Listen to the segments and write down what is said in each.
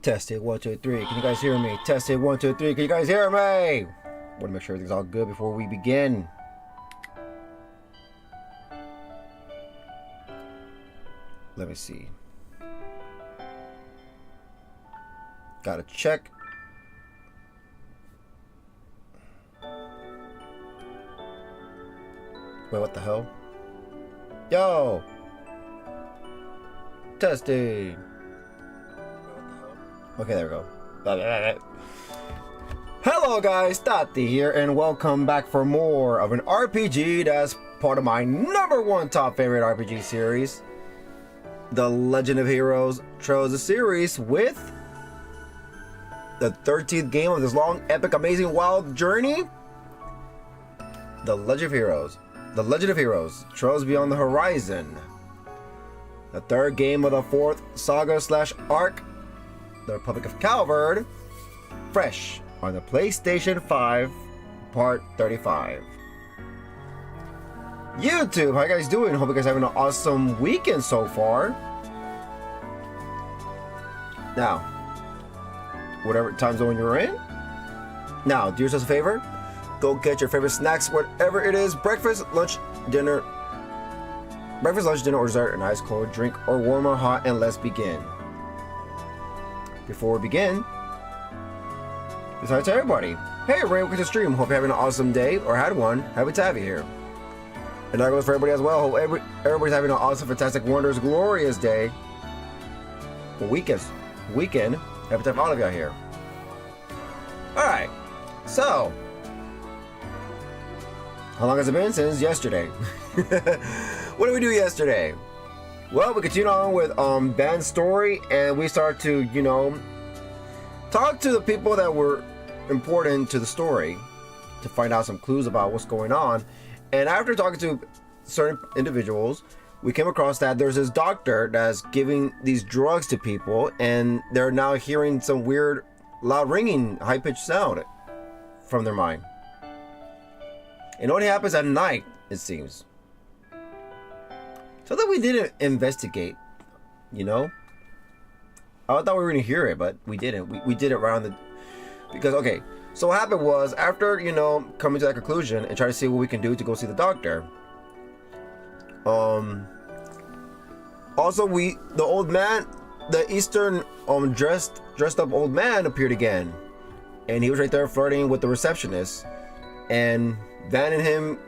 Test it, 1, 2, 3. Can you guys hear me? Test it, 1, 2, 3. Can you guys hear me? Want to make sure everything's all good before we begin. Let me see. Gotta check. Wait, what the hell? Yo! Testing! Okay, there we go. Hello guys, Taty here, and welcome back for more of an RPG that's part of my #1 top favorite RPG series, The Legend of Heroes Trails of Series, with the 13th game of this long, epic, amazing, wild journey, The Legend of Heroes. The Legend of Heroes Trails Beyond the Horizon. The 3rd game of the 4th saga / arc, The Republic of Calvard, fresh on the PlayStation 5, part 35. YouTube, how you guys doing? Hope you guys having an awesome weekend so far. Now, whatever time zone you're in, now do yourself a favor, go get your favorite snacks, whatever it is, breakfast, lunch, dinner, or dessert, an ice cold drink, or warm or hot, and let's begin. Before we begin, besides everybody, hey Ray, welcome to the stream. Hope you're having an awesome day or had one. Happy to have you here. And that goes for everybody as well. Hope everybody's having an awesome, fantastic, wondrous, glorious day. Well, weekend. Happy to have all of y'all here. Alright, so how long has it been? Since yesterday. What did we do yesterday? Well, we continue on with Ben's story, and we start to, you know, talk to the people that were important to the story to find out some clues about what's going on. And after talking to certain individuals, we came across that there's this doctor that's giving these drugs to people, and they're now hearing some weird, loud ringing, high-pitched sound from their mind. And it only happens at night, it seems. So that we didn't investigate, you know? I thought we were gonna hear it, but we didn't. We did it around the... Because, okay, so what happened was, after, you know, coming to that conclusion and trying to see what we can do to go see the doctor, also the old man, the Eastern, dressed up old man appeared again. And he was right there flirting with the receptionist. And Van and him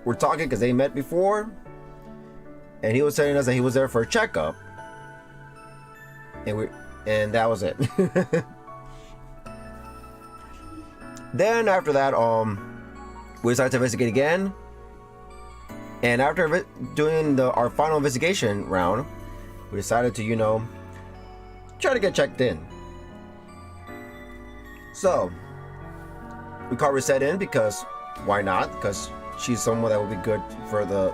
were talking because they met before. And he was telling us that he was there for a checkup. And that was it. Then after that, we decided to investigate again. And after doing our final investigation round, we decided to, you know, try to get checked in. So we called Reset in because why not? Because she's someone that would be good for in the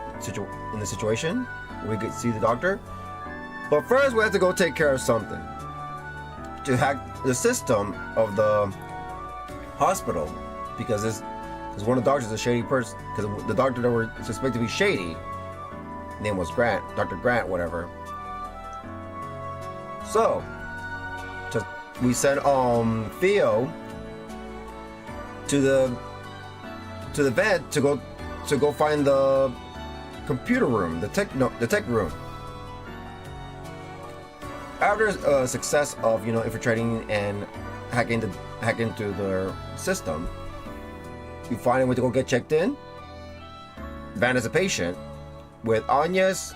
situation. We could see the doctor. But first we have to go take care of something. To the system of the hospital, because one of the doctors is a shady person. Because the doctor that were suspected to be shady, name was Grant, Dr. Grant, whatever. So, we sent Theo to the vent to go find the computer room, the tech room. After success of infiltrating and hacking into their system, we finally went to go get checked in. Van is a patient with Agnes.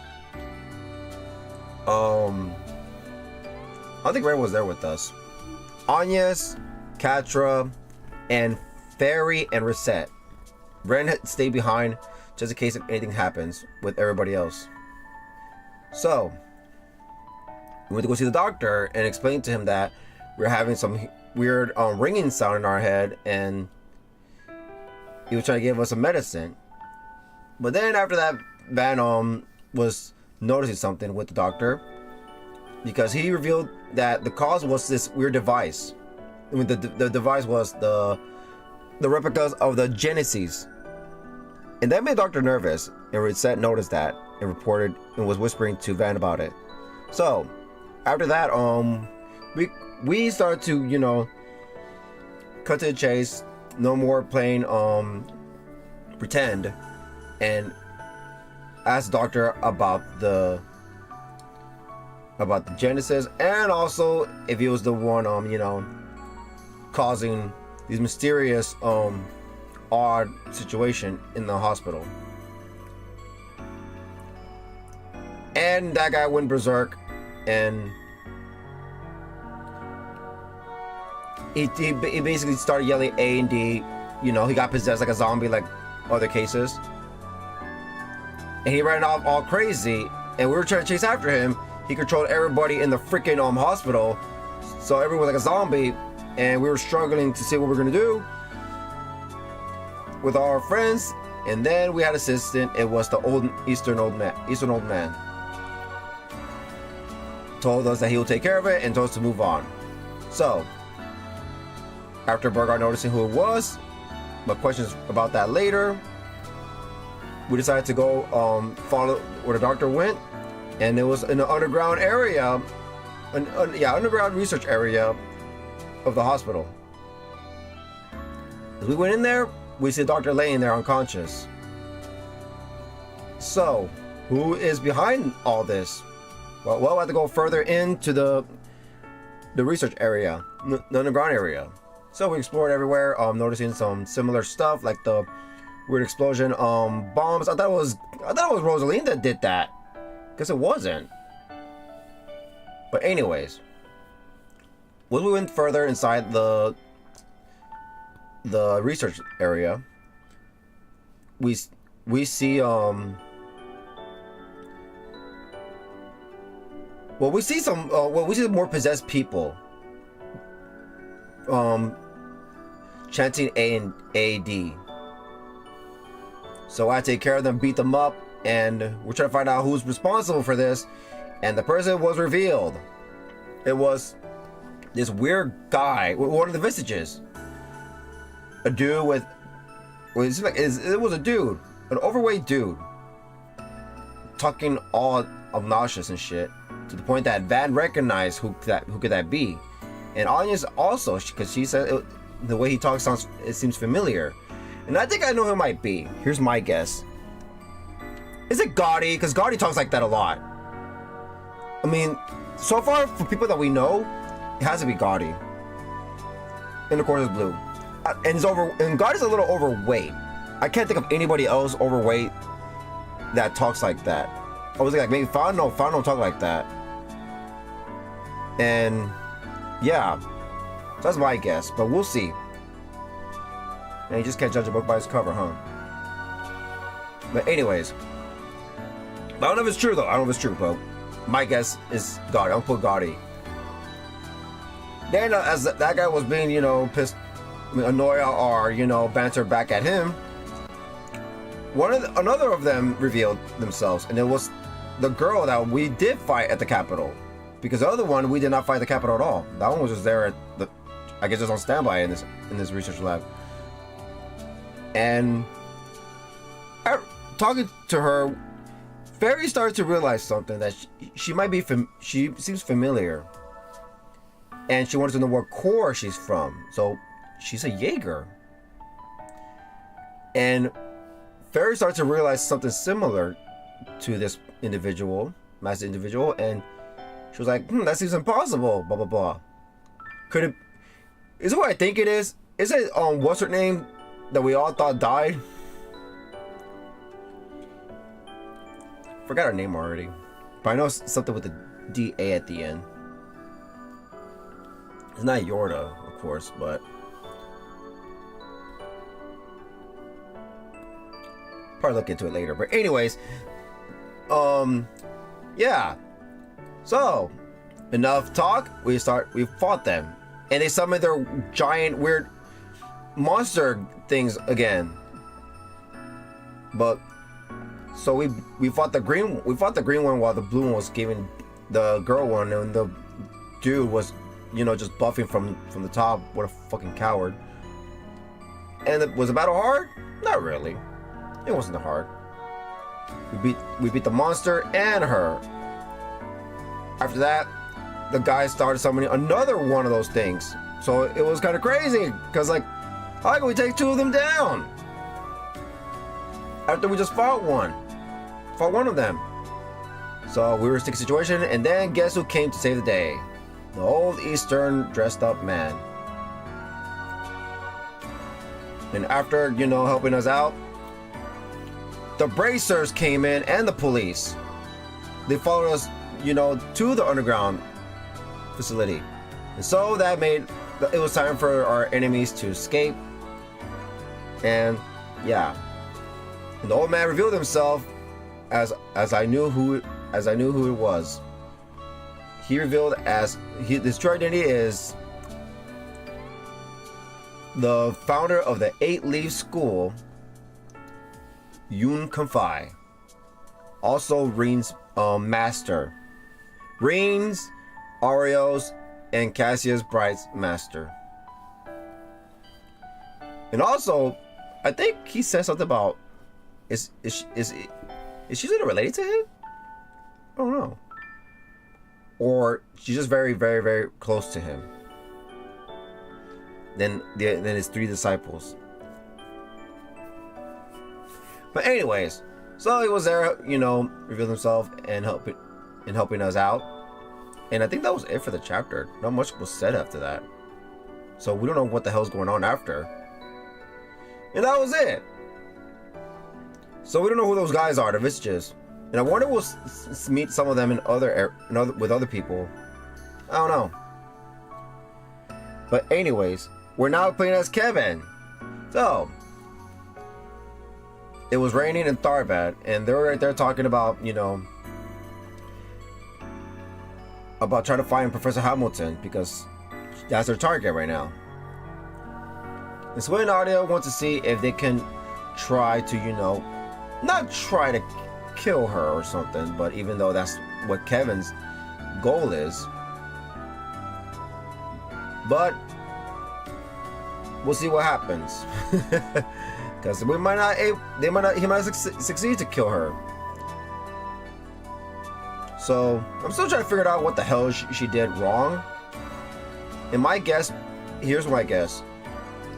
I think Ren was there with us. Agnes, Katra, and Fairy and Reset. Ren had stayed behind just in case if anything happens with everybody else. So, we went to go see the doctor and explain to him that we're having some weird ringing sound in our head, and he was trying to give us some medicine. But then after that, Van was noticing something with the doctor, because he revealed that the cause was this weird device. I mean, the device was the replicas of the Genesis. And that made the doctor nervous, and Reset noticed that and reported and was whispering to Van about it. So, after that, we started to, cut to the chase. No more playing pretend, and ask the doctor about the Genesis, and also if he was the one causing these mysterious odd situation in the hospital. And that guy went berserk, and he basically started yelling A and D. He got possessed like a zombie, like other cases, and he ran off all crazy, and we were trying to chase after him. He controlled everybody in the freaking hospital, so everyone was like a zombie, and we were struggling to see what we were gonna do with our friends. And then we had an assistant. It was the Eastern old man. Told us that he will take care of it and told us to move on. So, after Burgard noticing who it was, but questions about that later, we decided to go follow where the doctor went, and it was in the underground area, underground research area of the hospital. As we went in there, we see the doctor laying there unconscious. So, who is behind all this? Well, we had to go further into the research area, the underground area. So we explored everywhere, noticing some similar stuff like the weird explosion bombs. I thought it was Rosaline that did that. Guess it wasn't. But anyways, when we went further inside the research area, we see we see some more possessed people chanting A and AD. So I take care of them, beat them up, and we're trying to find out who's responsible for this. And the person was revealed. It was this weird guy, one of the Vestiges. A dude it was a dude, an overweight dude, talking all obnoxious and shit, to the point that Van recognized who could that be. And Anya's also, because she said the way he talks seems familiar. And I think I know who it might be. Here's my guess. Is it Gotti? Because Gotti talks like that a lot. I mean, so far, for people that we know, it has to be Gotti. And of course, it's Blue. And Gotti's a little overweight. I can't think of anybody else overweight that talks like that. I was like, maybe Fano don't talk like that. And yeah, that's my guess, but we'll see. And you just can't judge a book by its cover, huh? But anyways, I don't know if it's true though. I don't know if it's true, but my guess is Gotti. I'll put Gotti. Then as that guy was being, pissed, annoyed, or banter back at him, another of them revealed themselves, and it was the girl that we did fight at the Capitol. because the other one we did not fight the Capitol at all. That one was just there at the, I guess, just on standby in this research lab. And talking to her, Fairy started to realize something, that she might be she seems familiar, and she wanted to know what corps she's from. So she's a Jaeger, and Fairy started to realize something similar to this individual, masked individual, and she was like, that seems impossible, blah blah blah. Could it, is it what I think it is? Is it what's her name that we all thought died? Forgot her name already, but I know something with the DA at the end. It's not Yorda, of course, but probably look into it later. But anyways, yeah. So enough talk. We fought them, and they summoned their giant weird monster things again. But so we fought the green one while the blue one was giving the girl one, and the dude was, just buffing from the top. What a fucking coward. And was the battle hard? Not really. It wasn't hard. We beat the monster and her. After that, the guy started summoning another one of those things. So it was kind of crazy, because like, how can we take two of them down after we just fought one of them? So we were in a sticky situation, and then guess who came to save the day? The old Eastern dressed up man. And after, helping us out, the bracers came in and the police. They followed us, to the underground facility. And so that made it was time for our enemies to escape. And yeah. And the old man revealed himself as I knew who it was. He revealed his true identity is the founder of the 8-Leaf School, Yun Kanfai. Also Reen's master. Reen's, Ario's, and Cassia's Bright's master. And also, I think he said something about is she sort of related to him? I don't know. Or she's just very, very, very close to him. Then his 3 disciples. But anyways, so he was there, revealed himself and helping us out. And I think that was it for the chapter. Not much was said after that. So we don't know what the hell's going on after. And that was it. So we don't know who those guys are, the Vestiges. And I wonder we'll meet some of them with other people. I don't know. But anyways, we're now playing as Kevin. So it was raining in Tharbad, and they were right there talking about, about trying to find Professor Hamilton, because that's their target right now. And Sway and Audio want to see if they can try to, not try to kill her or something, but even though that's what Kevin's goal is. But we'll see what happens. Because he might not succeed to kill her. So I'm still trying to figure out what the hell she did wrong. And my guess, here's my guess: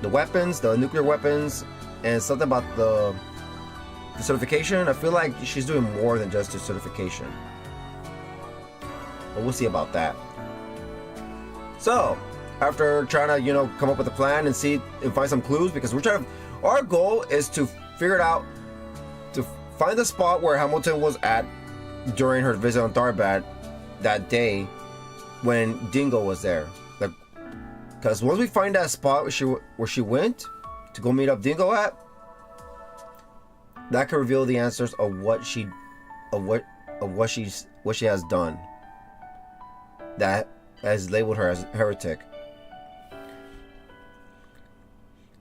the weapons, the nuclear weapons, and something about the certification. I feel like she's doing more than just the certification. But we'll see about that. So after trying to come up with a plan and see and find some clues, because our goal is to figure it out, to find the spot where Hamilton was at during her visit on Tharbad that day when Dingo was there. Because once we find that spot where she went to go meet up Dingo at, that could reveal the answers of what she has done that has labeled her as a heretic.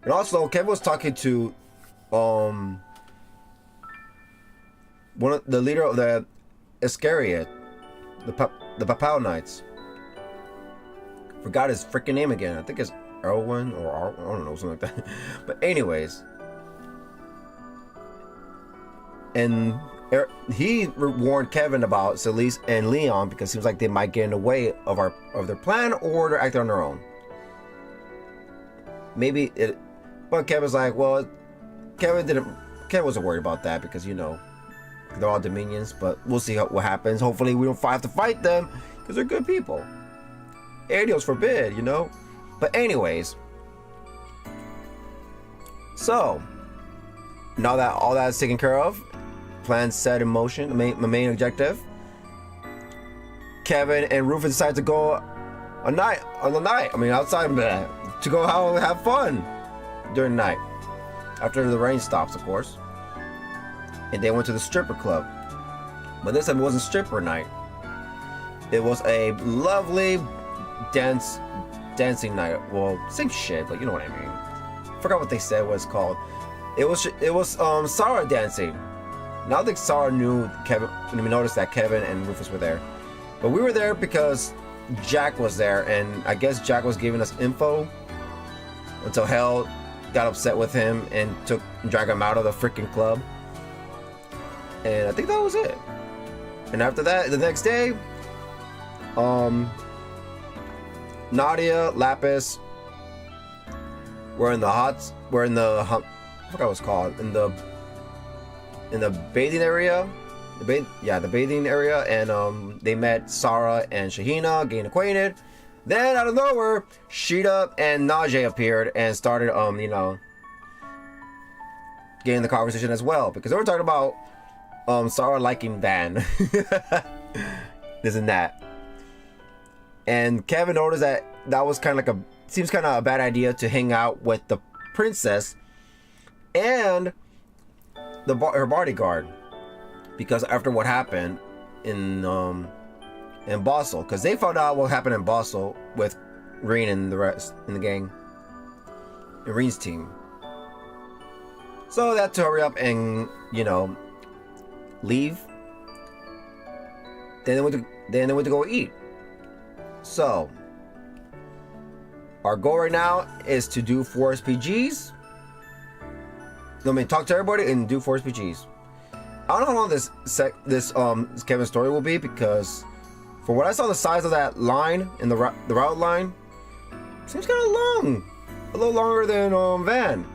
And also, Kevin was talking to one of the leader of the Iscariot, the Papal Knights. Forgot his freaking name again. I think it's Erwin or I don't know, something like that. But anyways, and he warned Kevin about Celeste and Leon because it seems like they might get in the way of their plan, or they're acting on their own. But Kevin's like, well, Kevin wasn't worried about that because, you know, they're all Dominions, but we'll see what happens. Hopefully we don't have to fight them because they're good people. Adios forbid, you know. But anyways, so now that all that's taken care of, plans set in motion, the main objective, Kevin and Rufus decide to go outside to go have fun during the night after the rain stops, of course. And they went to the stripper club, but this time it wasn't stripper night. It was a lovely dancing night. Well, same shit, but you know what I mean. Forgot what they said was called. It was Sarah dancing. Now I think Sarah knew Kevin. We noticed that Kevin and Rufus were there, but we were there because Jack was there, and I guess Jack was giving us info until Hell got upset with him and dragged him out of the freaking club. And I think that was it. And after that, the next day, Nadia, Lapis, I forgot what it was called, in the bathing area. The bathing area, and they met Sarah and Shahina, getting acquainted. Then out of nowhere, Sheeta and Najee appeared and started getting the conversation as well, because they were talking about Sarah liking Van. This and that. And Kevin noticed that was kind of seems kind of a bad idea to hang out with the princess and her bodyguard, because after what happened in Basel, because they found out what happened in Basel with Reen and the rest in the gang, and Reen's team. So they had to hurry up and leave. Then they went to go eat. So our goal right now is to do 4 SPGs. Talk to everybody and do 4 SPGs. I don't know how long this Kevin's story will be, because for what I saw, the size of that line in the route line seems kind of long, a little longer than Van.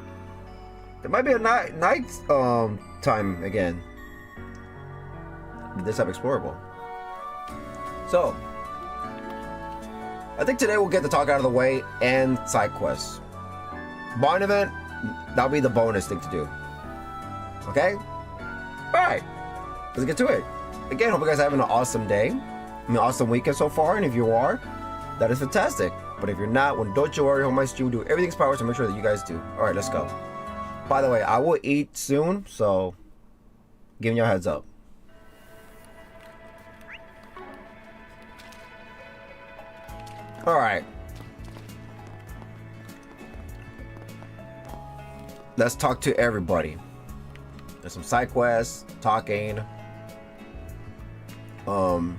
It might be a night time again. This type explorable. So I think today we'll get the talk out of the way and side quests. Bond event, that'll be the bonus thing to do. Okay? Alright, let's get to it. Again, hope you guys are having an awesome day. Awesome weekend so far, and if you are, that is fantastic. But if you're not, well, don't you worry, Home Mice will do everything's power to make sure that you guys do. Alright, let's go. By the way, I will eat soon, so giving you a heads up. Alright. Let's talk to everybody. There's some side quests, talking. And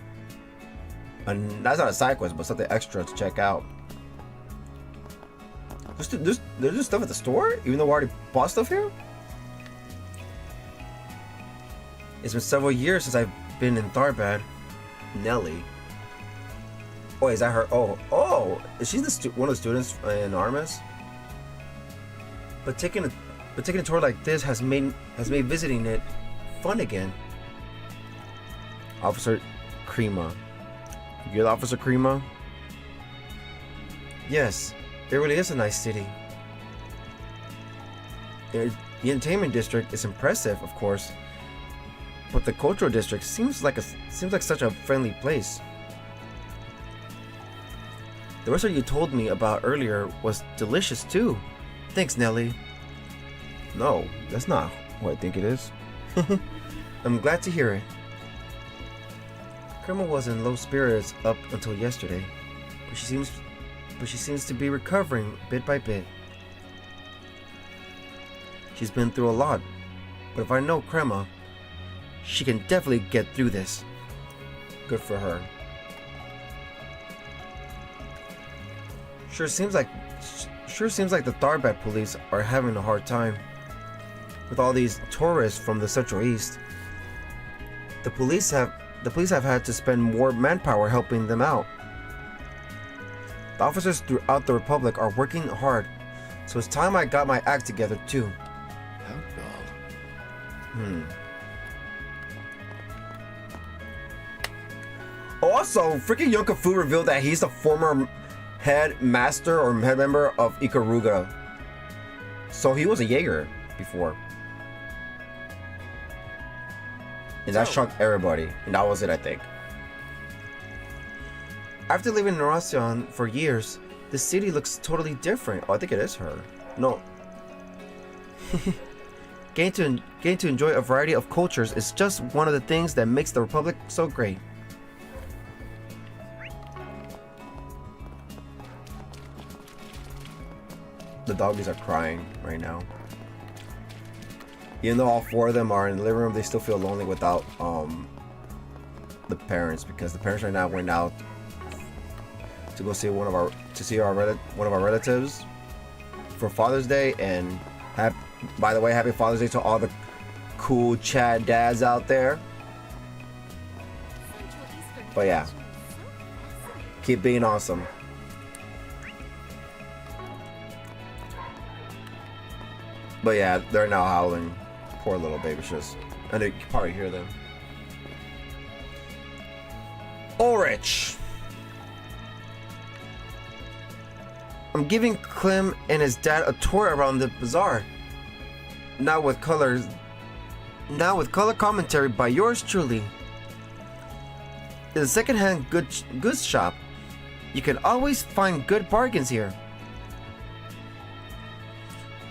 that's not a side quest, but something extra to check out. There's just stuff at the store, even though we already bought stuff here? It's been several years since I've been in Tharbad. Nelly. Oh, is that her? Oh, is she one of the students in Armas? But taking a tour like this has made visiting it fun again. Officer Crema. You're the Officer Crema? Yes, it really is a nice city. The entertainment district is impressive, of course, but the cultural district seems like such a friendly place. The restaurant you told me about earlier was delicious too. Thanks, Nelly. No, that's not what I think it is. I'm glad to hear it. Crema was in low spirits up until yesterday, but she seems to be recovering bit by bit. She's been through a lot, but if I know Crema, she can definitely get through this. Good for her. Sure seems like the Tharbad police are having a hard time with all these tourists from the Central East. The police have had to spend more manpower helping them out. The officers throughout the Republic are working hard, so it's time I got my act together too. Also, freaking Yonkafu revealed that he's the former head master or head member of Ikaruga. So he was a Jaeger before. And that shocked everybody. And that was it, I think. After living in Narasion for years, the city looks totally different. Oh, I think it is her. No. Getting to enjoy a variety of cultures is just one of the things that makes the Republic so great. The doggies are crying right now. Even though all four of them are in the living room, they still feel lonely without the parents, because the parents right now went out to go see one of our relatives for Father's Day. And by the way, happy Father's Day to all the cool Chad dads out there. But yeah, keep being awesome. But yeah, they're now howling. Poor little babies, and you can probably hear them. Ulrich! I'm giving Clem and his dad a tour around the bazaar. Now with color commentary by yours truly. It's a second-hand goods shop. You can always find good bargains here.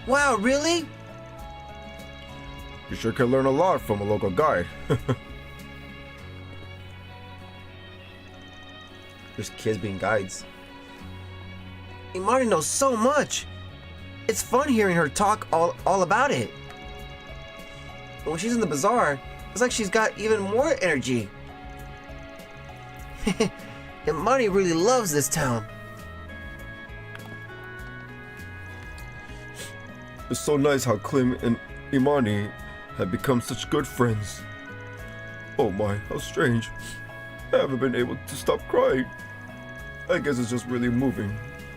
Wow, really? You sure can learn a lot from a local guide. There's kids being guides. Imari knows so much. It's fun hearing her talk all about it. And when she's in the bazaar, it's like she's got even more energy. Imari really loves this town. It's so nice how Clem and Imani have become such good friends. Oh my, how strange. I haven't been able to stop crying. I guess it's just really moving.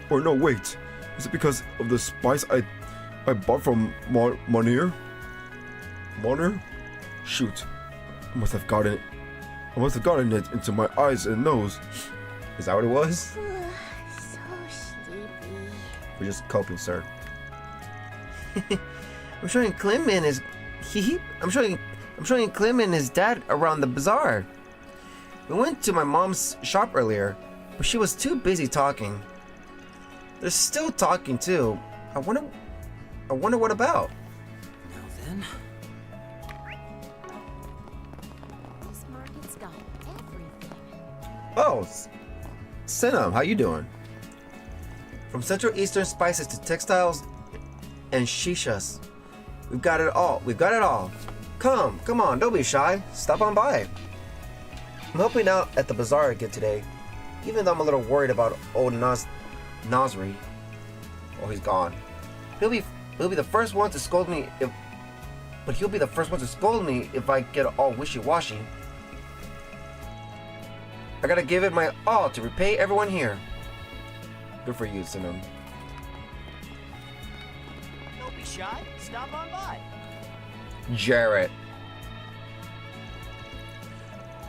Or no, wait. Is it because of the spice I bought from Monir? Monir? Shoot. I must have gotten it into my eyes and nose. Is that what it was? So sleepy. We're just coping, sir. I'm showing Clem and his I'm showing Clem and his dad around the bazaar. We went to my mom's shop earlier, but she was too busy talking. They're still talking too. I wonder what about. Now then. This market's got everything. Oh, Sinam, how you doing? From Central Eastern spices to textiles and shishas. We've got it all. Come on, don't be shy. Stop on by. I'm helping out at the bazaar again today, even though I'm a little worried about old Nasri. Oh, he's gone. He'll be the first one to scold me if I get all wishy-washy. I gotta give it my all to repay everyone here. Good for you, Sinam. Don't be shy. Stop on by. Jarrett.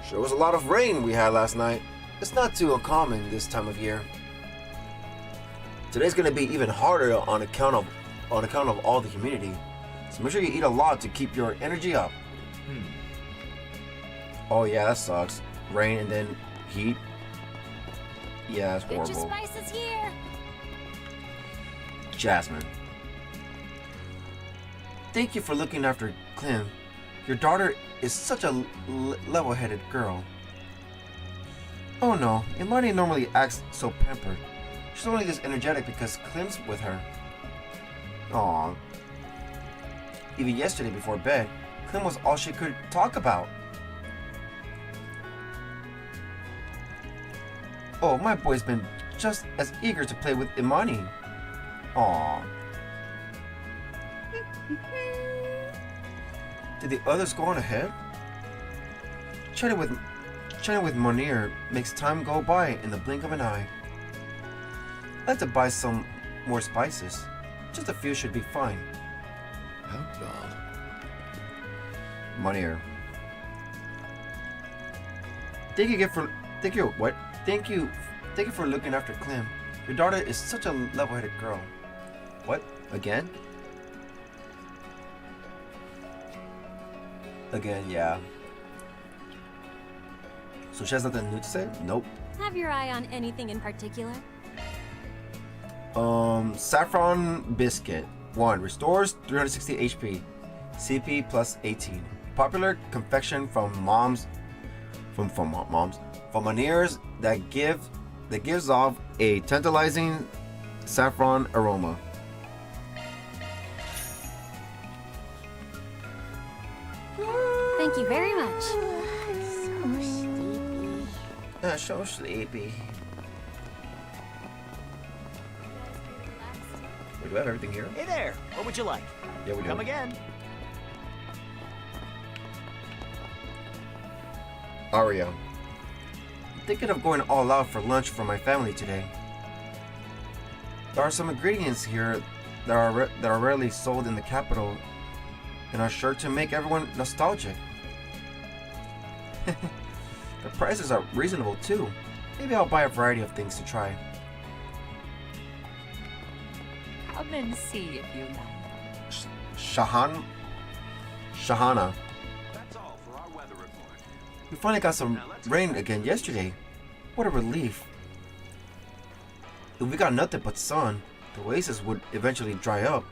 Sure was a lot of rain we had last night. It's not too uncommon this time of year. Today's gonna be even harder on account of all the humidity. So make sure you eat a lot to keep your energy up. Oh yeah, that sucks. Rain and then heat. Yeah, that's Get your horrible. spices here. Jasmine. Thank you for looking after Clem. Your daughter is such a level-headed girl. Oh no, Imani normally acts so pampered. She's only this energetic because Clem's with her. Aww. Even yesterday before bed, Clem was all she could talk about. Oh, my boy's been just as eager to play with Imani. Aww. Did the others go on ahead? Chatting with Monir makes time go by in the blink of an eye. I'd like to buy some more spices. Just a few should be fine. Outlaw. Monir. Thank you for looking after Clem. Your daughter is such a level-headed girl. What? Again? Again, yeah. So she has nothing new to say? Nope. Have your eye on anything in particular? Saffron biscuit. 1. Restores 360 HP. CP plus 18. Popular confection from moms. From Monir's that gives off a tantalizing saffron aroma. Thank you very much. So sleepy. Wait, do I have everything here? Hey there. What would you like? Yeah, we do. Come again. Aria. I'm thinking of going all out for lunch for my family today. There are some ingredients here that are rarely sold in the capital and are sure to make everyone nostalgic. The prices are reasonable too. Maybe I'll buy a variety of things to try. Come and see if you like. Shahana. That's all for our weather report. We finally got some rain again yesterday. What a relief. If we got nothing but sun, the oasis would eventually dry up.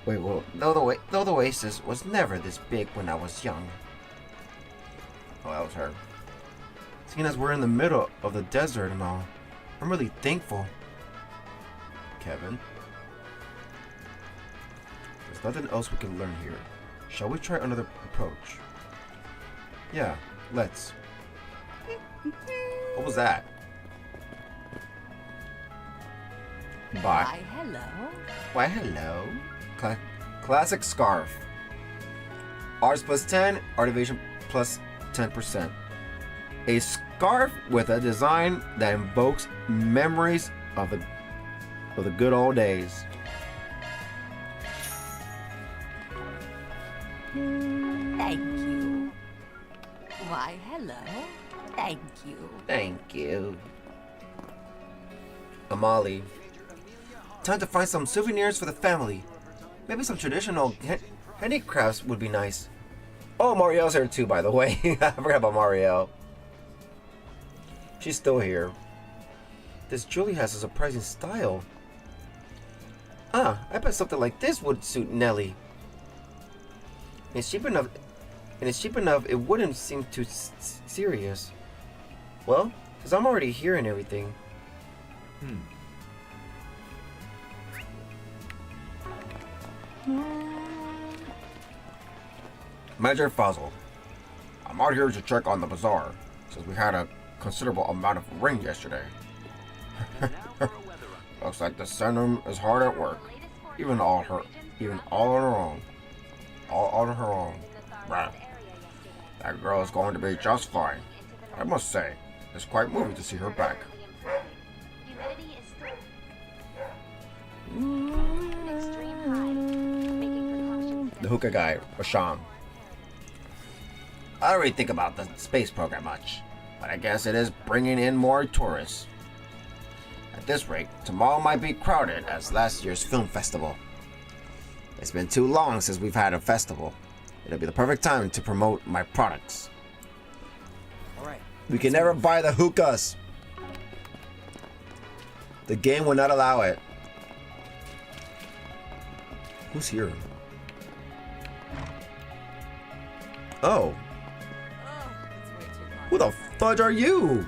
Wait, well, though the oasis was never this big when I was young. Oh, that was her. Seeing as we're in the middle of the desert and all, I'm really thankful. Kevin. There's nothing else we can learn here. Shall we try another approach? Yeah, let's. What was that? Bye. Why, hello. Why, hello. Classic scarf. Arts plus 10, art evasion plus 10%. A scarf with a design that invokes memories of the good old days. Thank you. Why, hello. Thank you. Thank you. Amali. Time to find some souvenirs for the family. Maybe some traditional handicrafts would be nice. Oh, Marielle's here too, by the way. I forgot about Marielle. She's still here. This Julie has a surprising style. Ah, I bet something like this would suit Nellie. And it's cheap enough, it wouldn't seem too serious. Well, because I'm already here and everything. Major Fuzzle. I'm out here to check on the bazaar, since we had a considerable amount of rain yesterday. Looks like the Senum is hard at work, even all on her own. All on her own. Right. That girl is going to be just fine. I must say, it's quite moving to see her back. The hookah guy, Rasham. I don't really think about the space program much, but I guess it is bringing in more tourists. At this rate, tomorrow might be crowded as last year's film festival. It's been too long since we've had a festival. It'll be the perfect time to promote my products. Alright. We can never buy the hookahs. The game will not allow it. Who's here? Oh. Who the fudge are you?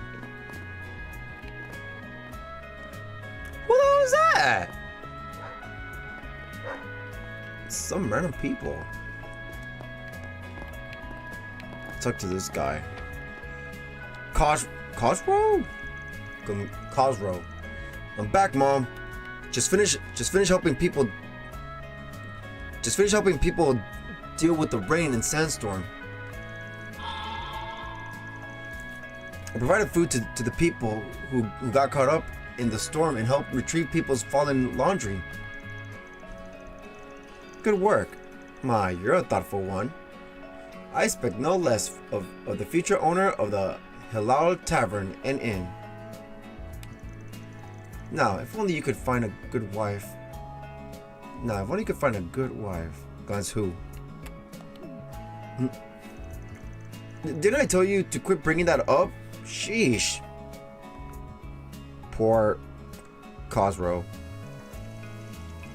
Who the hell is that? Some random people. Talk to this guy. Cosrow? Cosrow. I'm back, Mom. Just finish helping people. Just finish helping people deal with the rain and sandstorm. I provided food to the people who got caught up in the storm and helped retrieve people's fallen laundry. Good work. My, you're a thoughtful one. I expect no less of the future owner of the Halal Tavern and Inn. Now, if only you could find a good wife. Now, if only you could find a good wife. Glance who? Didn't I tell you to quit bringing that up? Sheesh. Poor Cosrow.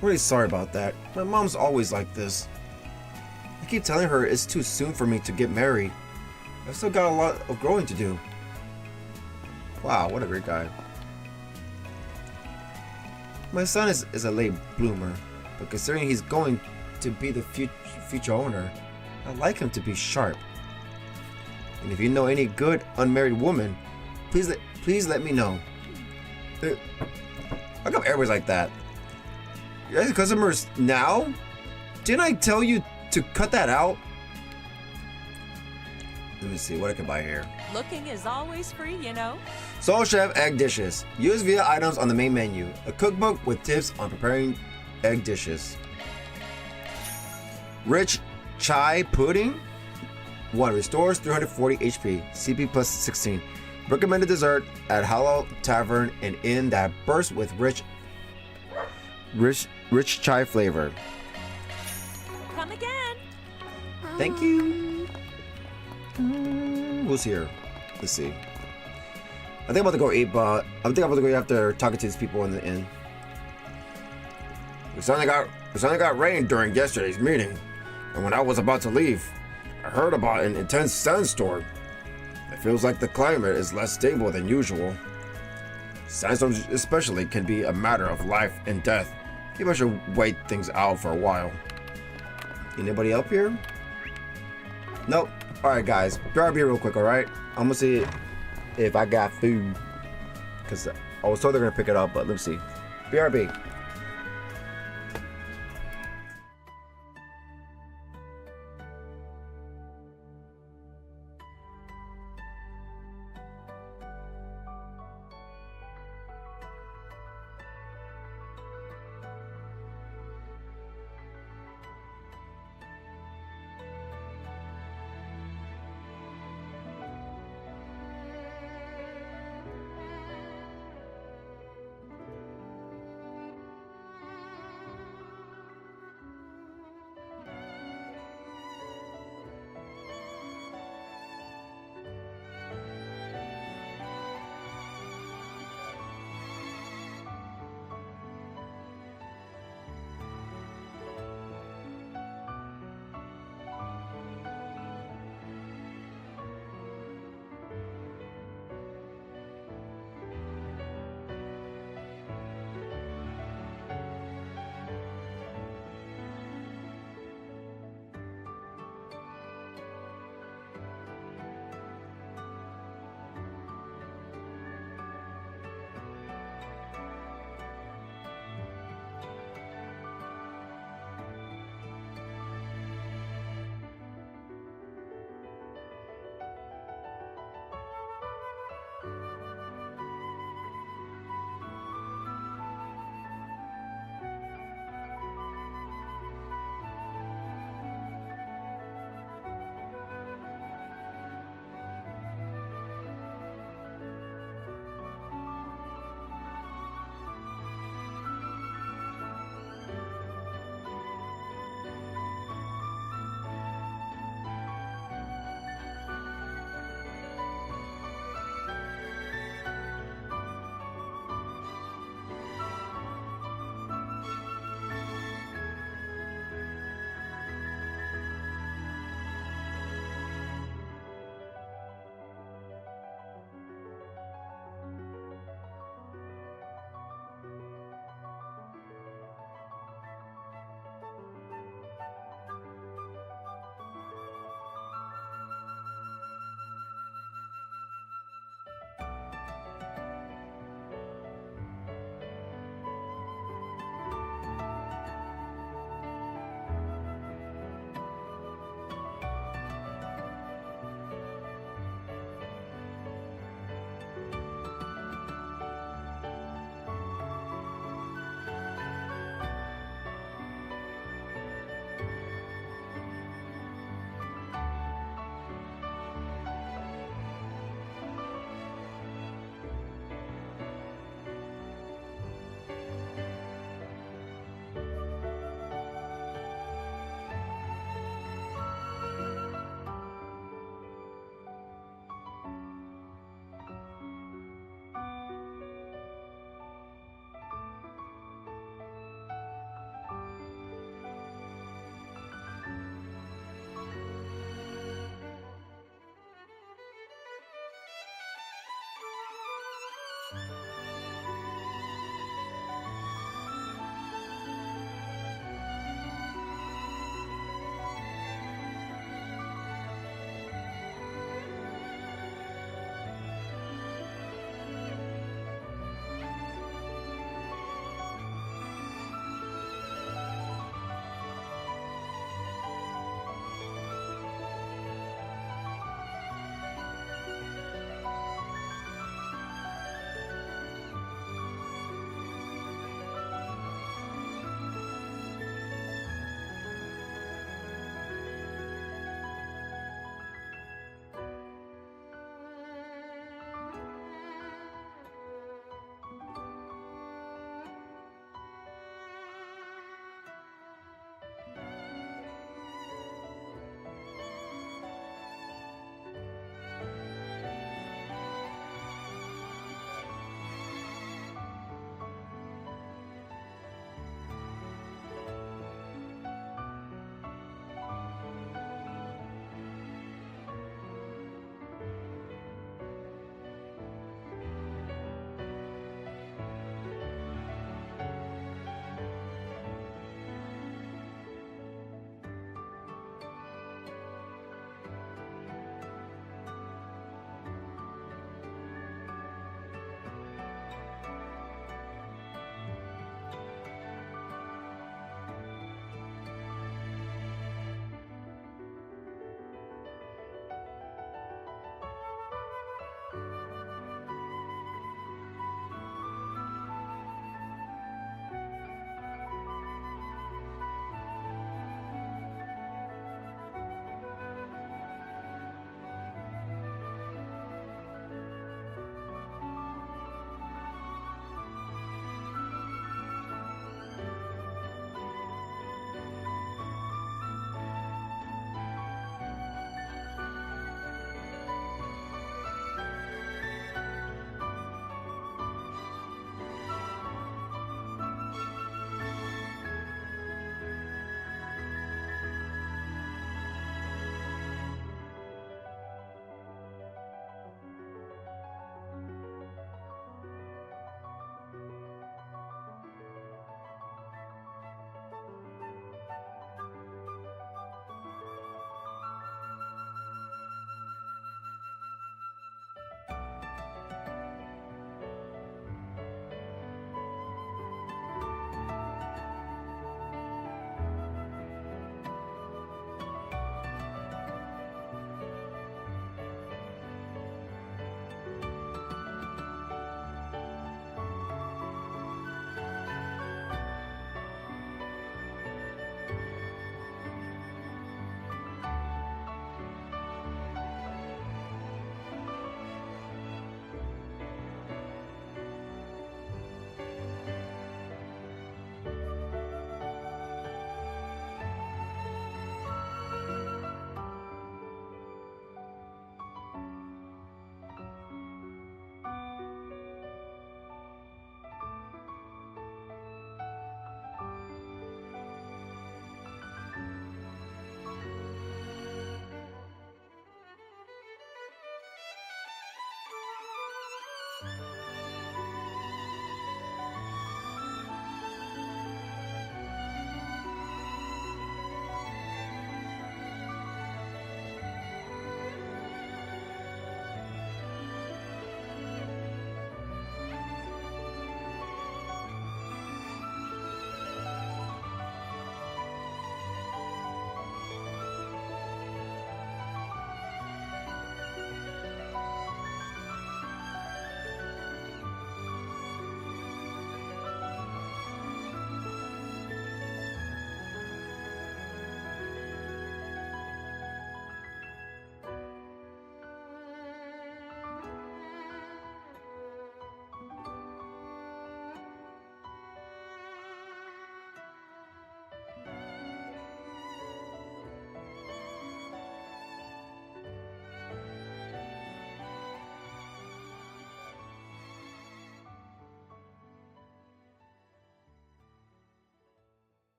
Really sorry about that. My mom's always like this. I keep telling her it's too soon for me to get married. I've still got a lot of growing to do. Wow, what a great guy. My son is a late bloomer, but considering he's going to be the future owner, I'd like him to be sharp. And if you know any good unmarried woman, please let me know. How come everybody's like that? You guys are customers now? Didn't I tell you to cut that out? Let me see what I can buy here. Looking is always free, you know. Soul Chef egg dishes. Use via items on the main menu. A cookbook with tips on preparing egg dishes. Rich chai pudding. 1. Restores 340 HP. CP plus 16. Recommended dessert at Halal Tavern and Inn that bursts with rich chai flavor. Come again. Thank you. Who's here? Let's see. I think I'm about to go eat, but I think I'm about to go after talking to these people in the inn. We suddenly got rain during yesterday's meeting, and when I was about to leave, I heard about an intense sandstorm. It feels like the climate is less stable than usual. Sandstorms especially can be a matter of life and death. Maybe I should wait things out for a while. Anybody up here? Nope. Alright guys, BRB real quick, alright? I'm gonna see if I got food. Because I was told they're gonna pick it up, but let me see. BRB.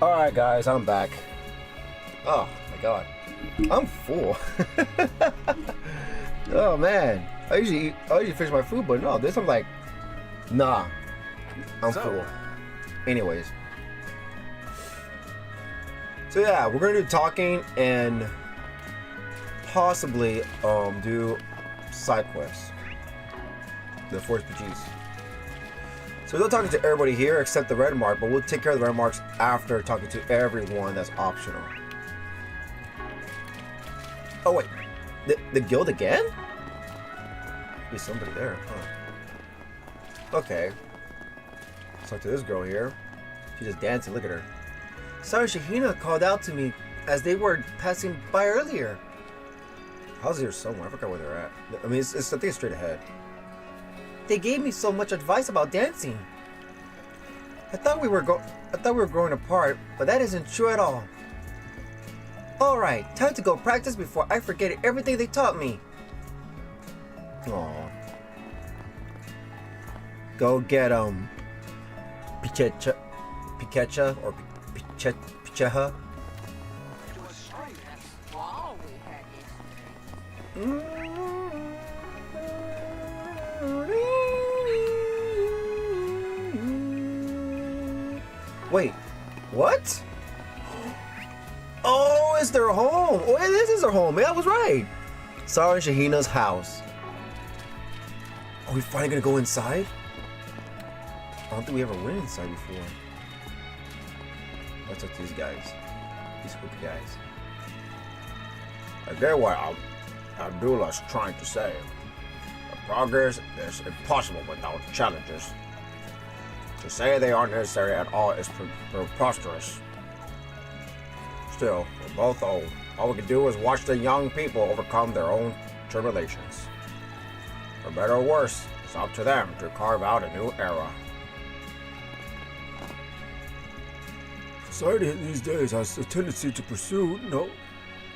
Alright guys, I'm back. Oh my god. I'm full. Oh man. I usually finish my food, but no, this I'm like, nah. I'm full. Anyways. So yeah, we're gonna do talking and possibly do side quests. The 4 PGs. So we're talking to everybody here except the red mark, but we'll take care of the red marks after talking to everyone that's optional. Oh wait, the guild again? There's somebody there, huh? Okay. Let's talk to this girl here. She's just dancing, look at her. Sorry, Shahina called out to me as they were passing by earlier. How's here somewhere? I forgot where they're at. I mean, I think it's straight ahead. They gave me so much advice about dancing. I thought we were growing apart, but that isn't true at all. All right, time to go practice before I forget everything they taught me. Aww. Go get Pikachu or Picheha. Wait, what? Oh, it's their home. Oh, this is their home. Yeah, I was right. Sarah and Shahina's house. Are we finally gonna go inside? I don't think we ever went inside before. Let's talk to these guys. These spooky guys. I get what Abdullah's trying to say. The progress is impossible without challenges. To say they aren't necessary at all is preposterous. Still, we're both old. All we can do is watch the young people overcome their own tribulations. For better or worse, it's up to them to carve out a new era. Society these days has a tendency to pursue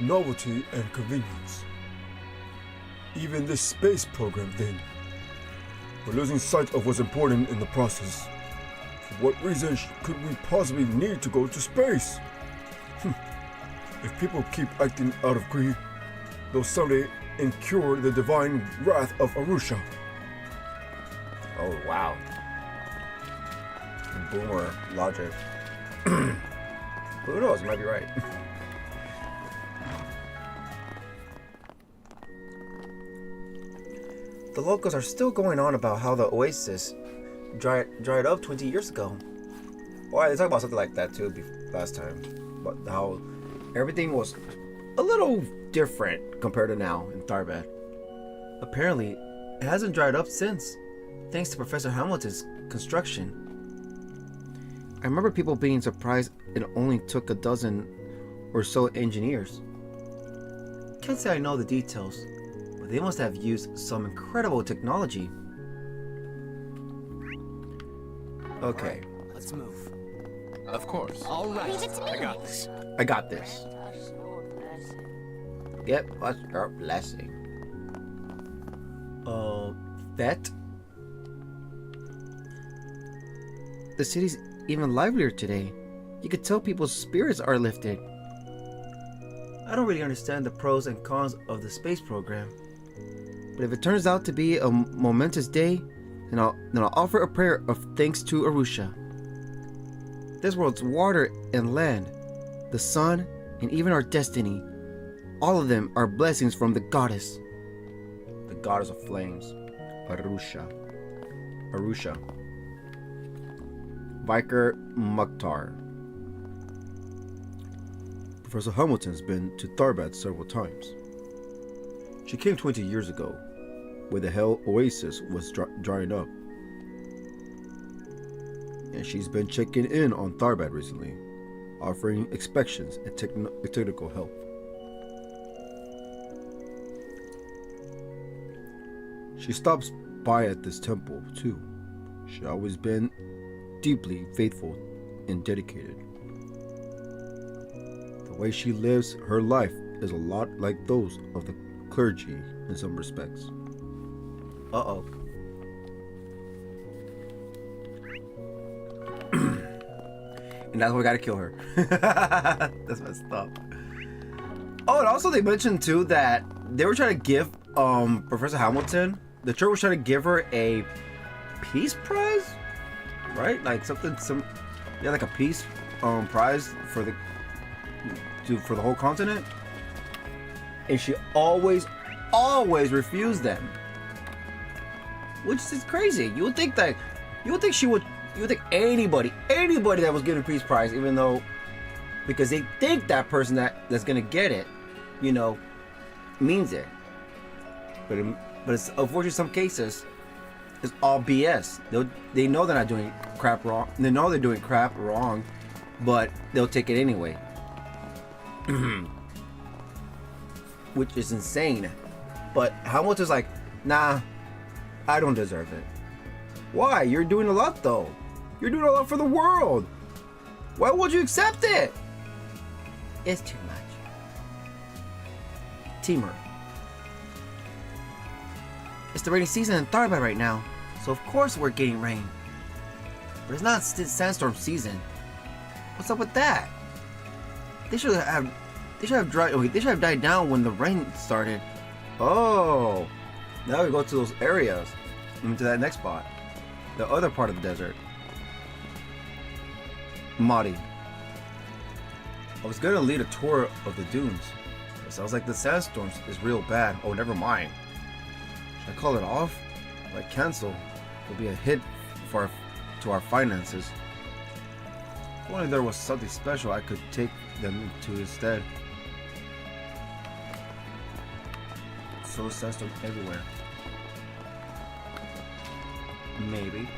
novelty and convenience. Even this space program thing. We're losing sight of what's important in the process. For what reason could we possibly need to go to space? If people keep acting out of greed, they'll someday incur the divine wrath of Arusha. Oh, wow. Boomer logic. Who knows? You might be right. The locals are still going on about how the oasis dried up 20 years ago. Well, they talked about something like that too last time. But how everything was a little different compared to now in Tarbet. Apparently, it hasn't dried up since, thanks to Professor Hamilton's construction. I remember people being surprised it only took a dozen or so engineers. Can't say I know the details, but they must have used some incredible technology. Okay. Let's move. Of course. All right. Leave it to me. I got this. I got this. Get us your blessing. Vet? The city's even livelier today. You could tell people's spirits are lifted. I don't really understand the pros and cons of the space program, but if it turns out to be a momentous day, then I'll offer a prayer of thanks to Arusha. This world's water and land, the sun, and even our destiny, all of them are blessings from the goddess of flames, Arusha. Vicar Mukhtar. Professor Hamilton's been to Tharbat several times. She came 20 years ago, where the Hell Oasis was drying up. And she's been checking in on Tharbat recently, offering inspections and technical help. She stops by at this temple, too. She's always been deeply faithful and dedicated. The way she lives her life is a lot like those of the clergy in some respects. Uh-oh. And that's why we gotta kill her. That's messed up. Oh, and also they mentioned too that they were trying to give Professor Hamilton, the church was trying to give her a peace prize, right? Like like a peace prize for the whole continent. And she always refused them, which is crazy. You would think anybody that was getting a peace prize, even though, because they think that person that's gonna get it, you know, means it. But it's unfortunately some cases it's all BS. They know they're not doing crap wrong. They know they're doing crap wrong, but they'll take it anyway. Which is insane. But Hamilton's like, nah, I don't deserve it. Why? You're doing a lot though. You're doing a lot for the world. Why would you accept it? It's too much. Teamwork. It's the rainy season in Calvard right now, so of course we're getting rain. But it's not sandstorm season. What's up with that? They should have died down when the rain started. Oh, now we go to those areas, into that next spot, the other part of the desert. Madi. I was gonna lead a tour of the dunes. It sounds like the sandstorms is real bad. Oh, never mind. Should I call it off? If I cancel, it'll be a hit to our finances. If only there was something special I could take them to instead. So sandstorm everywhere. Maybe.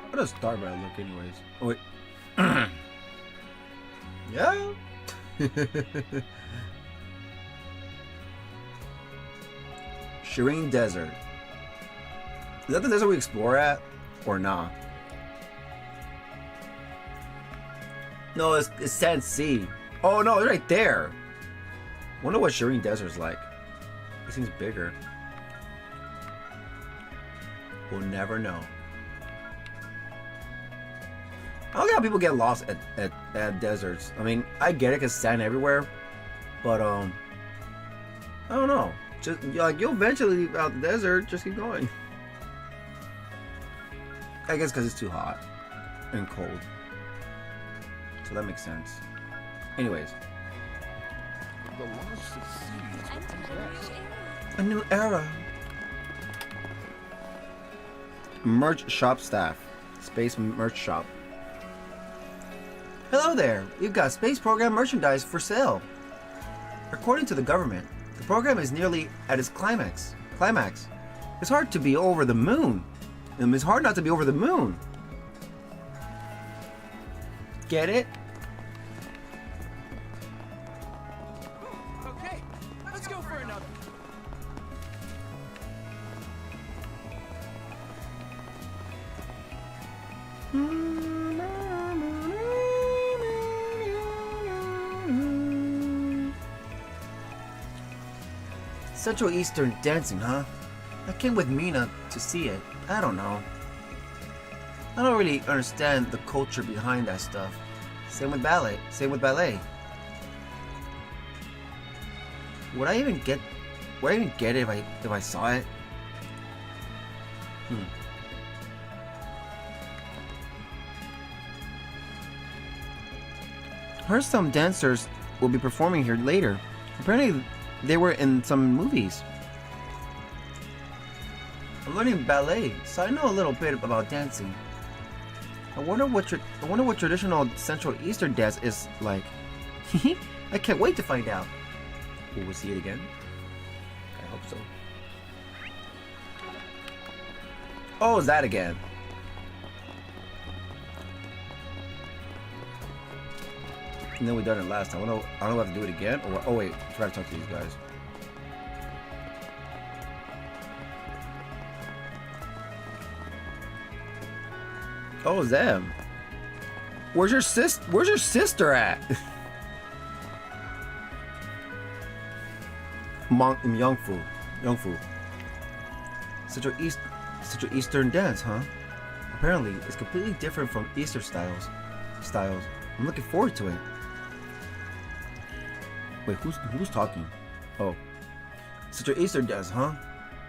What does Calvard look anyways? Oh wait. Yeah. Shireen Desert. Is that the desert we explore at? Or nah? No, it's Sand Sea. Oh no, it's right there. Wonder what Shireen Desert's like. It seems bigger. We'll never know. I don't get how people get lost at deserts. I mean, I get it because sand everywhere, but I don't know. Just like you'll eventually leave out the desert. Just keep going. I guess because it's too hot and cold, so that makes sense. Anyways, The loss succeeds. a new era. Merch shop staff. Space merch shop. Hello there. We've got space program merchandise for sale. According to the government, the program is nearly at its climax. It's hard to be over the moon. It's hard not to be over the moon. Get it? Okay, let's go for another. Central Eastern dancing, huh? I came with Mina to see it. I don't know. I don't really understand the culture behind that stuff. Same with ballet. Would I even get it if I saw it? Heard some dancers will be performing here later. Apparently they were in some movies. I'm learning ballet, so I know a little bit about dancing. I wonder what traditional Central Eastern dance is like. I can't wait to find out. Will we see it again? I hope so. Oh, is that again? And then we done it last time. I don't know if I have to do it again or oh wait, try to talk to these guys. Oh, it's them. Where's your sister at? Youngfu. Central Eastern dance, huh? apparently is completely different from Easter styles. I'm looking forward to it. Wait, who's talking? Oh. Such an Easter does, huh?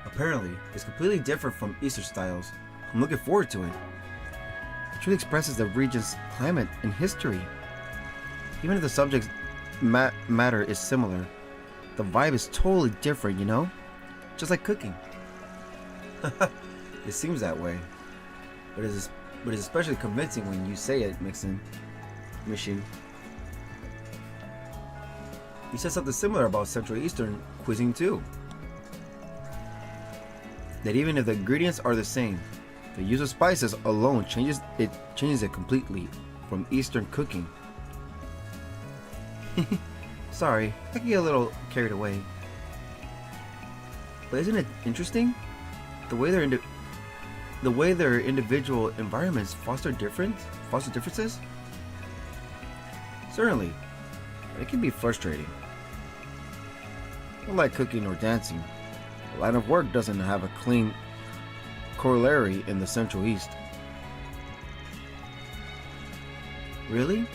Apparently, it's completely different from Easter styles. I'm looking forward to it. It truly expresses the region's climate and history. Even if the subject matter is similar, the vibe is totally different, you know? Just like cooking. It seems that way. But it's especially convincing when you say it, Mission. You said something similar about Central Eastern cuisine too. That even if the ingredients are the same, the use of spices alone changes it completely from Eastern cooking. Sorry, I can get a little carried away. But isn't it interesting? The way their individual environments foster differences? Certainly, but it can be frustrating. Unlike cooking or dancing, the line of work doesn't have a clean corollary in the Central East. Really?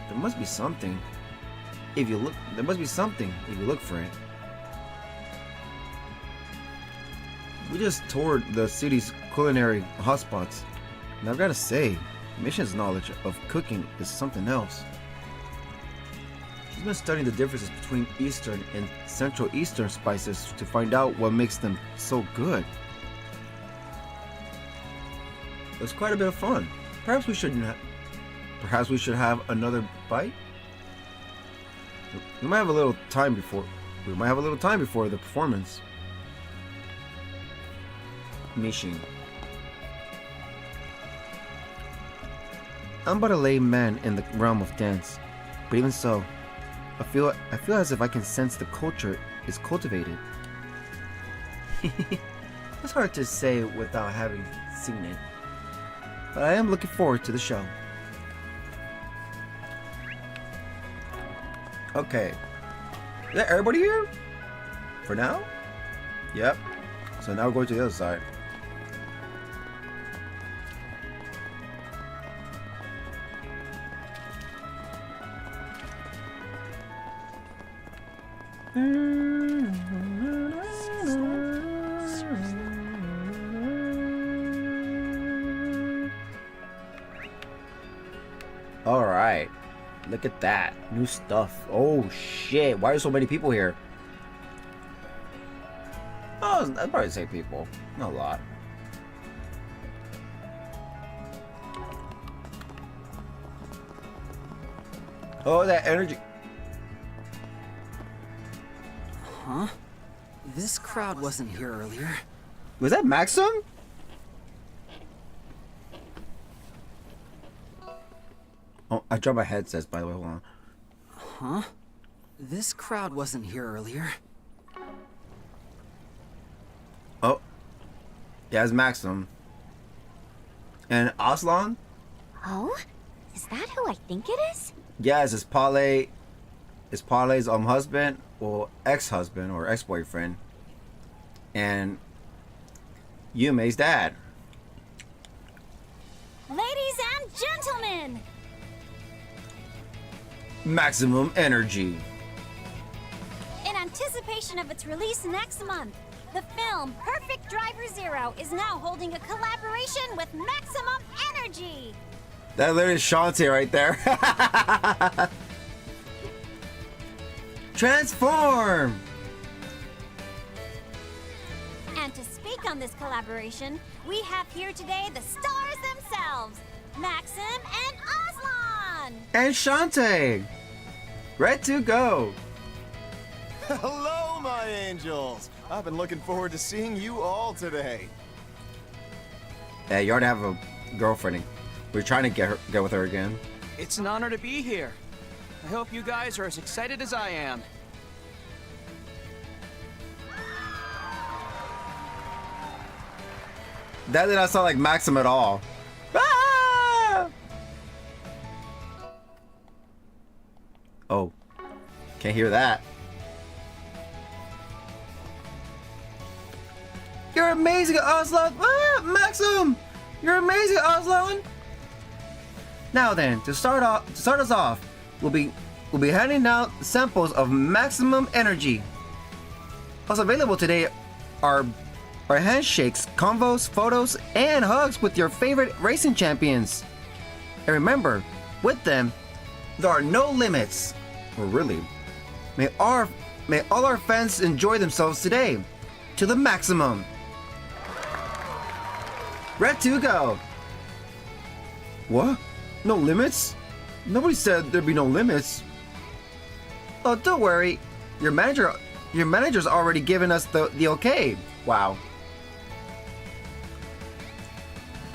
There must be something if you look for it. We just toured the city's culinary hotspots, and I've got to say, Mission's knowledge of cooking is something else. She's been studying the differences between Eastern and Central Eastern spices to find out what makes them so good. It was quite a bit of fun. Perhaps we should have another bite. We might have a little time before the performance. Mission. I'm but a layman in the realm of dance, but even so, I feel as if I can sense the culture is cultivated. It's hard to say without having seen it, but I am looking forward to the show. Okay, is that everybody here? For now? Yep. So now we're going to the other side. Alright, look at that. New stuff. Oh shit, why are so many people here? Oh, I'd probably say people. Not a lot. Oh, that energy. Huh? This crowd wasn't here earlier. Was that Maxim? Oh, I dropped my headsets, by the way. Hold on. Huh? This crowd wasn't here earlier. Oh. Yeah, it's Maxim. And Aslan? Oh? Is that who I think it is? Yes, it's Pale's husband, or ex-husband, or ex-boyfriend. And Yume's dad. Ladies and gentlemen! Maximum energy. In anticipation of its release next month, the film Perfect Driver Zero is now holding a collaboration with Maximum Energy. That literally is Shantae right there. Transform! And to speak on this collaboration, we have here today the stars themselves, Maxim and Aslan! And Shantae! Red to go! Hello, my angels! I've been looking forward to seeing you all today. Hey, you already have a girlfriend. We're trying to get with her again. It's an honor to be here. I hope you guys are as excited as I am. That did not sound like Maxim at all. Ah! Oh. Can't hear that. You're amazing, Aslan! Ah, Maxim! You're amazing, Aslan! Now then, to start us off, we'll be handing out samples of maximum energy. What's available today are handshakes, convos, photos, and hugs with your favorite racing champions. And remember, with them, there are no limits. Or really, may all our fans enjoy themselves today to the maximum. Red to go. What? No limits? Nobody said there'd be no limits. Oh, don't worry. Your manager's already given us the okay. Wow.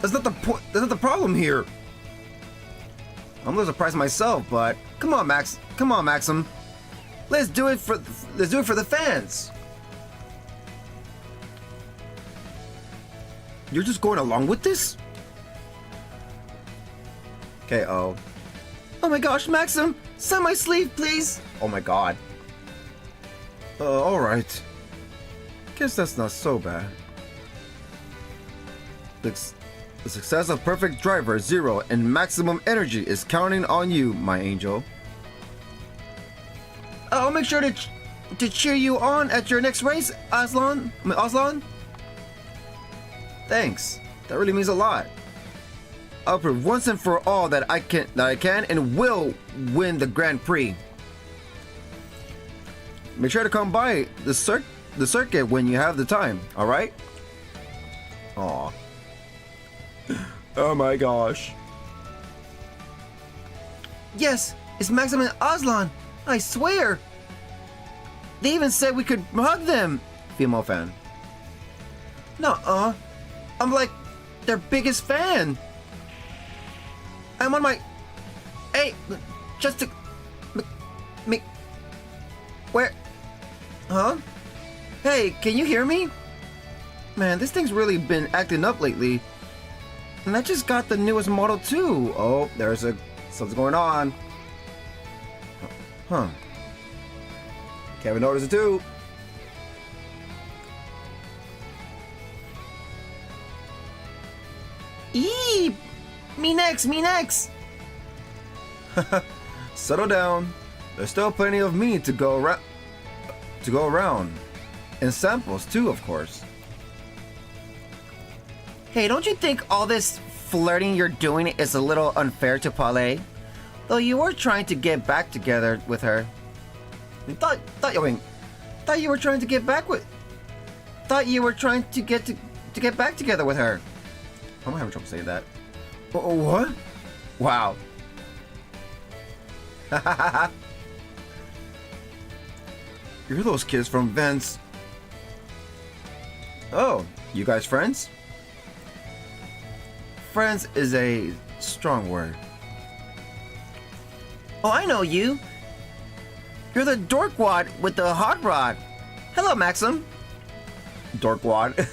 That's not the point. That's not the problem here. I'm a little surprised myself, but come on, Max. Come on, Maxim. Let's do it for the fans. You're just going along with this? Okay, oh my gosh, Maxim, sign my sleeve, please. Oh my god. Alright. Guess that's not so bad. The success of Perfect Driver Zero and Maximum Energy is counting on you, my angel. I'll make sure to cheer you on at your next race, Aslan. Thanks. That really means a lot. I'll prove once and for all that I can and will win the Grand Prix. Make sure to come by the circuit when you have the time, alright? Aw. Oh my gosh. Yes, it's Maxim and Aslan. I swear. They even said we could hug them. Female fan. Nuh-uh. I'm like their biggest fan. I'm on my... Hey, just to... Me... Where... Huh? Hey, can you hear me? Man, this thing's really been acting up lately. And I just got the newest model too. Oh, there's something's going on. Huh. Kevin noticed it too. Eee! Me next! Settle down. There's still plenty of me to go around. And samples too, of course. Hey, don't you think all this flirting you're doing is a little unfair to Palais? Though you were trying to get back together with her. Thought you were trying to get back with... Thought you were trying to get back together with her. I'm having trouble saying that. What? Wow. You're those kids from Vents. Oh, you guys friends? Friends is a strong word. Oh, I know you. You're the dorkwad with the hot rod. Hello, Maxim. Dorkwad.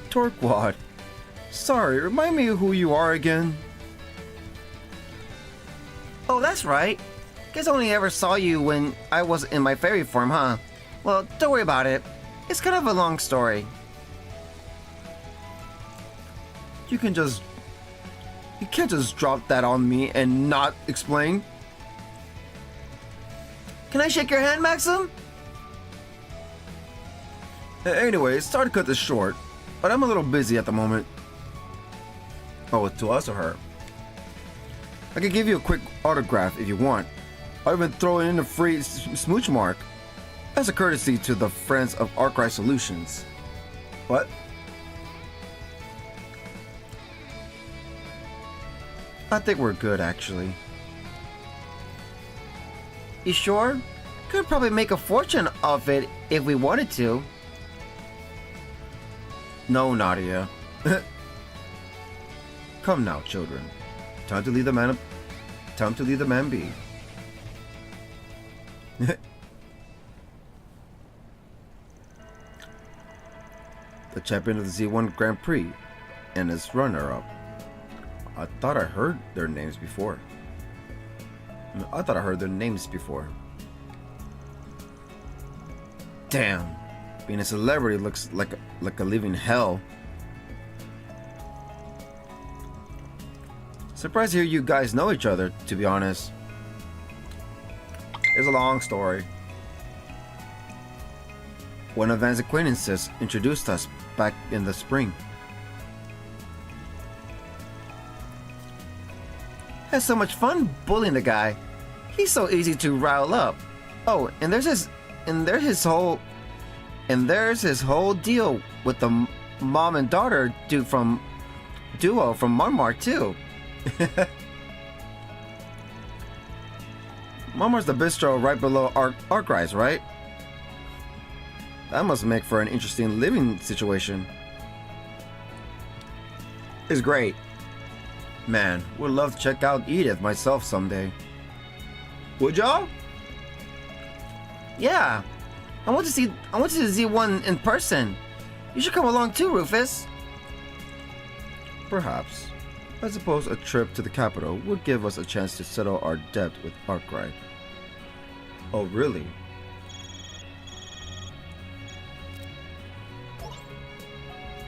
Dorkwad. Sorry, remind me who you are again. Oh, that's right. Guess I only ever saw you when I was in my fairy form, huh? Well, don't worry about it. It's kind of a long story. You can't just drop that on me and not explain. Can I shake your hand, Maxim? Anyway, sorry to cut this short, but I'm a little busy at the moment. Oh, to us or her? I could give you a quick autograph if you want. I'll even throw in a free smooch mark as a courtesy to the friends of Arcry Solutions. What? I think we're good, actually. You sure? Could probably make a fortune off it if we wanted to. No, Nadia. Come now, children. Time to leave the man be. The champion of the Z1 Grand Prix and his runner-up. I thought I heard their names before. Damn, being a celebrity looks like a living hell. Surprised to hear you guys know each other, to be honest. It's a long story. One of Van's acquaintances introduced us back in the spring. Had so much fun bullying the guy. He's so easy to rile up. Oh, and there's his whole deal with the mom and daughter duo from Marmar too. Marmar's the bistro right below Arkwright's, right? That must make for an interesting living situation. It's great. Man, would love to check out Edith myself someday. Would y'all? Yeah. I want to see Z1 in person. You should come along too, Rufus. Perhaps. I suppose a trip to the capital would give us a chance to settle our debt with Arkwright. Oh, really?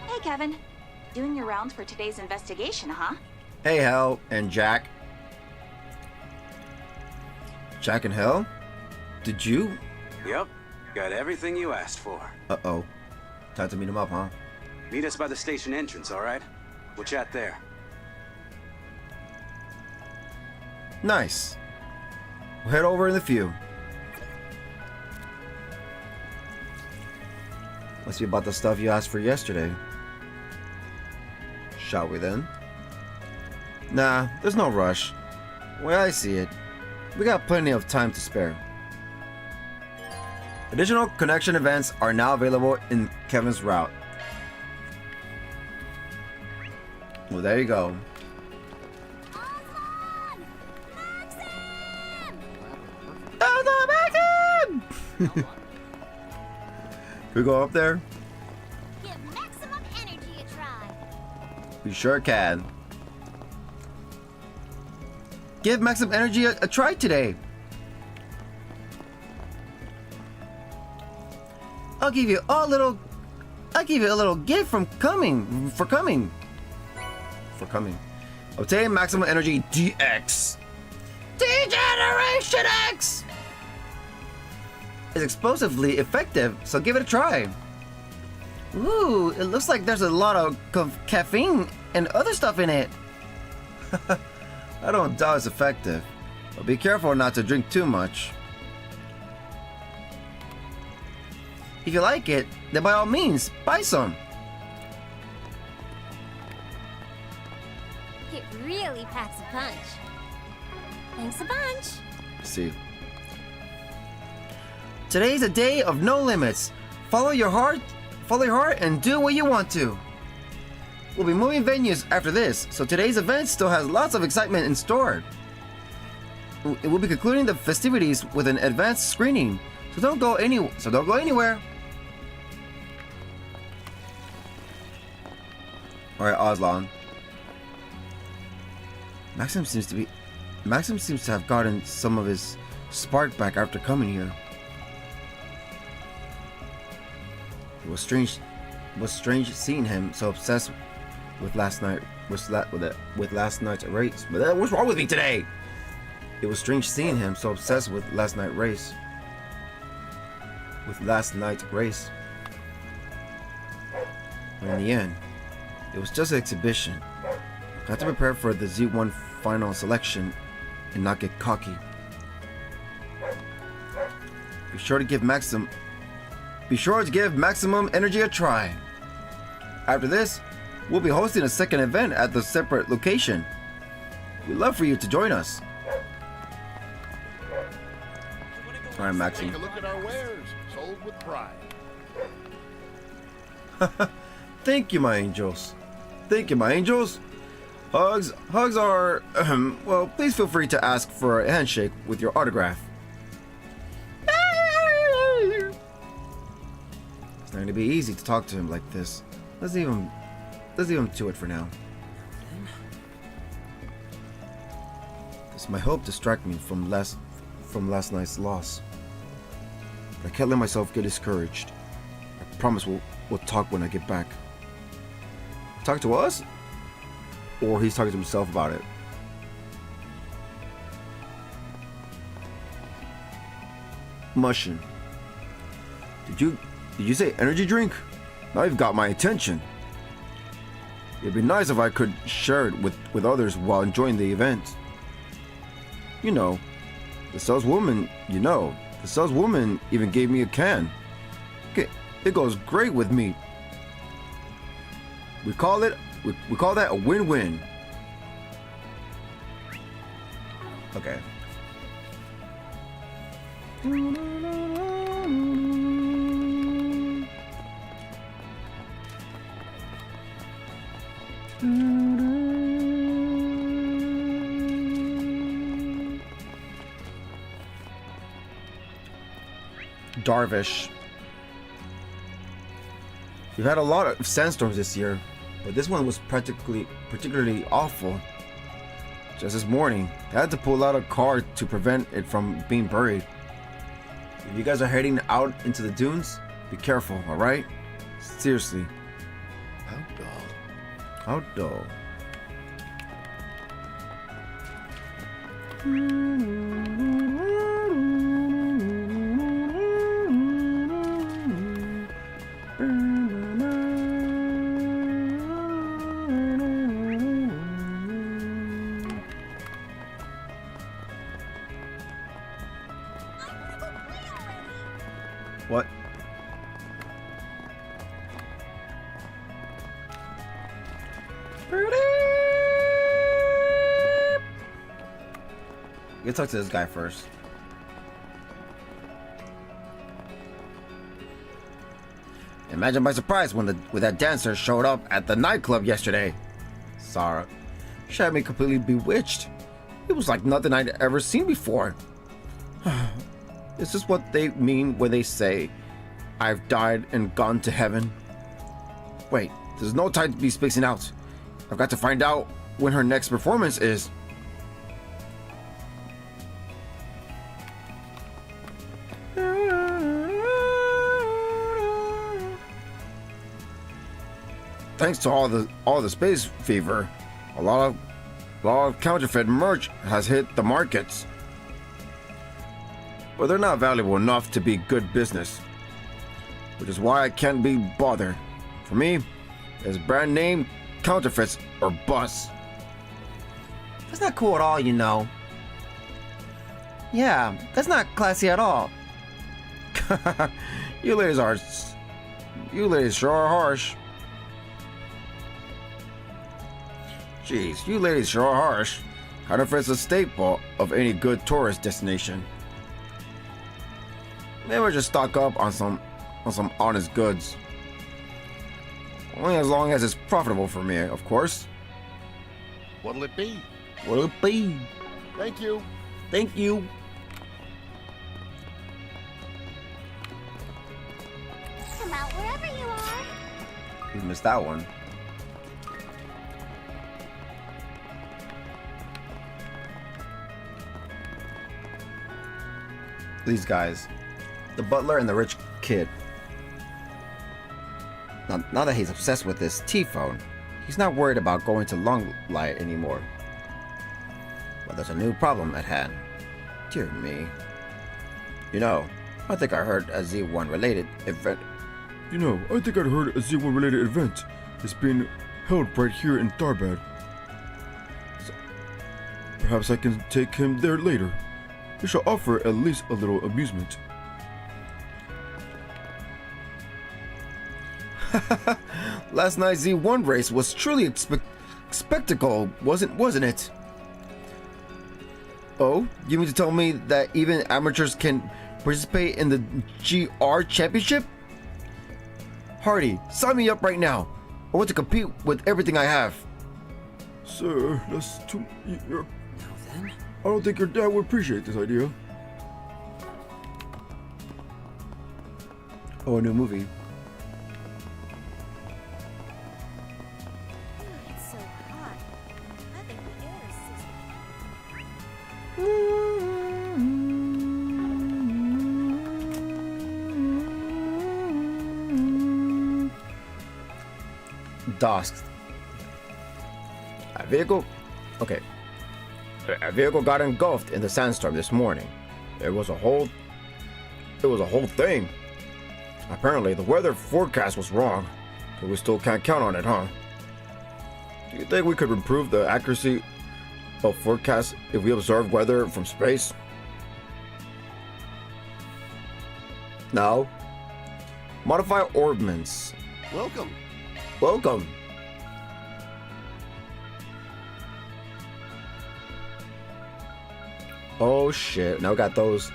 Hey, Kevin. Doing your rounds for today's investigation, huh? Hey, Hel and Jack. Jack and Hel? Did you? Yep. Got everything you asked for. Uh-oh. Time to meet him up, huh? Meet us by the station entrance, all right? We'll chat there. Nice. We'll head over in a few. Must be about the stuff you asked for yesterday. Shall we then? Nah, there's no rush. Way I see it, we got plenty of time to spare. Additional connection events are now available in Kevin's route. Well, there you go. Can we go up there? Give maximum energy a try. We sure can. Give Maximum Energy a try today. I'll give you a little gift for coming. Obtain Maximum Energy DX. Degeneration X is explosively effective, so give it a try. Ooh, it looks like there's a lot of caffeine and other stuff in it. I don't doubt it's effective, but be careful not to drink too much. If you like it, then by all means, buy some. It really packs a punch. Thanks a bunch. See. Today's a day of no limits. Follow your heart and do what you want to. We'll be moving venues after this, so today's event still has lots of excitement in store. It will be concluding the festivities with an advanced screening, so don't go anywhere. Alright, Aslan. Maxim seems to have gotten some of his spark back after coming here. It was strange seeing him so obsessed with last night's race. But what's wrong with me today? It was strange seeing him so obsessed with last night's race. But in the end, it was just an exhibition. Got to prepare for the Z1 final selection and not get cocky. Be sure to give Maximum Energy a try. After this, we'll be hosting a second event at the separate location. We'd love for you to join us. Alright, Maxim. Take a look at our wares, sold with pride. Thank you, my angels. Hugs are, well, please feel free to ask for a handshake with your autograph. It's not going to be easy to talk to him like this. Let's leave him to it for now. This might help distract me from last night's loss. But I can't let myself get discouraged. I promise we'll talk when I get back. Talk to us? Or he's talking to himself about it. mushing. Did you say energy drink? Now you've got my attention. It'd be nice if I could share it with others while enjoying the event. You know, the saleswoman even gave me a can. It goes great with meat. We call that a win-win. Okay. Darvish. We've had a lot of sandstorms this year, but this one was particularly awful. Just this morning, I had to pull out a car to prevent it from being buried. If you guys are heading out into the dunes, be careful, alright? Seriously. How dull. How dull. What? You gotta talk to this guy first. Imagine my surprise when that dancer showed up at the nightclub yesterday. Sarah. She had me completely bewitched. It was like nothing I'd ever seen before. Is this what they mean when they say, I've died and gone to heaven? Wait, there's no time to be spacing out. I've got to find out when her next performance is. Thanks to all the space fever, a lot of counterfeit merch has hit the markets. But they're not valuable enough to be good business, which is why I can't be bothered. For me, it's brand name counterfeits or bust. That's not cool at all, you know. Yeah, that's not classy at all. You ladies sure are harsh. Jeez, you ladies sure are harsh. Counterfeit's a staple of any good tourist destination. Maybe just stock up on some honest goods. Only as long as it's profitable for me, of course. What'll it be? What'll it be? Thank you. Thank you. Come out wherever you are. You missed that one. These guys. The butler and the rich kid. Now that he's obsessed with this T-phone, he's not worried about going to Long Light anymore. But there's a new problem at hand. Dear me. You know, I think I heard a Z1 related event. You know, I think I'd heard a Z1 related event is being held right here in Tarbad. So, perhaps I can take him there later. It shall offer at least a little amusement. Last night's Z1 race was truly a spectacle, wasn't it? Oh, you mean to tell me that even amateurs can participate in the GR Championship? Hardy, sign me up right now. I want to compete with everything I have. Sir, that's too... I don't think your dad would appreciate this idea. Oh, a new movie. It's so hot. I think the air is Dusk. A vehicle got engulfed in the sandstorm this morning. There was a whole It was a whole thing. Apparently, the weather forecast was wrong, but we still can't count on it, huh? Do you think we could improve the accuracy of forecasts if we observe weather from space? No. Modify orbments. Welcome. Welcome. Oh shit, now we got those.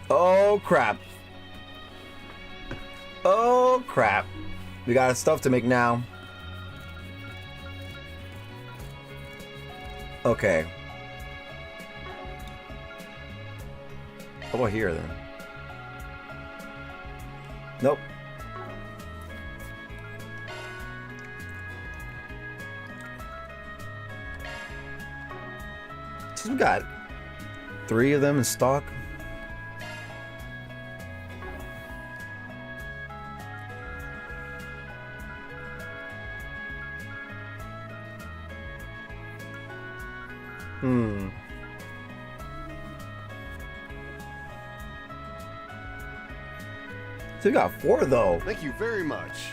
Oh crap. Oh crap. We got stuff to make now. Okay. How about here then? Nope. So we got 3 of them in stock. So we got 4 though. Thank you very much.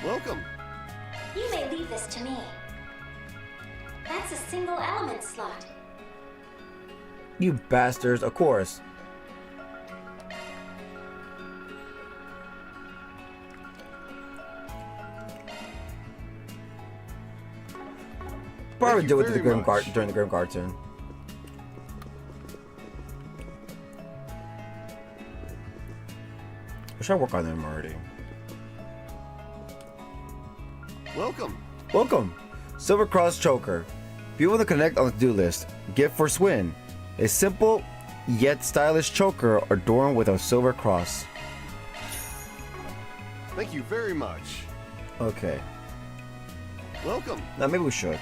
Welcome. You may leave this to me. That's a single element slot. You bastards, of course. Probably do it to the Grim Guard during the Grim cartoon. I should work on them already. Welcome. Welcome. Silver Cross Choker. Be able to connect on the to-do list. Gift for Swin. A simple yet stylish choker adorned with a silver cross. Thank you very much. Okay. Welcome. Now maybe we should.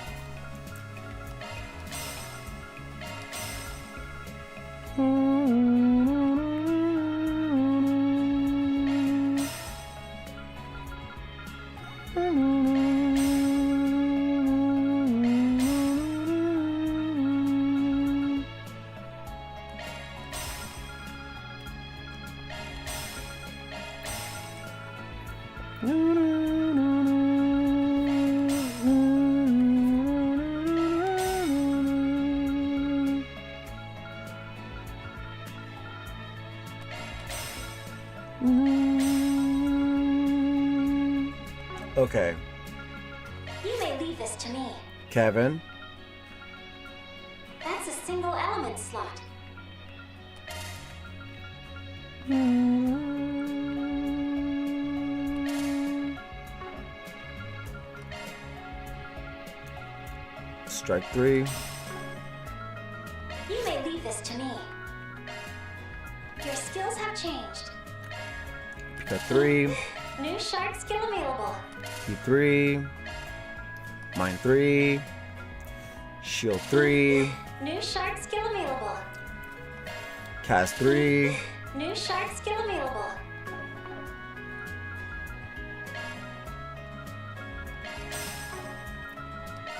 Okay. You may leave this to me. Kevin. That's a single element slot. Strike 3. You may leave this to me. Your skills have changed. Pick up 3. New shark skill available. P3. Mine 3. Shield 3. New shark skill available. Cast 3. New shark skill available.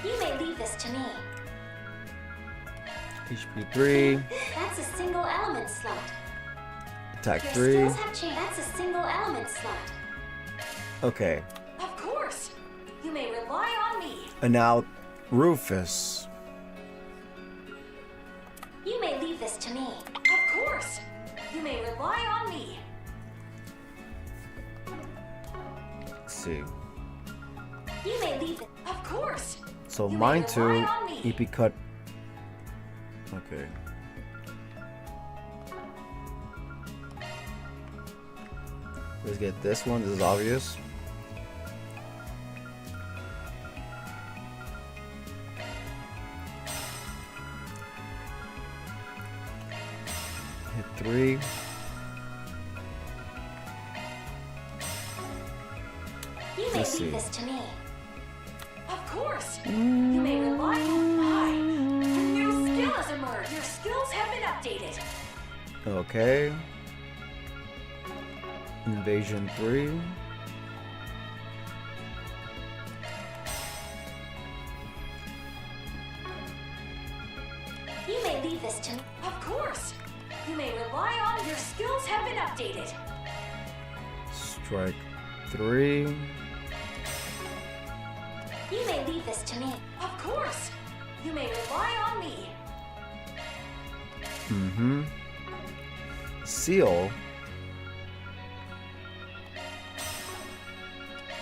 You may leave this to me. HP 3. That's a single element slot. Attack Your 3. skills have changed. That's a single element slot. Okay. Of course. You may rely on me. And now Rufus. You may leave this to me. Of course. You may rely on me. Let's see. You may leave it. Of course. So You may mine rely 2. on me. EP cut. Okay. Let's get this one. This is obvious. Hit 3. You may Let's leave see. this to me. Of course. You may rely on me. A new skill has emerged. Your skills have been updated. Okay. Invasion 3. You may may leave this to me. Of course. You may rely on your skills have been updated. Strike 3. You may leave this to me. Of course. You may rely on me. Mm-hmm. Seal.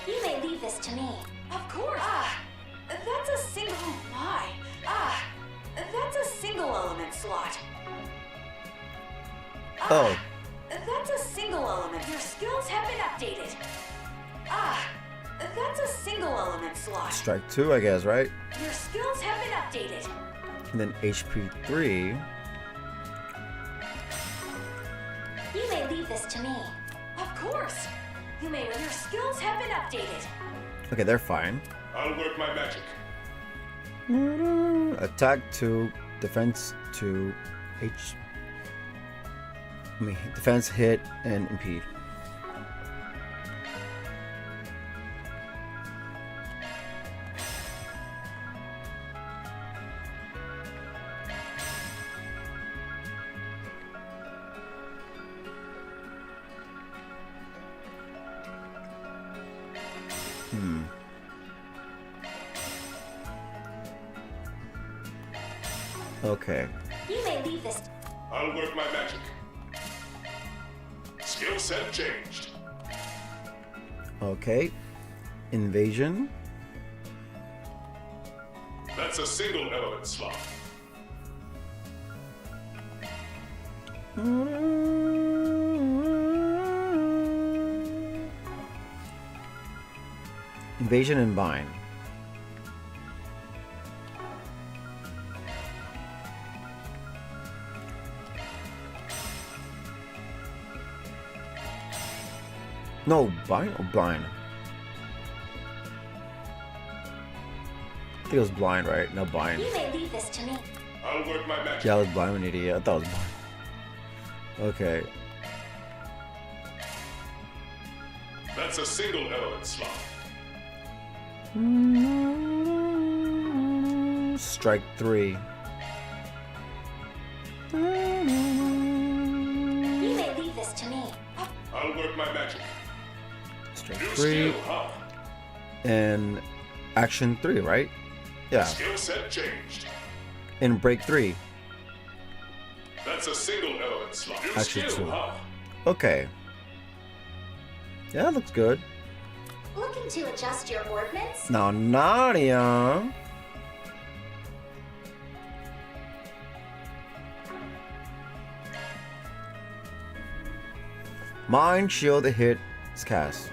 You may leave this to me. Of course. That's a single. Oh my. That's a single element slot. Oh. That's a single element. Your skills have been updated. That's a single element slot. Strike 2, I guess, right? Your skills have been updated. And then HP 3. You may leave this to me. Of course. You may. Your skills have been updated. Okay, they're fine. I'll work my magic. Attack 2, defense 2, defense, hit, and impede. Okay. You may leave this. I'll work my magic. Skill set changed. Okay. Invasion. That's a single element slot. Invasion and bind. No, bind or blind? I think it was blind, right? No, bind. You may leave this to me. I'll work my magic. Yeah, I was blind, an idiot. I thought it was blind. Okay. That's a single element slot. Strike 3. You may leave this to me. I'll work my magic. Strike New 3. skill, huh? And action 3, right? Yeah. Skill set changed. And break 3. That's a single element slot. New Action skill, 2. huh? Okay. Yeah, that looks good. Looking to adjust your ordnance? Now, Nadia. Mind shield hit is cast.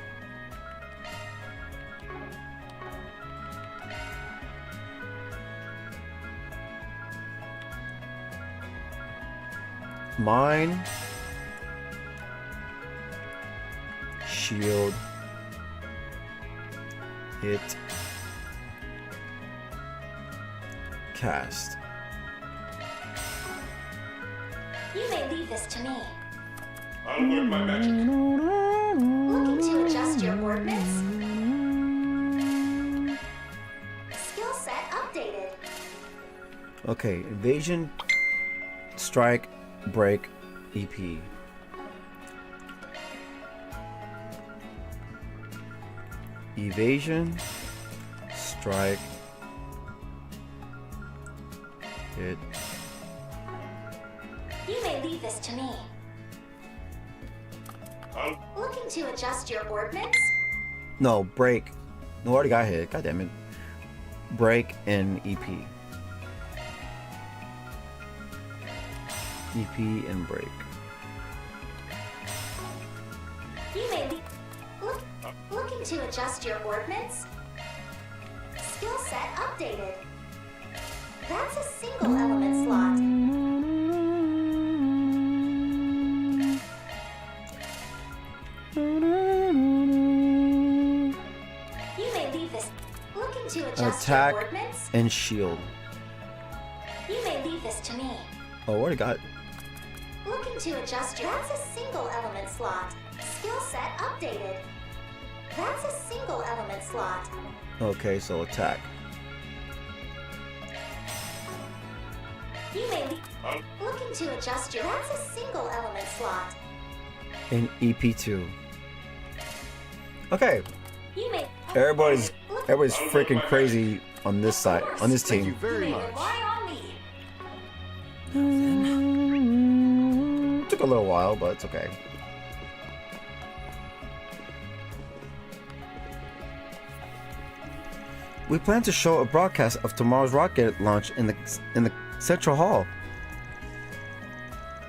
Mind shield hit cast. You may leave this to me. I'll work my magic. Looking to adjust your ordnance? Skill set updated. Okay, invasion, strike, break, EP. Evasion, strike, hit. You may leave this to me. I'll Looking to adjust your ordnance? No, break. No, already got hit. God damn it. Break and EP. EP and break. You may be looking to adjust your ordnance? Skill set updated. That's a single element slot. You may leave this. Looking to adjust Attack your ordnance? and shield. You may leave this to me. Oh, already got. Looking to adjust your. That's a single element slot. Skill set updated. That's a single element slot. Okay, so attack. You may leave. Looking to adjust your... That's a single element slot. In EP2. Okay. You may... Everybody's freaking crazy on this side, on this Thank you team. very much. Rely on me. Took a little while, but it's okay. We plan to show a broadcast of tomorrow's rocket launch in the central hall.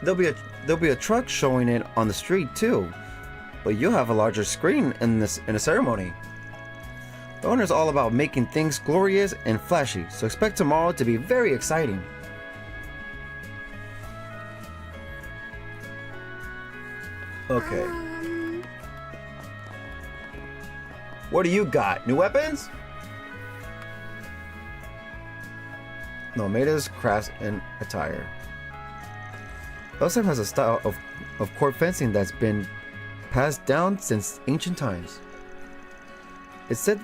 There'll be a truck showing it on the street too, but you'll have a larger screen in the ceremony. The owner is all about making things glorious and flashy, so expect tomorrow to be very exciting. Okay. What do you got? New weapons? No, Maida's crafts and attire. Elsem has a style of court fencing that's been passed down since ancient times. It's said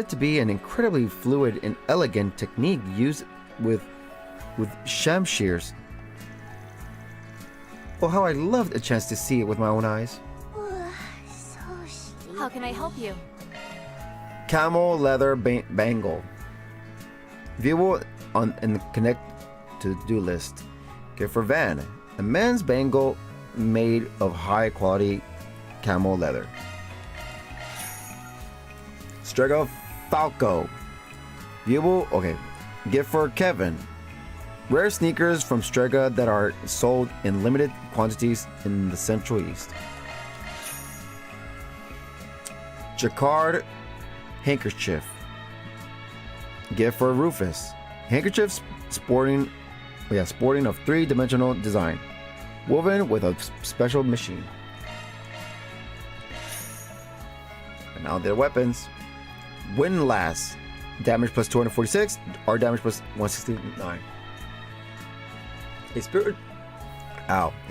to be an incredibly fluid and elegant technique used with shamshears. Oh, how I loved a chance to see it with my own eyes. How can I help you? Camel leather bangle. Viewable in the connect to the do list. Get for Van, a men's bangle made of high quality camel leather. Strega Falco. Viewable, okay. Get for Kevin. Rare sneakers from Strega that are sold in limited quantities in the Central East. Jacquard handkerchief. Gift for Rufus. Handkerchiefs sporting of three-dimensional design, woven with a special machine. And now their weapons. Windlass. Damage plus 246, or damage plus 169. A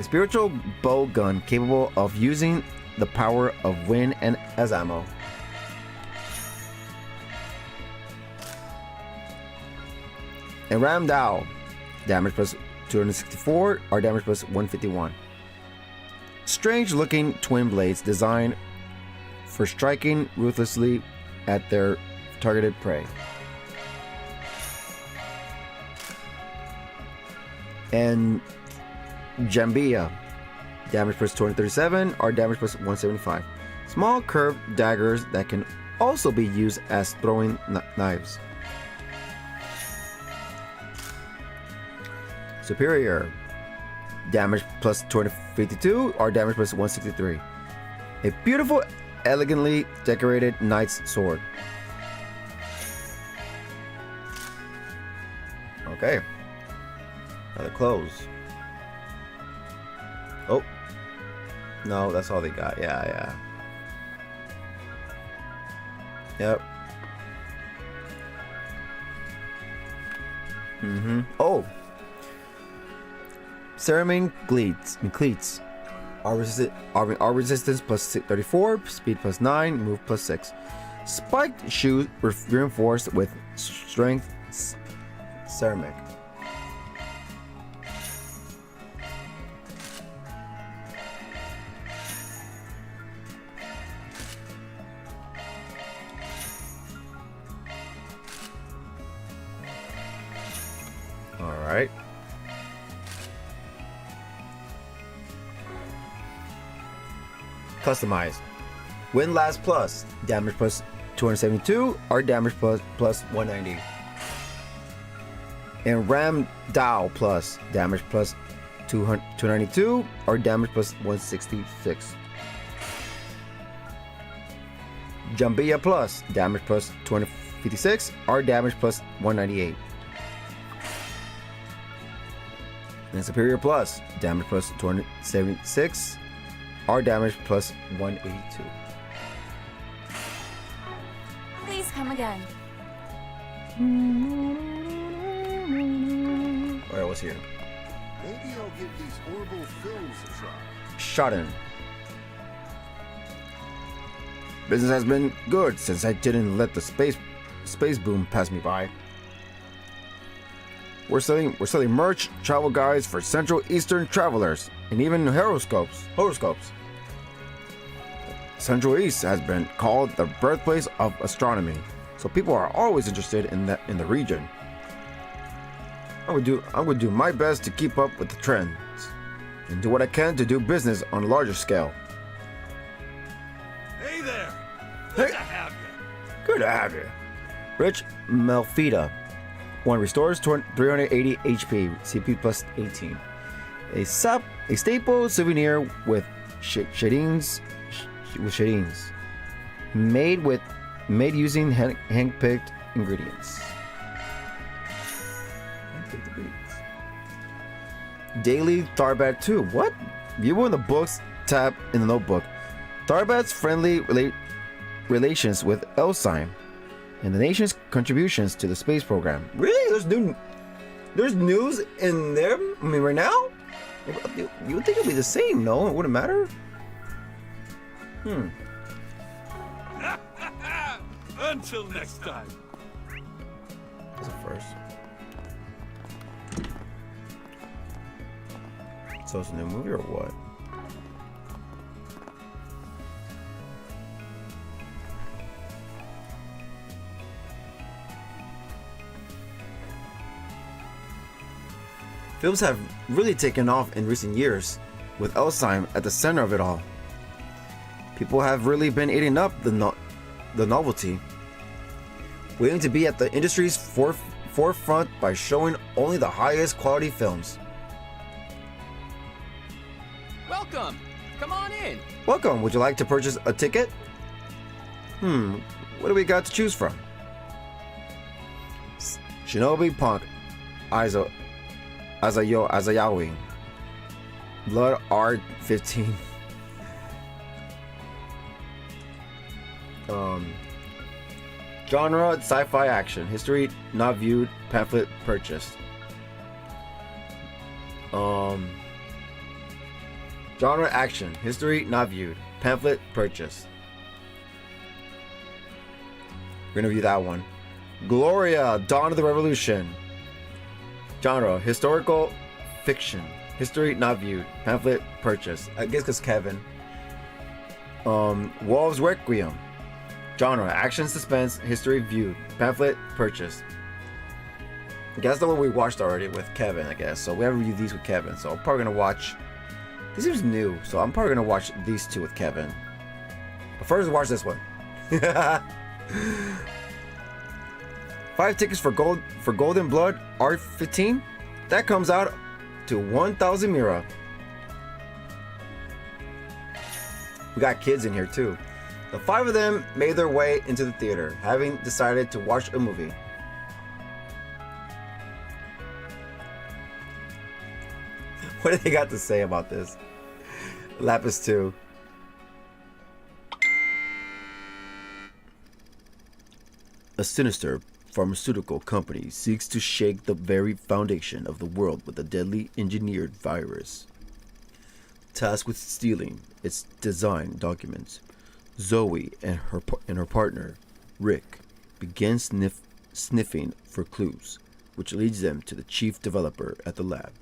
spiritual bow gun capable of using the power of wind and as ammo. And Ramdao, damage plus 264, or damage plus 151. Strange looking twin blades designed for striking ruthlessly at their targeted prey. And Jambia, damage plus 237, or damage plus 175. Small curved daggers that can also be used as throwing knives. Superior, damage plus 252, or damage plus 163. A beautiful, elegantly decorated knight's sword. Okay. Now the clothes. Oh. No, that's all they got. Yeah. Yep. Oh. Ceramine cleats. Our resistance plus 34, speed plus 9, move plus 6. Spiked shoes reinforced with strength ceramic. All right. Customized. Windlass plus, damage plus 272, or damage plus 190. And Ram Dow plus, damage plus 292, or damage plus 166. Jambia plus, damage plus 256, or damage plus 198. And Superior plus, damage plus 276, or damage plus 182. Please come again. Alright, what's here? Maybe I'll give these horrible films a try. Shotten. Business has been good since I didn't let the space boom pass me by. We're selling merch, travel guides for Central Eastern travelers, and even horoscopes. Central East has been called the birthplace of astronomy, so people are always interested in the region. I would do my best to keep up with the trends and do what I can to do business on a larger scale. Hey there! Hey. Good to have you. Good to have you. Rich Melfita. 1 restores 380 HP, CP plus 18. A staple souvenir with shadings. Made using hand-picked ingredients. Daily Tharbat 2. What? View in the books tab in the notebook. Tharbat's friendly relations with Elsyme and the nation's contributions to the space program. Really? There's news in there? I mean, right now? You would think it'd be the same, no? It wouldn't matter? Until next time. That's a first. So it's a new movie or what? Films have really taken off in recent years, with Elsyme at the center of it all. People have really been eating up the novelty, waiting to be at the industry's forefront by showing only the highest quality films. Welcome! Come on in! Welcome! Would you like to purchase a ticket? What do we got to choose from? Shinobi Punk, Azayawi, Blood Art 15. Genre sci-fi action. History not viewed. Pamphlet purchased. Genre action. History not viewed. Pamphlet purchased. We're gonna view that one. Gloria, Dawn of the Revolution. Genre historical fiction. History not viewed. Pamphlet purchased. I guess because Kevin. Wolves Requiem. Genre action suspense. History viewed. Pamphlet purchased. I guess that's the one we watched already with Kevin, I guess. So we haven't reviewed these with Kevin. So I'm probably gonna watch. This seems new, so I'm probably gonna watch these two with Kevin. But first, watch this one. 5 tickets for Golden Blood Art 15. That comes out to 1,000 Mira. We got kids in here too. The 5 of them made their way into the theater, having decided to watch a movie. What do they got to say about this? Lapis 2. A sinister pharmaceutical company seeks to shake the very foundation of the world with a deadly engineered virus. Tasked with stealing its design documents, Zoe and her partner, Rick, begin sniffing for clues, which leads them to the chief developer at the lab.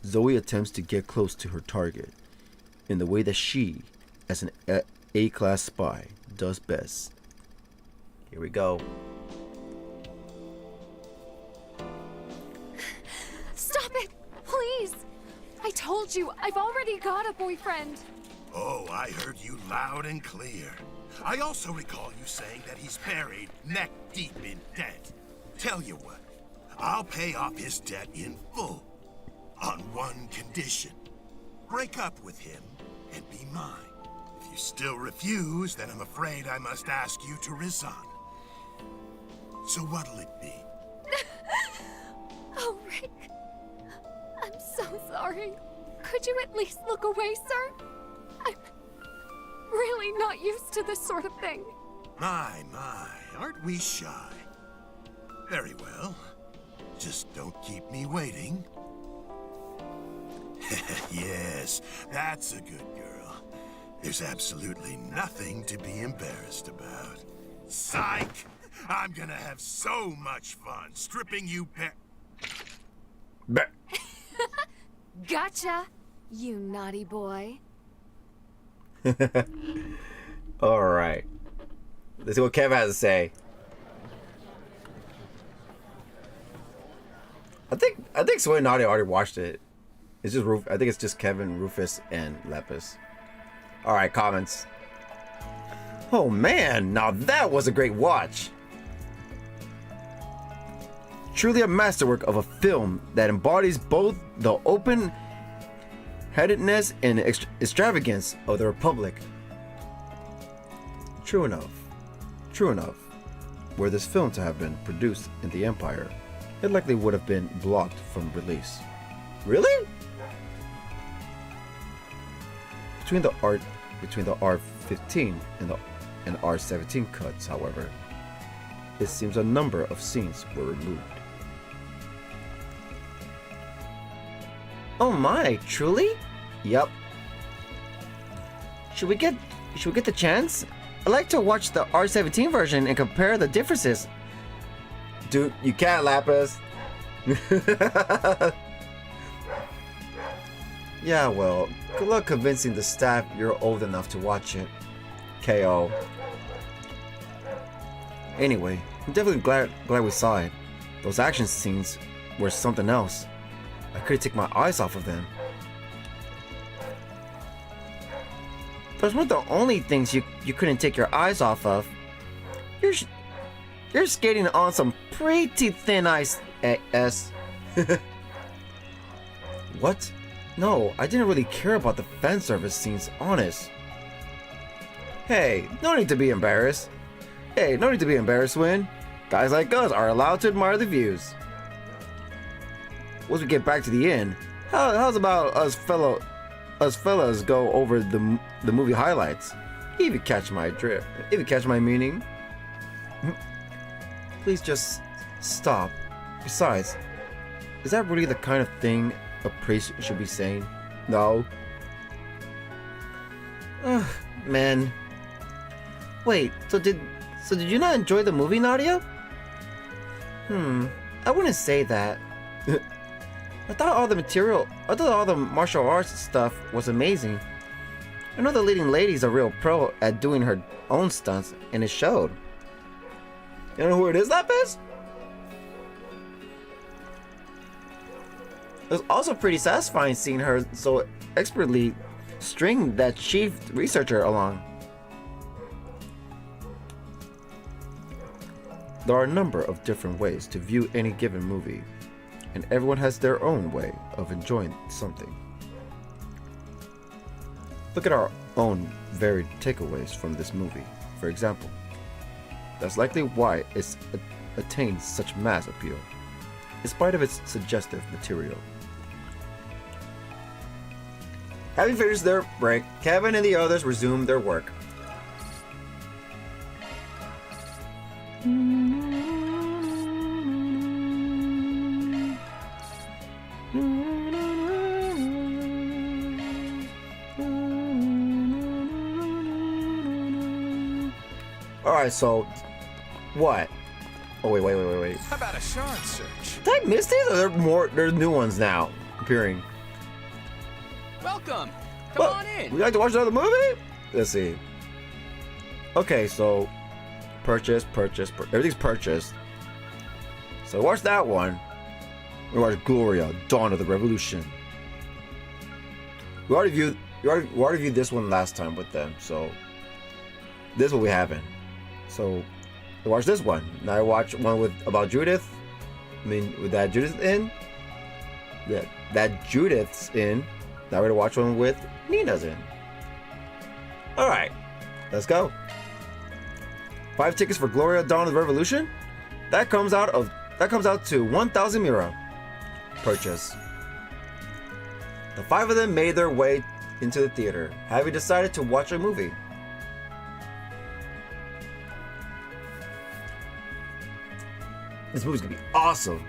Zoe attempts to get close to her target in the way that she, as an A-class spy, does best. Here we go. Stop it! Please! I told you, I've already got a boyfriend. Oh, I heard you loud and clear. I also recall you saying that he's buried neck deep in debt. Tell you what, I'll pay off his debt in full. On one condition. Break up with him and be mine. If you still refuse, then I'm afraid I must ask you to resign. So what'll it be? Oh, Rick. I'm so sorry. Could you at least look away, sir? I'm really not used to this sort of thing. My, aren't we shy? Very well. Just don't keep me waiting. Yes, that's a good girl. There's absolutely nothing to be embarrassed about. Psych! I'm gonna have so much fun stripping you bare. Bah. Gotcha, you naughty boy. All right. Let's see what Kev has to say. I think Sway and Nadia already watched it. It's just I think it's just Kevin, Rufus, and Lepus. All right, comments. Oh man, now that was a great watch. Truly a masterwork of a film that embodies both the open-headedness and extravagance of the Republic. True enough. Were this film to have been produced in the Empire, it likely would have been blocked from release. Really? Between the R15 and R17 cuts, however, it seems a number of scenes were removed. Oh my, truly? Yep. Should we get the chance? I'd like to watch the R17 version and compare the differences. Dude, you can't, Lapis. Yeah, well, good luck convincing the staff you're old enough to watch it. KO. Anyway, I'm definitely glad we saw it. Those action scenes were something else. I couldn't take my eyes off of them. Those weren't the only things you couldn't take your eyes off of. You're skating on some pretty thin ice, S. What? No, I didn't really care about the fan service scenes, honest. Hey, no need to be embarrassed. Win. Guys like us are allowed to admire the views. Once we get back to the inn, how's about us fellas go over the movie highlights? If you catch my drift, if you catch my meaning. Please just stop. Besides, is that really the kind of thing a priest should be saying? No. Man. Wait, so did you not enjoy the movie, Nadia? I wouldn't say that. I thought all the martial arts stuff was amazing. I know the leading lady's a real pro at doing her own stunts, and it showed. You know who it is, Lapis? It was also pretty satisfying seeing her so expertly string that chief researcher along. There are a number of different ways to view any given movie, and everyone has their own way of enjoying something. Look at our own varied takeaways from this movie, for example. That's likely why it's attained such mass appeal, in spite of its suggestive material. Having finished their break, Kevin and the others resumed their work. Alright, so what? Oh wait. How about a shard search? Did I miss these? Or there's new ones now appearing. Welcome. Come on in. Would you like to watch another movie? Let's see. Okay, so purchase. Everything's purchased. So watch that one. We watch Gloria, Dawn of the Revolution. We already viewed this one last time with them, so this is what we haven't. So I watched this one. Now I watch one about Judith. With that Judith in. Yeah, that Judith's in. Now we're gonna watch one with Nina's in. Alright, let's go. 5 tickets for Gloria, Dawn of the Revolution. That comes out to 1,000 Mira. Purchase. The 5 of them made their way into the theater, having decided to watch a movie. This movie's gonna be awesome.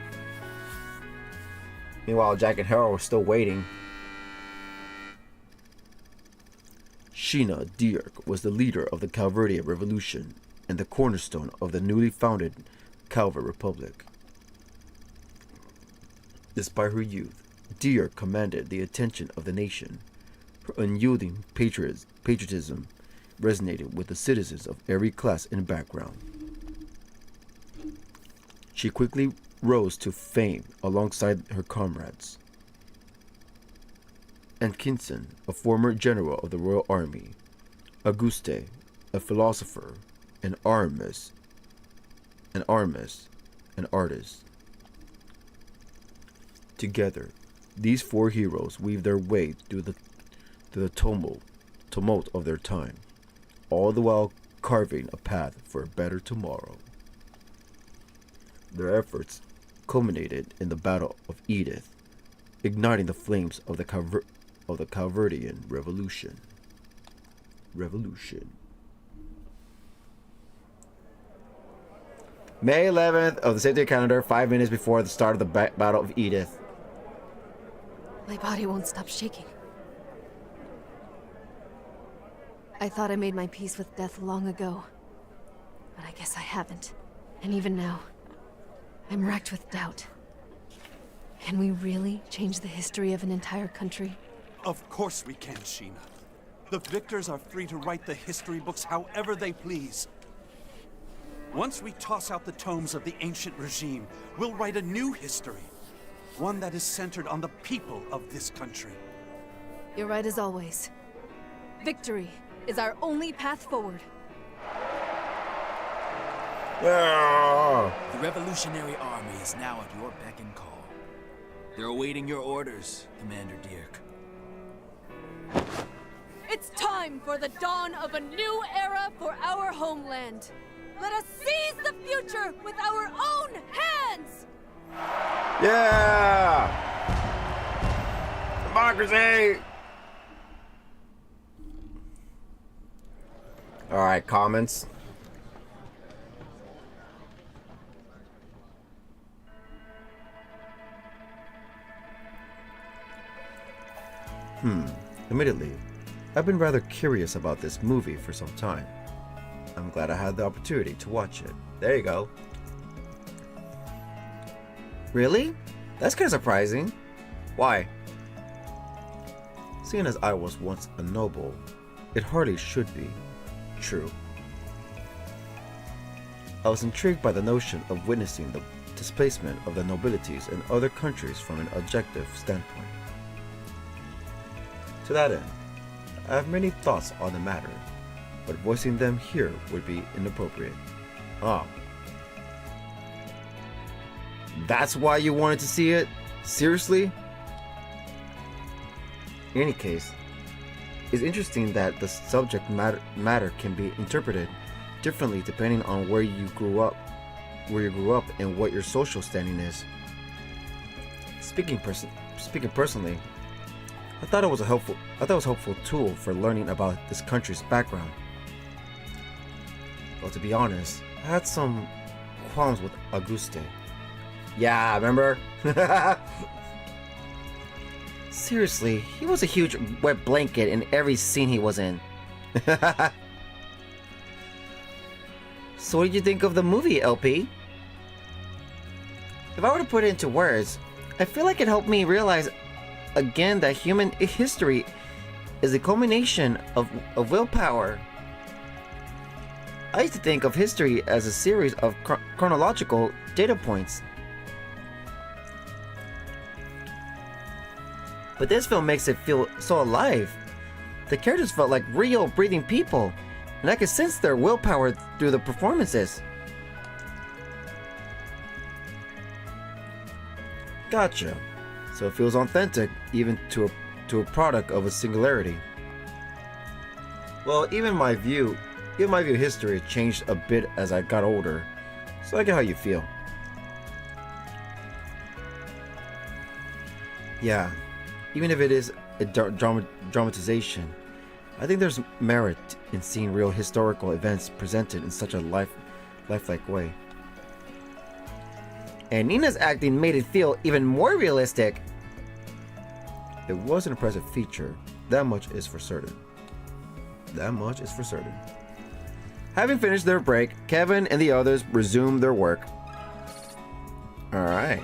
Meanwhile, Jack and Harold were still waiting. Sheena Dierk was the leader of the Calvardian Revolution and the cornerstone of the newly founded Calvard Republic. Despite her youth, Deer commanded the attention of the nation. Her unyielding patriotism resonated with the citizens of every class and background. She quickly rose to fame alongside her comrades. Atkinson, a former general of the Royal Army, Auguste, a philosopher, and Aramis, an artist. Together, these four heroes weave their way through the tumult of their time, all the while carving a path for a better tomorrow. Their efforts culminated in the Battle of Edith, igniting the flames of the Calvardian Revolution. May 11th of the same-day calendar, 5 minutes before the start of the Battle of Edith. My body won't stop shaking. I thought I made my peace with death long ago, but I guess I haven't. And even now, I'm racked with doubt. Can we really change the history of an entire country? Of course we can, Sheena. The victors are free to write the history books however they please. Once we toss out the tomes of the ancient regime, we'll write a new history. One that is centered on the people of this country. You're right as always. Victory is our only path forward. The Revolutionary Army is now at your beck and call. They're awaiting your orders, Commander Dirk. It's time for the dawn of a new era for our homeland. Let us seize the future with our own hands! Yeah! Democracy! Alright, comments. Admittedly, I've been rather curious about this movie for some time. I'm glad I had the opportunity to watch it. There you go. Really? That's kind of surprising. Why? Seeing as I was once a noble, it hardly should be true. I was intrigued by the notion of witnessing the displacement of the nobilities in other countries from an objective standpoint. To that end, I have many thoughts on the matter, but voicing them here would be inappropriate. That's why you wanted to see it? Seriously? In any case, it's interesting that the subject matter can be interpreted differently depending on where you grew up and what your social standing is. Speaking personally, I thought it was a helpful tool for learning about this country's background. Well, to be honest, I had some qualms with Auguste. Yeah, remember? Seriously, he was a huge wet blanket in every scene he was in. So what did you think of the movie, LP? If I were to put it into words, I feel like it helped me realize again that human history is a culmination of willpower. I used to think of history as a series of chronological data points. But this film makes it feel so alive. The characters felt like real, breathing people, and I could sense their willpower through the performances. Gotcha. So it feels authentic, even to a product of a singularity. Well, even my view of history changed a bit as I got older, so I get how you feel. Yeah, even if it is a dramatization, I think there's merit in seeing real historical events presented in such a lifelike way. And Nina's acting made it feel even more realistic. It was an impressive feature, that much is for certain. Having finished their break, Kevin and the others resumed their work. Alright.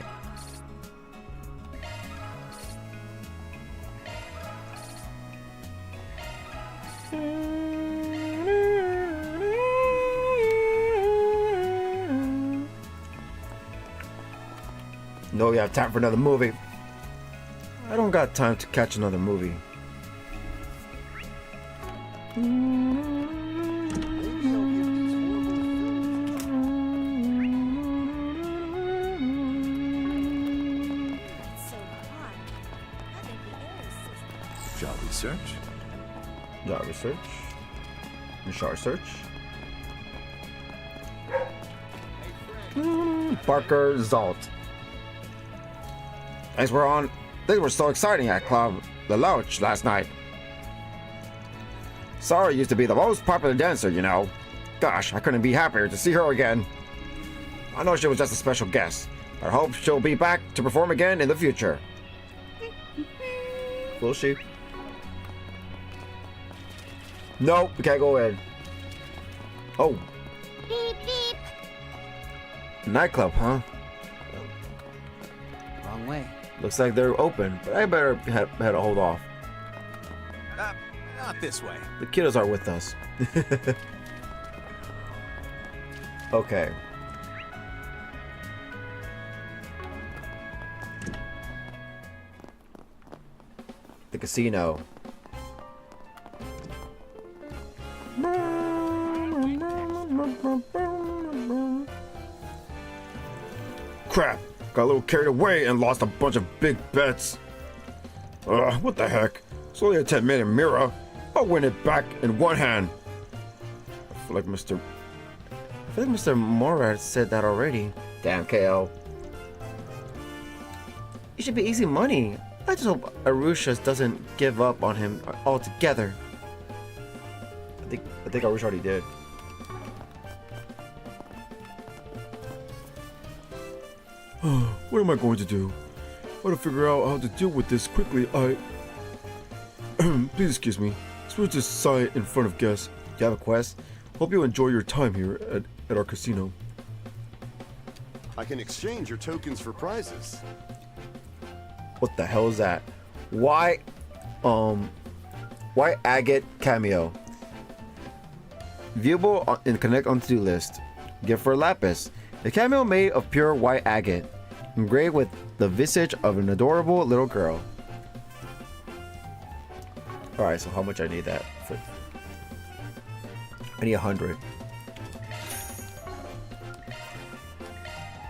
No, you have time for another movie. I don't got time to catch another movie. Shall we search? Yeah, research. Shall search. Parker Zalt. Things were so exciting at Club The Lounge last night. Sarah used to be the most popular dancer, you know. Gosh, I couldn't be happier to see her again. I know she was just a special guest, but I hope she'll be back to perform again in the future. Will she? Nope, we can't go in. Oh. Beep, beep. Nightclub, huh? Wrong way. Looks like they're open, but I better head to hold off. Not this way. The kiddos are with us. Okay. The casino. Crap! Got a little carried away and lost a bunch of big bets. What the heck? It's only a 10-minute mirror. I'll win it back in one hand. I feel like Mr. Morad said that already. Damn, KO. It should be easy money. I just hope Arusha doesn't give up on him altogether. I think Arusha already did. What am I going to do? I want to figure out how to deal with this quickly. Please excuse me. Switch this side in front of guests. You have a quest? Hope you enjoy your time here at our casino. I can exchange your tokens for prizes. What the hell is that? Why agate cameo? Viewable in Connect on to-do list. Gift for Lapis. A cameo made of pure white agate, engraved with the visage of an adorable little girl. Alright, so how much I need that for? I need 100.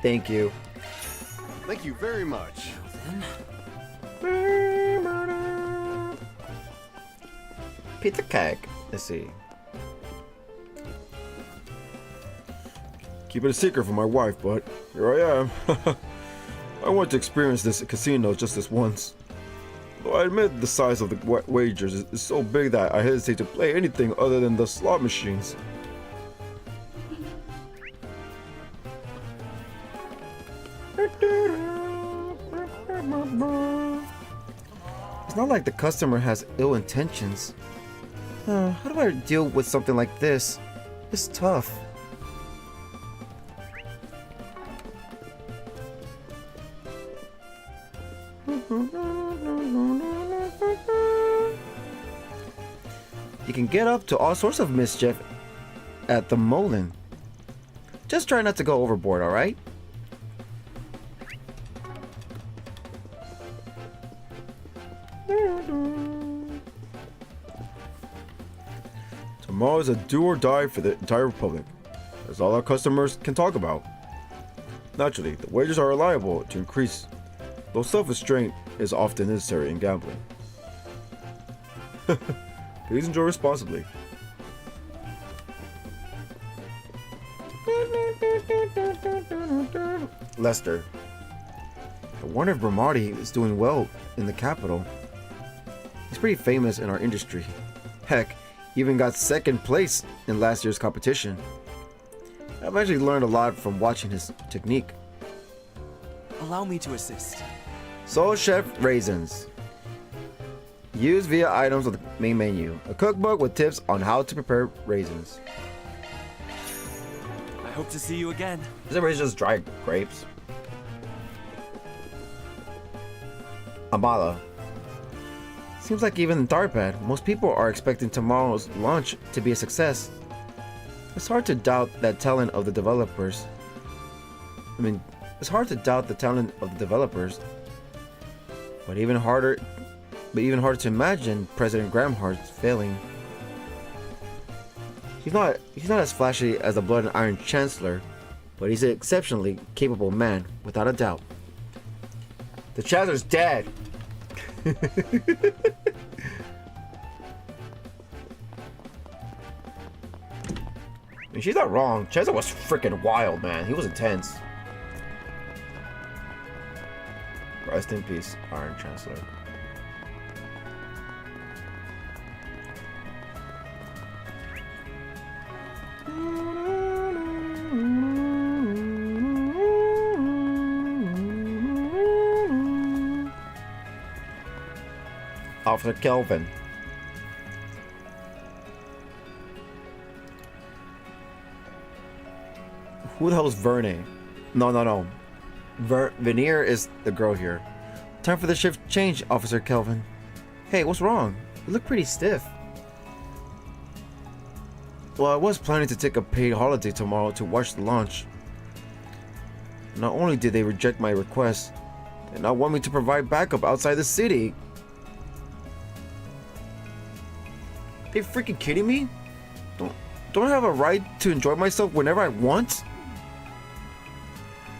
Thank you. Thank you very much. Pizza cake. Let's see. Keep it a secret from my wife, but here I am. I want to experience this casino just this once. Though I admit the size of the wagers is so big that I hesitate to play anything other than the slot machines. It's not like the customer has ill intentions. How do I deal with something like this? It's tough. You can get up to all sorts of mischief at the Molin. Just try not to go overboard, alright? Tomorrow is a do or die for the entire Republic. That's all our customers can talk about. Naturally, the wagers are reliable to increase, though self-restraint is often necessary in gambling. Please enjoy responsibly. Lester. I wonder if Bramati is doing well in the capital. He's pretty famous in our industry. Heck, he even got second place in last year's competition. I've actually learned a lot from watching his technique. Allow me to assist. Soul Chef Raisins. Use via items on the main menu. A cookbook with tips on how to prepare raisins. I hope to see you again. Is it really just dried grapes? Amala. Seems like even in Darpad, most people are expecting tomorrow's launch to be a success. It's hard to doubt that talent of the developers. It's hard to doubt the talent of the developers, but even harder to imagine President Gramhart failing. He's not as flashy as the Blood and Iron Chancellor, but he's an exceptionally capable man, without a doubt. The Chancellor's dead. I mean, she's not wrong. Chancellor was freaking wild, man. He was intense. Rest in peace, Iron Chancellor. Officer Calvin. Who the hell is Verne? No. Veneer is the girl here. Time for the shift change, Officer Calvin. Hey, what's wrong? You look pretty stiff. Well, I was planning to take a paid holiday tomorrow to watch the launch. Not only did they reject my request, they now want me to provide backup outside the city. Are you freaking kidding me? Don't I have a right to enjoy myself whenever I want?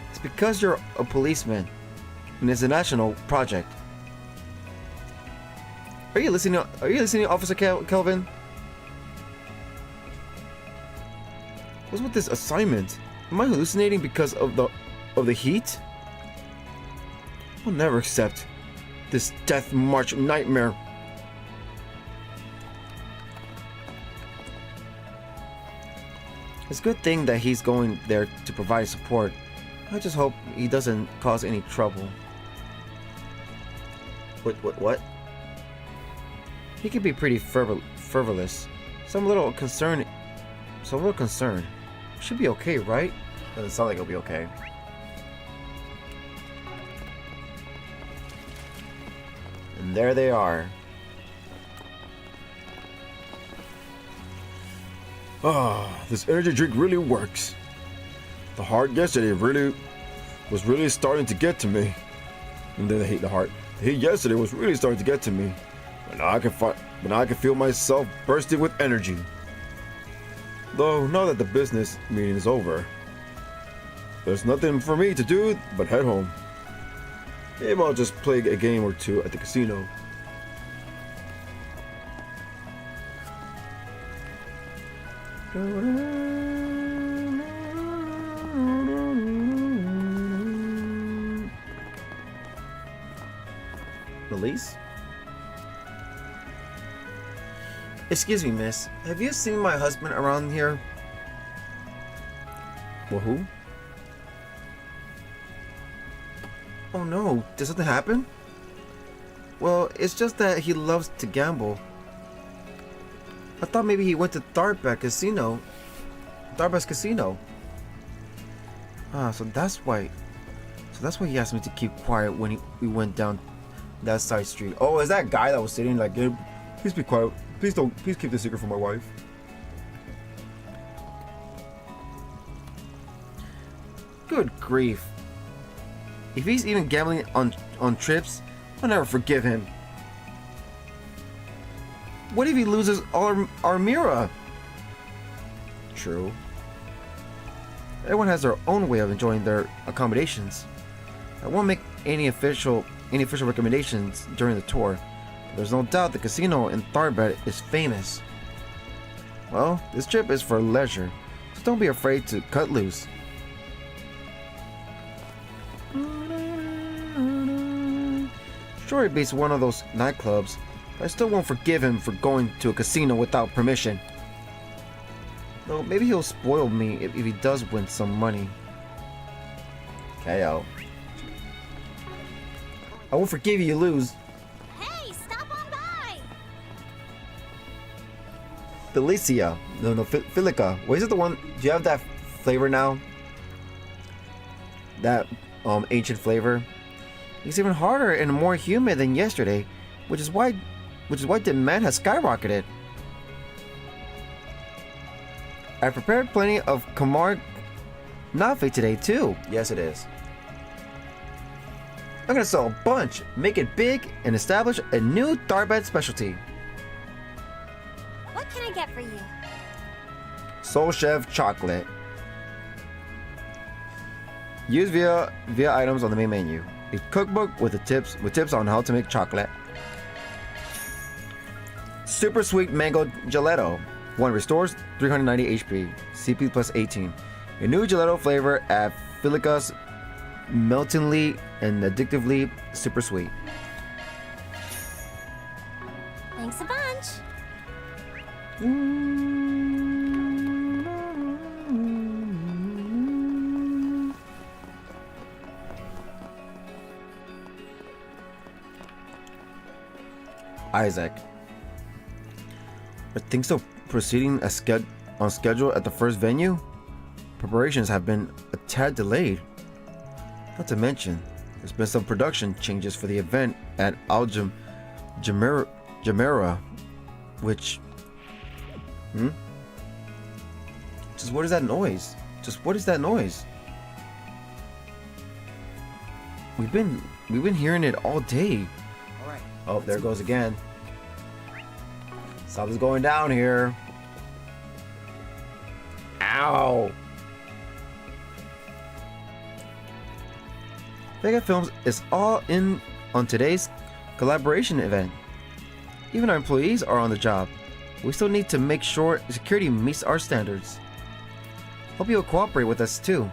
It's because you're a policeman, and it's a national project. Are you listening, Officer Calvin? What's with this assignment? Am I hallucinating because of the heat? I'll never accept this death march nightmare. It's a good thing that he's going there to provide support. I just hope he doesn't cause any trouble. What? He can be pretty frivolous. So I'm a little concerned. Should be okay, right? Doesn't sound like it'll be okay. And there they are. This energy drink really works. The heart yesterday was really starting to get to me. And then I hate the heart. The heat yesterday was really starting to get to me. But now I can feel myself bursting with energy. Though now that the business meeting is over, there's nothing for me to do but head home. Maybe I'll just play a game or two at the casino. Release? Excuse me, miss. Have you seen my husband around here? Well, who? Oh no, did something happen? Well, it's just that he loves to gamble. I thought maybe he went to Tharbek's casino. So that's why he asked me to keep quiet when we went down that side street. Oh, is that guy that was sitting like, hey, please be quiet. Please keep this secret from my wife. Good grief. If he's even gambling on trips, I'll never forgive him. What if he loses our Mira? True. Everyone has their own way of enjoying their accommodations. I won't make any official recommendations during the tour. There's no doubt the casino in Tharbek is famous. Well, this trip is for leisure, so don't be afraid to cut loose. Sure, he beats one of those nightclubs, but I still won't forgive him for going to a casino without permission. Though maybe he'll spoil me if he does win some money. KO. I won't forgive you lose. Hey, stop on by! Delicia. No, Filica. What is it the one? Do you have that flavor now? That ancient flavor? It's even harder and more humid than yesterday, which is why demand has skyrocketed. I prepared plenty of Kamar Nafe today too. Yes, it is. I'm gonna sell a bunch, make it big, and establish a new Tharbad specialty. What can I get for you? Soul Chef chocolate. Use via items on the main menu. A cookbook with tips on how to make chocolate. Super sweet mango gelato. 1 restores 390 HP. CP plus 18. A new gelato flavor at Filica's meltingly and addictively super sweet. Thanks a bunch. Isaac. Are things still proceeding on schedule at the first venue? Preparations have been a tad delayed. Not to mention, there's been some production changes for the event at Jamera, which... Just what is that noise? Just what is that noise? We've been hearing it all day. All right. Oh, there it goes again. Something's going down here. Ow! Vega Films is all in on today's collaboration event. Even our employees are on the job. We still need to make sure security meets our standards. Hope you'll cooperate with us too.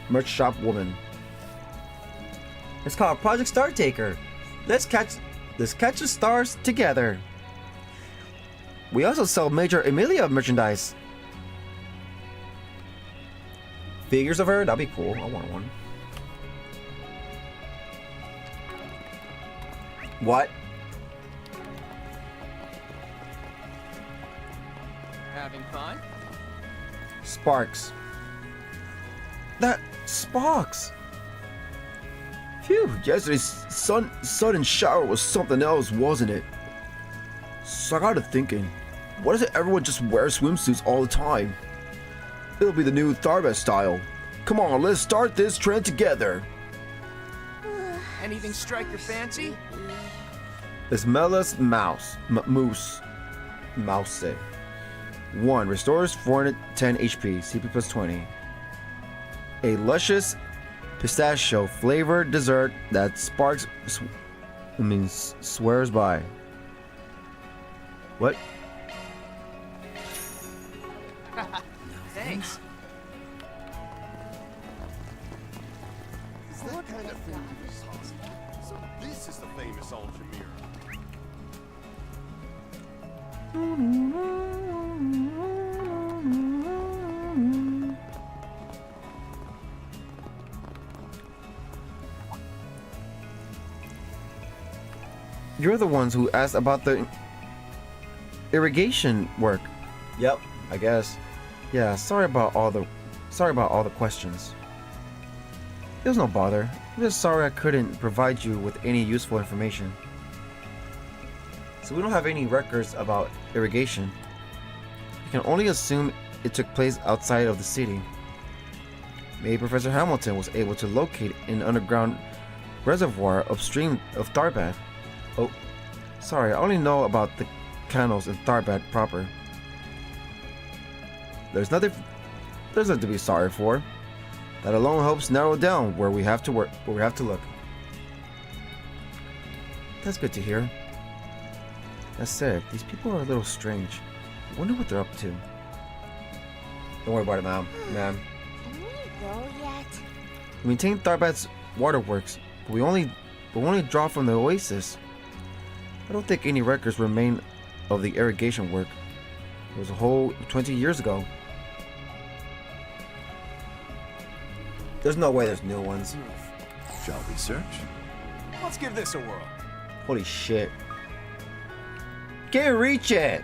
Merch shop woman. It's called Project Star Taker. Let's catch the stars together. We also sell Major Emilia merchandise. Figures of her? That'd be cool. I want one. What? Having fun? Sparks. That Sparks. Phew, yesterday's sudden shower was something else, wasn't it? So I got to thinking, why doesn't everyone just wear swimsuits all the time? It'll be the new Tharbad style. Come on, let's start this trend together. Anything strike your fancy? Ismela's moose. 1 restores 410 HP, CP plus 20. A luscious pistachio flavored dessert that Sparks swears by. What? Thanks. Is that kind of thing possible? So this is the famous Ultramir. You're the ones who asked about the irrigation work. Yep, I guess. Yeah, sorry about all the questions. It was no bother. I'm just sorry I couldn't provide you with any useful information. So we don't have any records about irrigation. We can only assume it took place outside of the city. Maybe Professor Hamilton was able to locate an underground reservoir upstream of Tharbad. Oh, sorry, I only know about the canals in Tharbad proper. There's nothing to be sorry for. That alone helps narrow down where we have to look. That's good to hear. That said, these people are a little strange. I wonder what they're up to. Don't worry about it, ma'am. Can we go yet? We maintain Tharbad's waterworks, but we only draw from the oasis. I don't think any records remain of the irrigation work. It was a whole 20 years ago. There's no way there's new ones. Shall we search? Let's give this a whirl. Holy shit. Can't reach it!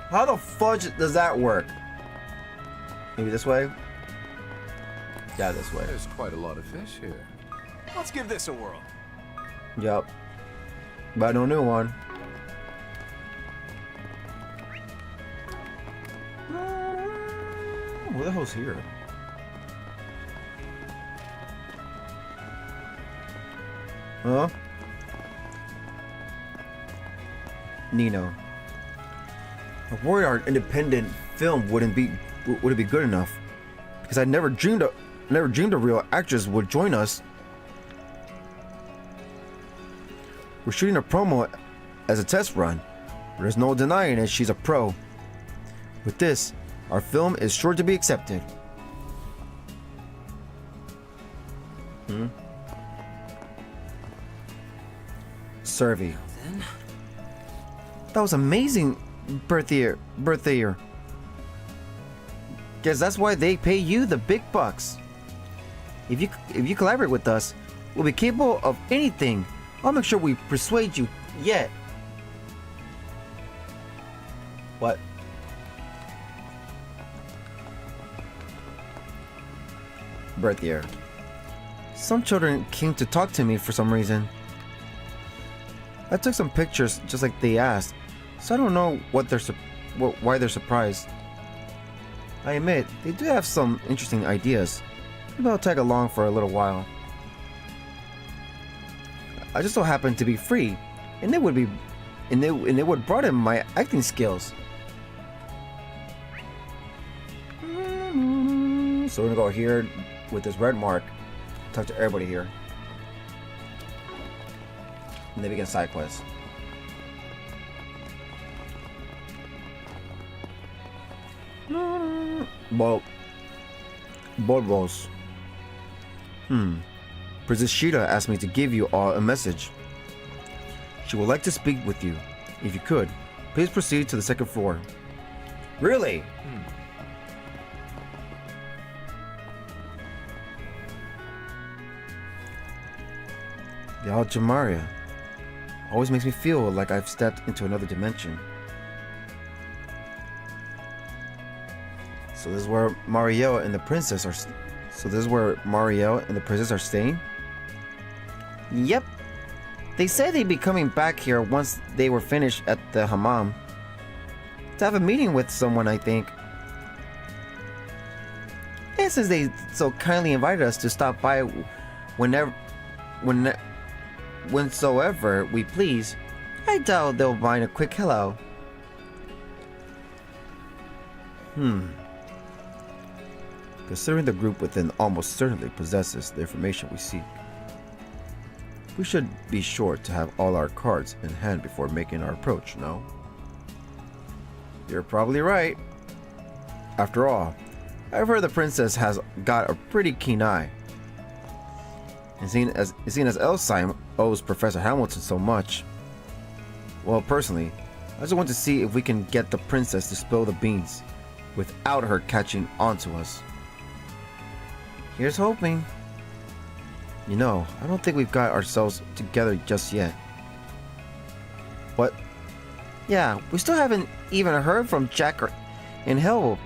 How the fudge does that work? Maybe this way? Yeah, this way. There's quite a lot of fish here. Let's give this a whirl. Yup. But no new one. What the hell's here? Huh? Nino. I worry our independent film wouldn't be good enough, because I never dreamed a real actress would join us. We're shooting a promo as a test run. There's no denying it, she's a pro. With this, our film is sure to be accepted. Survey. That was amazing, birthday year. Guess that's why they pay you the big bucks. If you collaborate with us, we'll be capable of anything. I'll make sure we persuade you yet. What? Birth year. Some children came to talk to me for some reason. I took some pictures just like they asked, so I don't know why they're surprised. I admit, they do have some interesting ideas. Maybe I'll tag along for a little while. I just so happen to be free, and it would broaden my acting skills. So we're gonna go here with this red mark, talk to everybody here, and then begin side quests. Bulbos. Princess Sheeta asked me to give you all a message. She would like to speak with you. If you could, please proceed to the second floor. Really? The Aljamaria always makes me feel like I've stepped into another dimension. So this is where Marielle and the princess are. Staying? Yep. They said they'd be coming back here once they were finished at the hammam. To have a meeting with someone, I think. And since they so kindly invited us to stop by whensoever we please, I doubt they'll mind a quick hello. Considering the group within almost certainly possesses the information we seek, we should be sure to have all our cards in hand before making our approach, no? You're probably right. After all, I've heard the princess has got a pretty keen eye. And seeing as Elsheim owes Professor Hamilton so much, well, personally, I just want to see if we can get the princess to spill the beans without her catching on to us. Here's hoping. You know, I don't think we've got ourselves together just yet. What? Yeah, we still haven't even heard from Jack in Hell.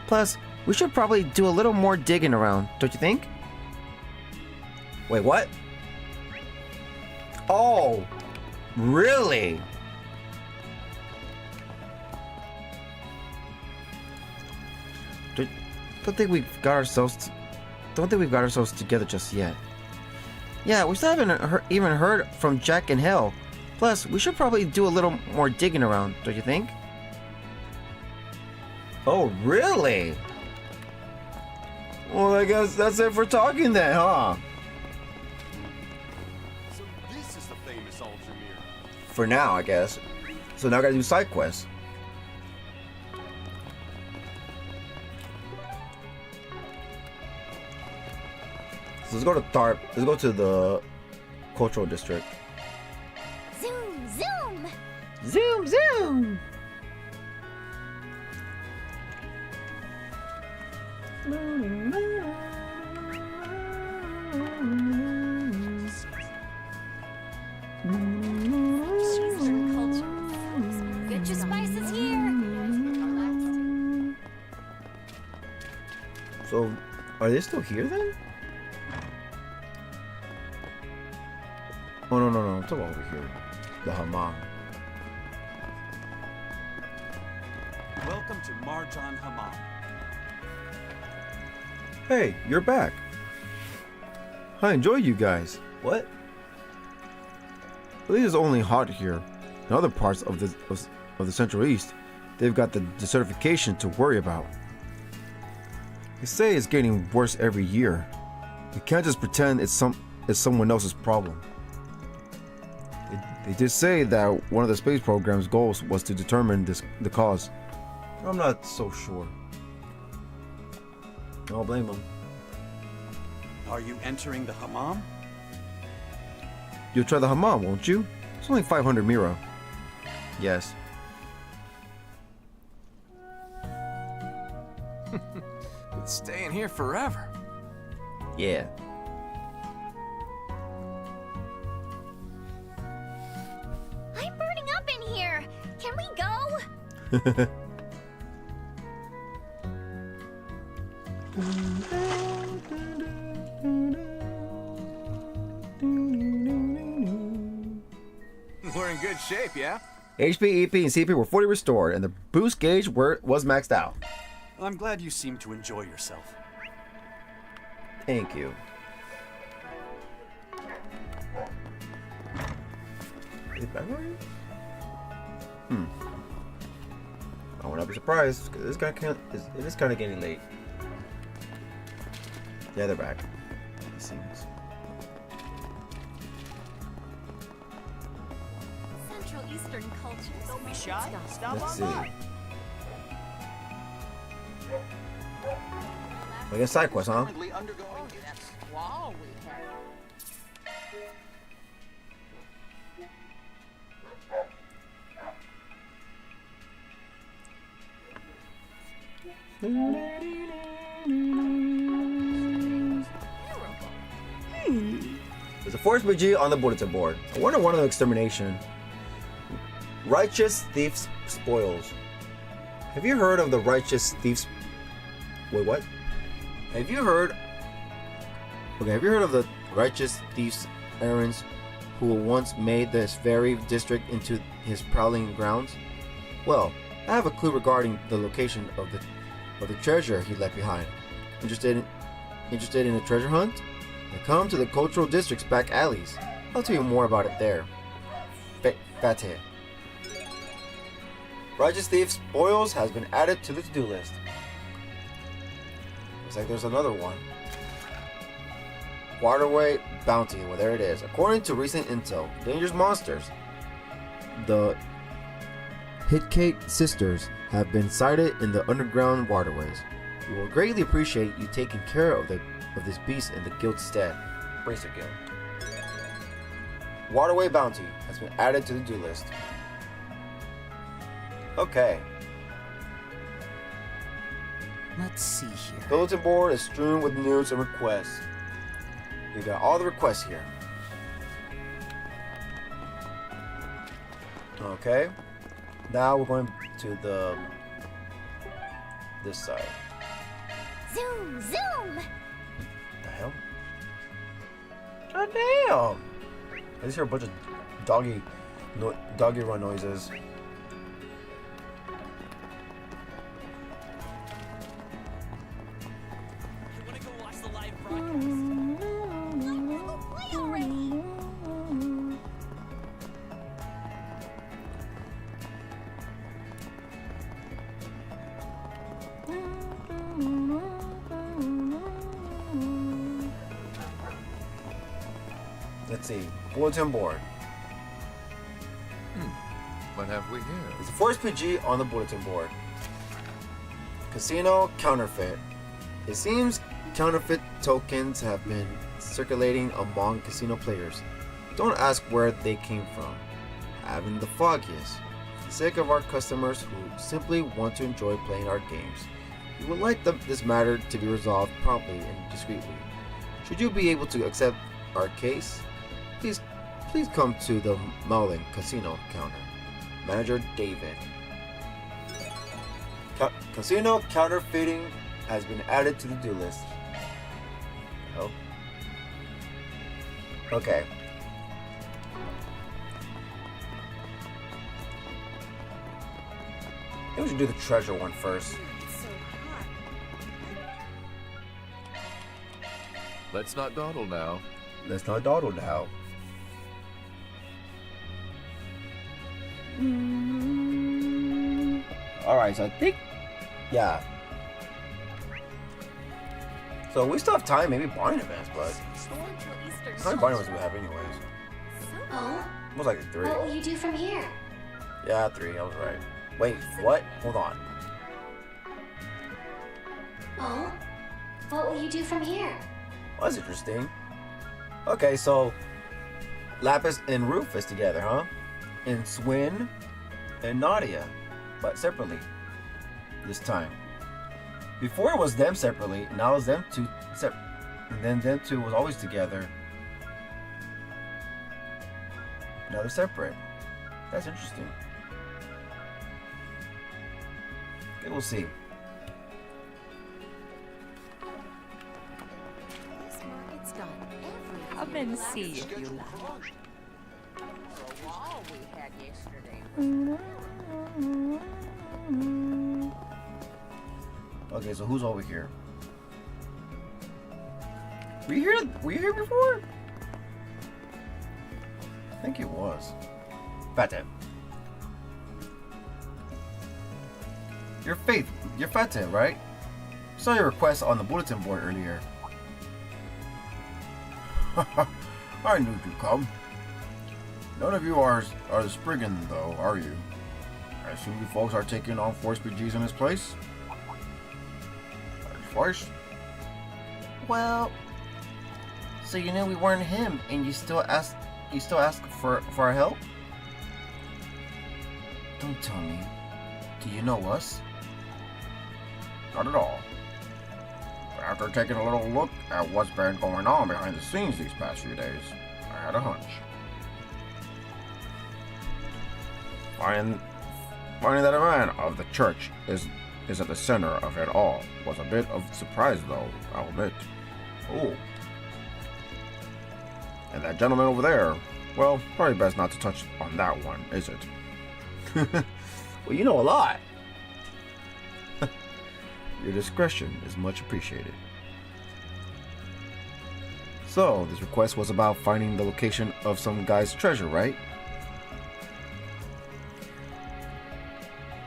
Plus, we should probably do a little more digging around, don't you think? Wait, what? Oh, really? Don't think we've got ourselves together just yet. Yeah, we still haven't even heard from Jack in Hell. Plus, we should probably do a little more digging around, don't you think? Oh, really? Well, I guess that's it for talking then, huh? So this is the famous Aljamir. For now, I guess. So now I gotta do side quests. So let's go to Tharp. Let's go to the cultural district. Zoom, zoom! Zoom, zoom! Get your spices here! So Are they still here then? Oh no, it's all over here. The hammam. Welcome to Marjan Hammam. Hey, you're back. I enjoy you guys. What? At least it's only hot here. In other parts of the Central East, they've got the desertification to worry about. They say it's getting worse every year. We can't just pretend it's someone else's problem. They did say that one of the space program's goals was to determine the cause. I'm not so sure. I don't blame them. Are you entering the hammam? You'll try the hammam, won't you? It's only 500 mira. Yes. It's staying here forever. Yeah. I'm burning up in here. Can we go? We're in good shape, yeah? HP, EP, and CP were fully restored, and the boost gauge was maxed out. I'm glad you seem to enjoy yourself. Thank you. Is it back already? I would not be surprised, because it is kind of getting late. Yeah, they're back. It seems. Central Eastern cultures. Don't be shy. Stop Let's on see. by. I guess side quest, huh? There's a force BG on the bulletin board. I wonder one of the extermination. Righteous Thieves Spoils. Have you heard of the Righteous Thieves? Wait, what? Have you heard of the Righteous Thieves errands who once made this very district into his prowling grounds? Well, I have a clue regarding the location of the treasure he left behind. Interested in a treasure hunt? Then come to the cultural district's back alleys. I'll tell you more about it there. Fateh. Righteous Thieves Spoils has been added to the to-do list. Looks like there's another one. Waterway Bounty. Well, there it is. According to recent intel, dangerous monsters, the Hitkate sisters, have been sighted in the underground waterways. We will greatly appreciate you taking care of this beast in the guild's stead. Bracer Guild. Waterway Bounty has been added to the do list. Okay. Let's see here. Bulletin board is strewn with news and requests. You got all the requests here. Okay. Now we're going to this side. Zoom, zoom. The hell? God damn! I just hear a bunch of doggy run noises. Let's see. Bulletin board. What have we here? It's the first PG on the bulletin board. Casino counterfeit. It seems counterfeit tokens have been circulating among casino players. Don't ask where they came from. Haven't the foggiest. For the sake of our customers who simply want to enjoy playing our games, we would like this matter to be resolved promptly and discreetly. Should you be able to accept our case, please come to the Mowling Casino counter. Manager David. Casino counterfeiting has been added to the do list. hell? Okay. I think we should do the treasure one first. Let's not dawdle now. Let's not dawdle now. Alright, so I think... Yeah. So we still have time, maybe barn events, but... How many barn events do we have anyways? Oh? Most likely 3. What will you do from here? Yeah, 3, I was right. Wait, what? Hold on. Oh? What will you do from here? Well, that's interesting. Okay, so... Lapis and Rufus together, huh? And Swin and Nadia. But separately. This time. Before it was them separately, now it's them two separate. And then them two was always together. Now they're separate. That's interesting. Okay, we'll see. This market's done everything. Come and see if you like. The wall we had yesterday. Okay, so who's over here? Were you here before? I think it was. Fatem. You're Fatem, right? Saw your request on the bulletin board earlier. I knew you'd come. None of you are the Spriggan, though, are you? I assume you folks are taking on Force PGs in this place? Twice? Well, so you knew we weren't him, and you still ask for our help? Don't tell me. Do you know us? Not at all. But after taking a little look at what's been going on behind the scenes these past few days, I had a hunch. Finding that a man of the church is at the center of it all was a bit of a surprise, though, I'll admit. Oh. And that gentleman over there, well, probably best not to touch on that one, is it? Well, you know a lot. Your discretion is much appreciated. So, this request was about finding the location of some guy's treasure, right?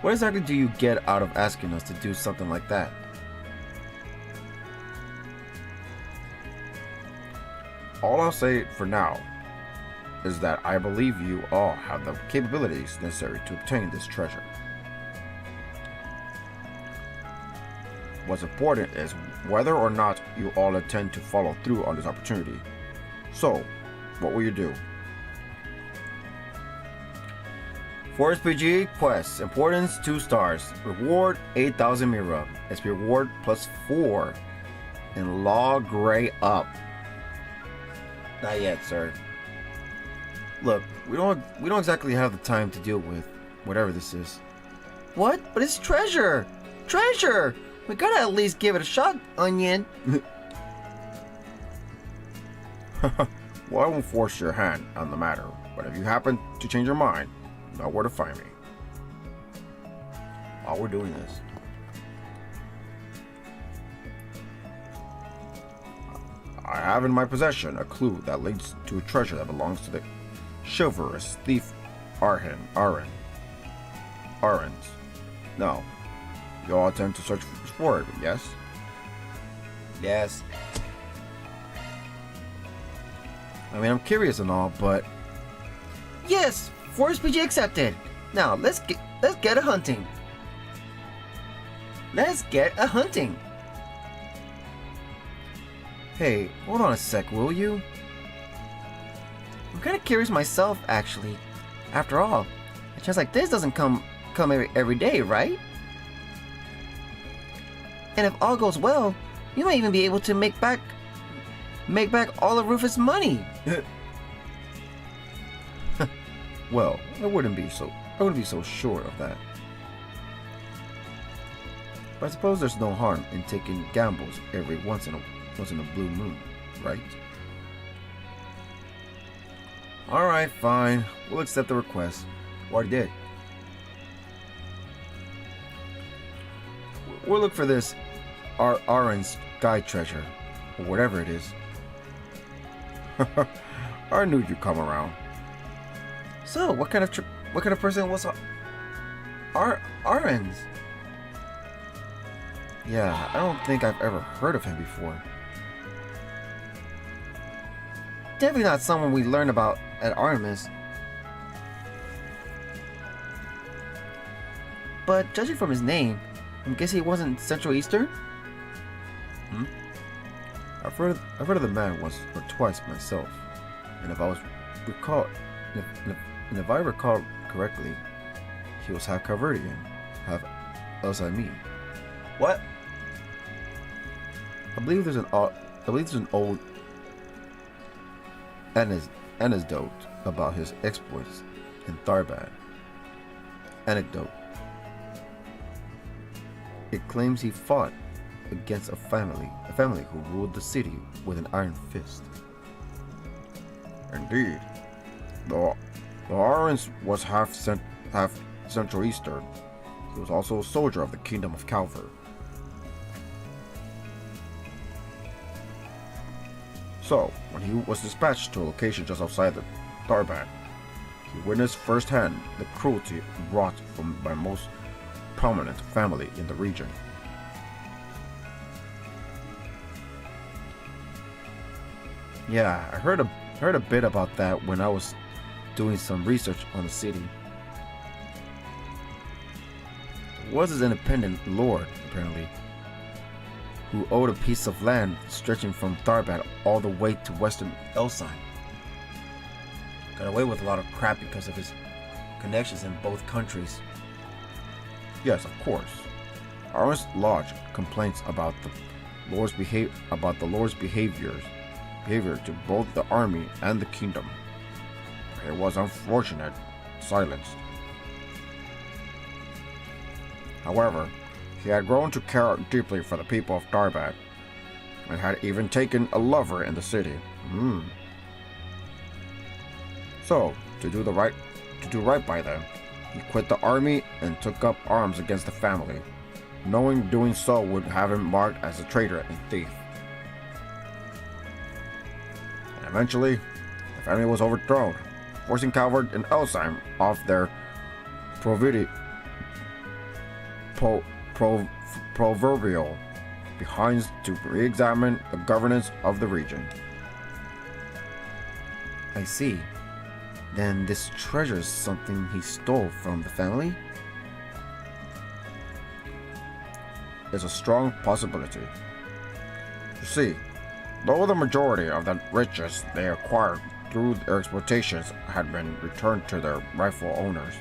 What exactly do you get out of asking us to do something like that? All I'll say for now is that I believe you all have the capabilities necessary to obtain this treasure. What's important is whether or not you all intend to follow through on this opportunity. So, what will you do? Force PG Quest. Importance 2 stars. Reward 8,000 Mira. SP reward plus 4. And Law Gray up. Not yet, sir. Look, we don't exactly have the time to deal with whatever this is. What? But it's treasure! Treasure! We gotta at least give it a shot, Onion. Well, I won't force your hand on the matter, but if you happen to change your mind, you know where to find me. While we're doing this, I have in my possession a clue that leads to a treasure that belongs to the chivalrous thief Arens. No, you all attempt to search for it, yes? Yes. I mean, I'm curious and all, but yes, Force PG accepted. Now let's get a hunting. Let's get a hunting. Hey, hold on a sec, will you? I'm kind of curious myself, actually. After all, a chance like this doesn't come every day, right? And if all goes well, you might even be able to make back all of Rufus' money. Well, I wouldn't be so sure of that. But I suppose there's no harm in taking gambles every once in a blue moon. right? Alright, fine. We'll accept the request. Already did. We'll look for this Aran's sky treasure, or whatever it is. I knew you'd come around. So, what kind of person was Aran's? Yeah, I don't think I've ever heard of him before. Definitely not someone we learned about at Artemis. But judging from his name, I'm guessing he wasn't Central Eastern? I've heard of the man once or twice myself, and if I recall correctly, he was half Calvardian, half Elsami. What? I believe there's an old anecdote about his exploits in Tharbad. Anecdote. It claims he fought against a family who ruled the city with an iron fist. Indeed, the Arans was half Central Eastern. He was also a soldier of the Kingdom of Calvard. So, when he was dispatched to a location just outside the Tharbad, he witnessed firsthand the cruelty wrought by most prominent family in the region. Yeah, I heard a bit about that when I was doing some research on the city. It was his independent lord, apparently, who owed a piece of land stretching from Tharbad all the way to western Elsheim. Got away with a lot of crap because of his connections in both countries. Yes, of course. Aran's lodged complaints about the Lord's behavior to both the army and the kingdom. It was unfortunate, silenced. However, he had grown to care deeply for the people of Tharbad, and had even taken a lover in the city. So, to do right by them, he quit the army and took up arms against the family, knowing doing so would have him marked as a traitor and thief. And eventually, the family was overthrown, forcing Calvard and Elsheim off their proverbial behinds to re-examine the governance of the region. I see. Then this treasure is something he stole from the family? It's a strong possibility. You see, though the majority of the riches they acquired through their exploitations had been returned to their rightful owners,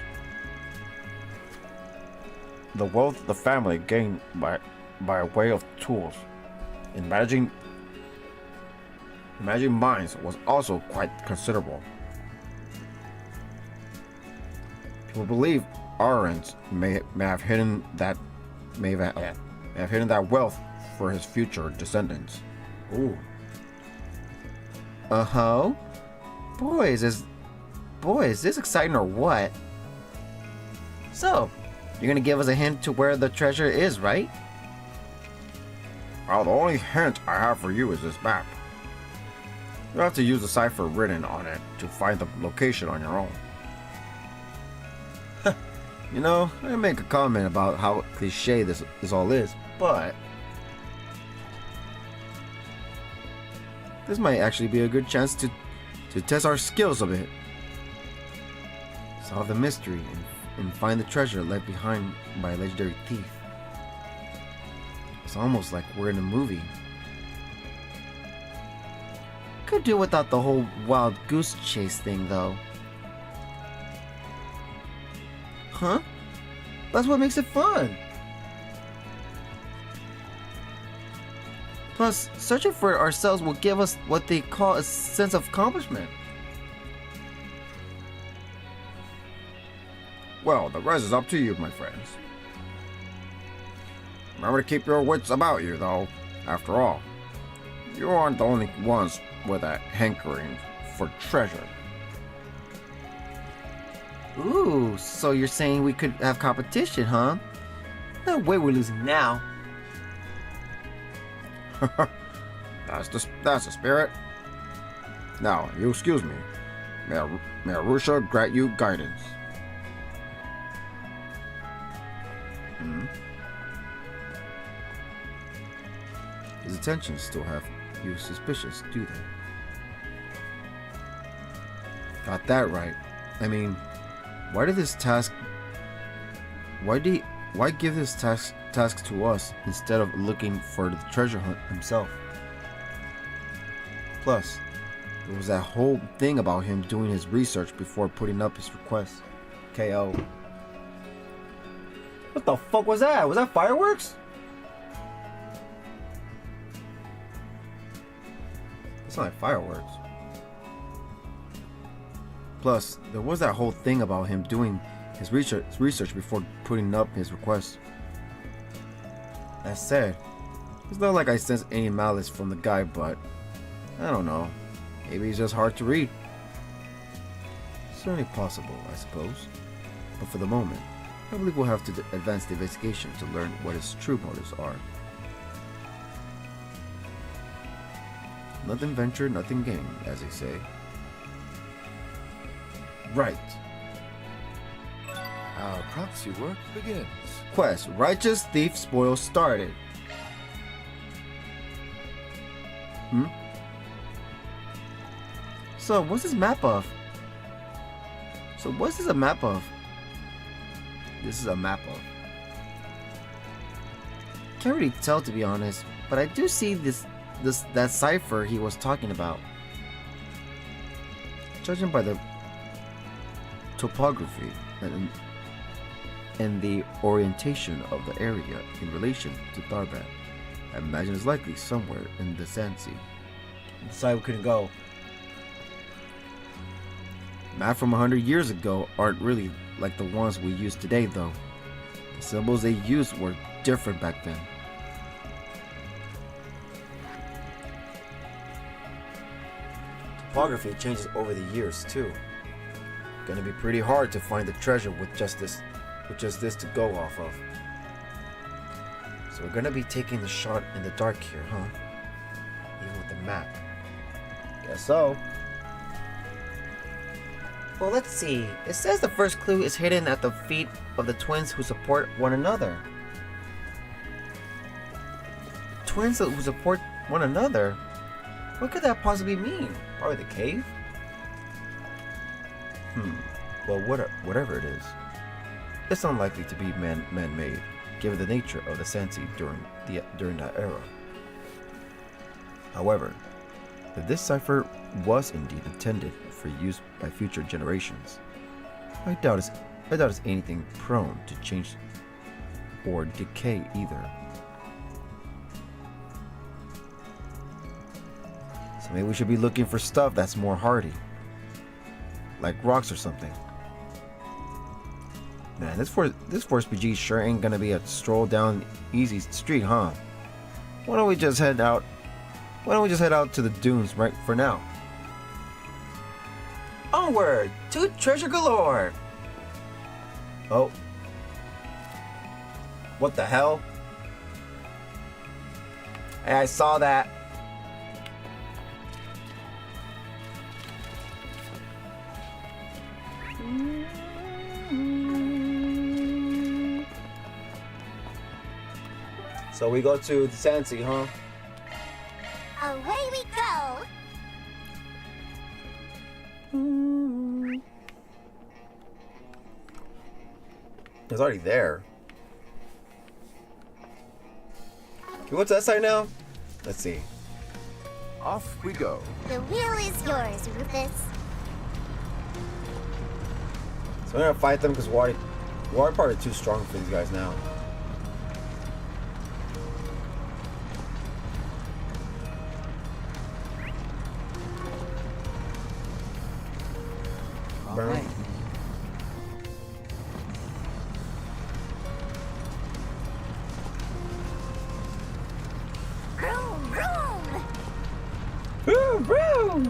the wealth the family gained by way of tools in managing mines was also quite considerable. People believe Arans may have hidden that wealth for his future descendants. Ooh. Boys, is this exciting or what? So, you're gonna give us a hint to where the treasure is, right? Well, the only hint I have for you is this map. You'll have to use the cipher written on it to find the location on your own. You know, I make a comment about how cliche this all is, but this might actually be a good chance to test our skills a bit. Solve the mystery and find the treasure left behind by a legendary thief. It's almost like we're in a movie. Could do without the whole wild goose chase thing, though. Huh? That's what makes it fun. Plus, searching for ourselves will give us what they call a sense of accomplishment. Well, the rest is up to you, my friends. Remember to keep your wits about you, though. After all, you aren't the only ones with a hankering for treasure. Ooh, so you're saying we could have competition, huh? No way we're losing now. That's the spirit. Now, you excuse me. May Arusha grant you guidance. His attentions still have you suspicious, do they? Got that right. I mean, why give this task to us instead of looking for the treasure hunt himself? Plus, there was that whole thing about him doing his research before putting up his request. KO. What the fuck was that? Was that fireworks? It's not like fireworks. Plus, there was that whole thing about him doing his research before putting up his request. That said, it's not like I sense any malice from the guy, but I don't know. Maybe he's just hard to read. Certainly possible, I suppose. But for the moment, I believe we'll have to advance the investigation to learn what his true motives are. Nothing ventured, nothing gained, as they say. Right. Our proxy work begins. Quest: Righteous Thief Spoil started. So, what's this map of? This is a map of. Can't really tell, to be honest, but I do see that cipher he was talking about. Judging by the topography and the orientation of the area in relation to Tharbad, I imagine it's likely somewhere in the Sansi. Inside we couldn't go. Maps from 100 years ago aren't really like the ones we use today, though. The symbols they used were different back then. Topography changes over the years too. Gonna be pretty hard to find the treasure with just this to go off of. So we're gonna be taking the shot in the dark here, huh? Even with the map. Guess so. Well, let's see. It says the first clue is hidden at the feet of the twins who support one another. Twins who support one another? What could that possibly mean? Probably the cave? Well, whatever it is, it's unlikely to be man-made, given the nature of the Sansi during that era. However, if this cipher was indeed intended for use by future generations, I doubt it's anything prone to change or decay either. So maybe we should be looking for stuff that's more hardy, like rocks or something. Man, this Force PG sure ain't gonna be a stroll down easy street, huh? Why don't we just head out to the dunes right for now? Onward to treasure galore! Oh. What the hell? Hey, I saw that. So we go to the Sansi, huh? Away we go! It's already there. Okay, what's that side now? Let's see. Off we go. The wheel is yours, Rufus. So we're gonna fight them because water part is too strong for these guys now. Right. Vroom, vroom! Wrong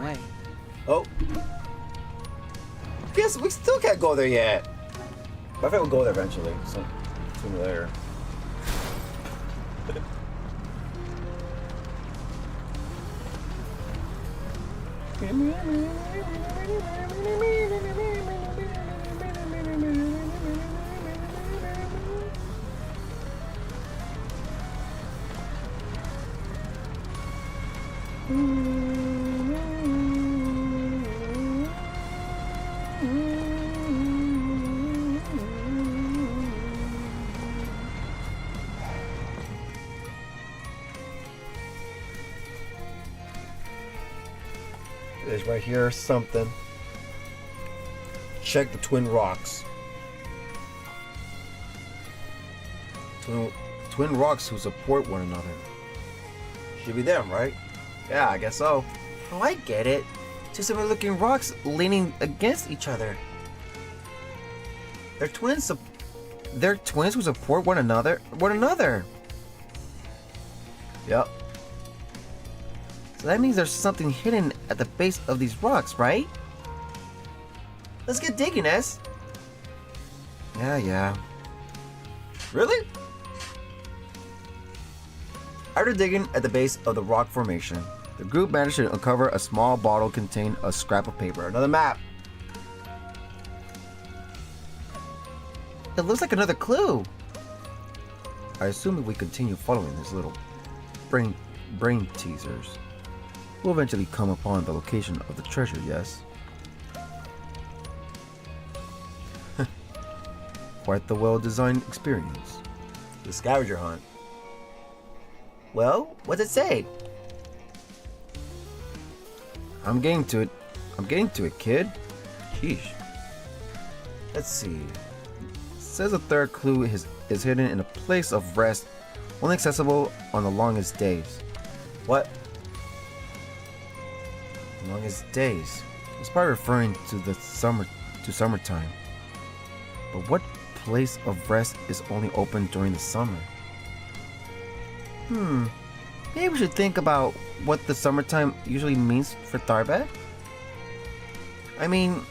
way. Oh. Guess we still can't go there yet. But I think we'll go there eventually. Sooner or later. There's right here something. Check the twin rocks. Twin rocks who support one another. Should be them, right? Yeah, I guess so. Oh, I get it. Two similar looking rocks leaning against each other. They're twins. They're twins who support one another. Yep. So that means there's something hidden at the base of these rocks, right? Let's get digging, S. Yeah. Really? After digging at the base of the rock formation, the group managed to uncover a small bottle containing a scrap of paper. Another map. It looks like another clue. I assume if we continue following these little brain teasers, we'll eventually come upon the location of the treasure, yes? Quite the well-designed experience. The scavenger hunt. Well, what's it say? I'm getting to it, kid. Sheesh. Let's see. It says a third clue is hidden in a place of rest, only accessible on the longest days. What? Longest days? It's probably referring to summertime. But what place of rest is only open during the summer? Maybe we should think about what the summertime usually means for Tharbad. I mean,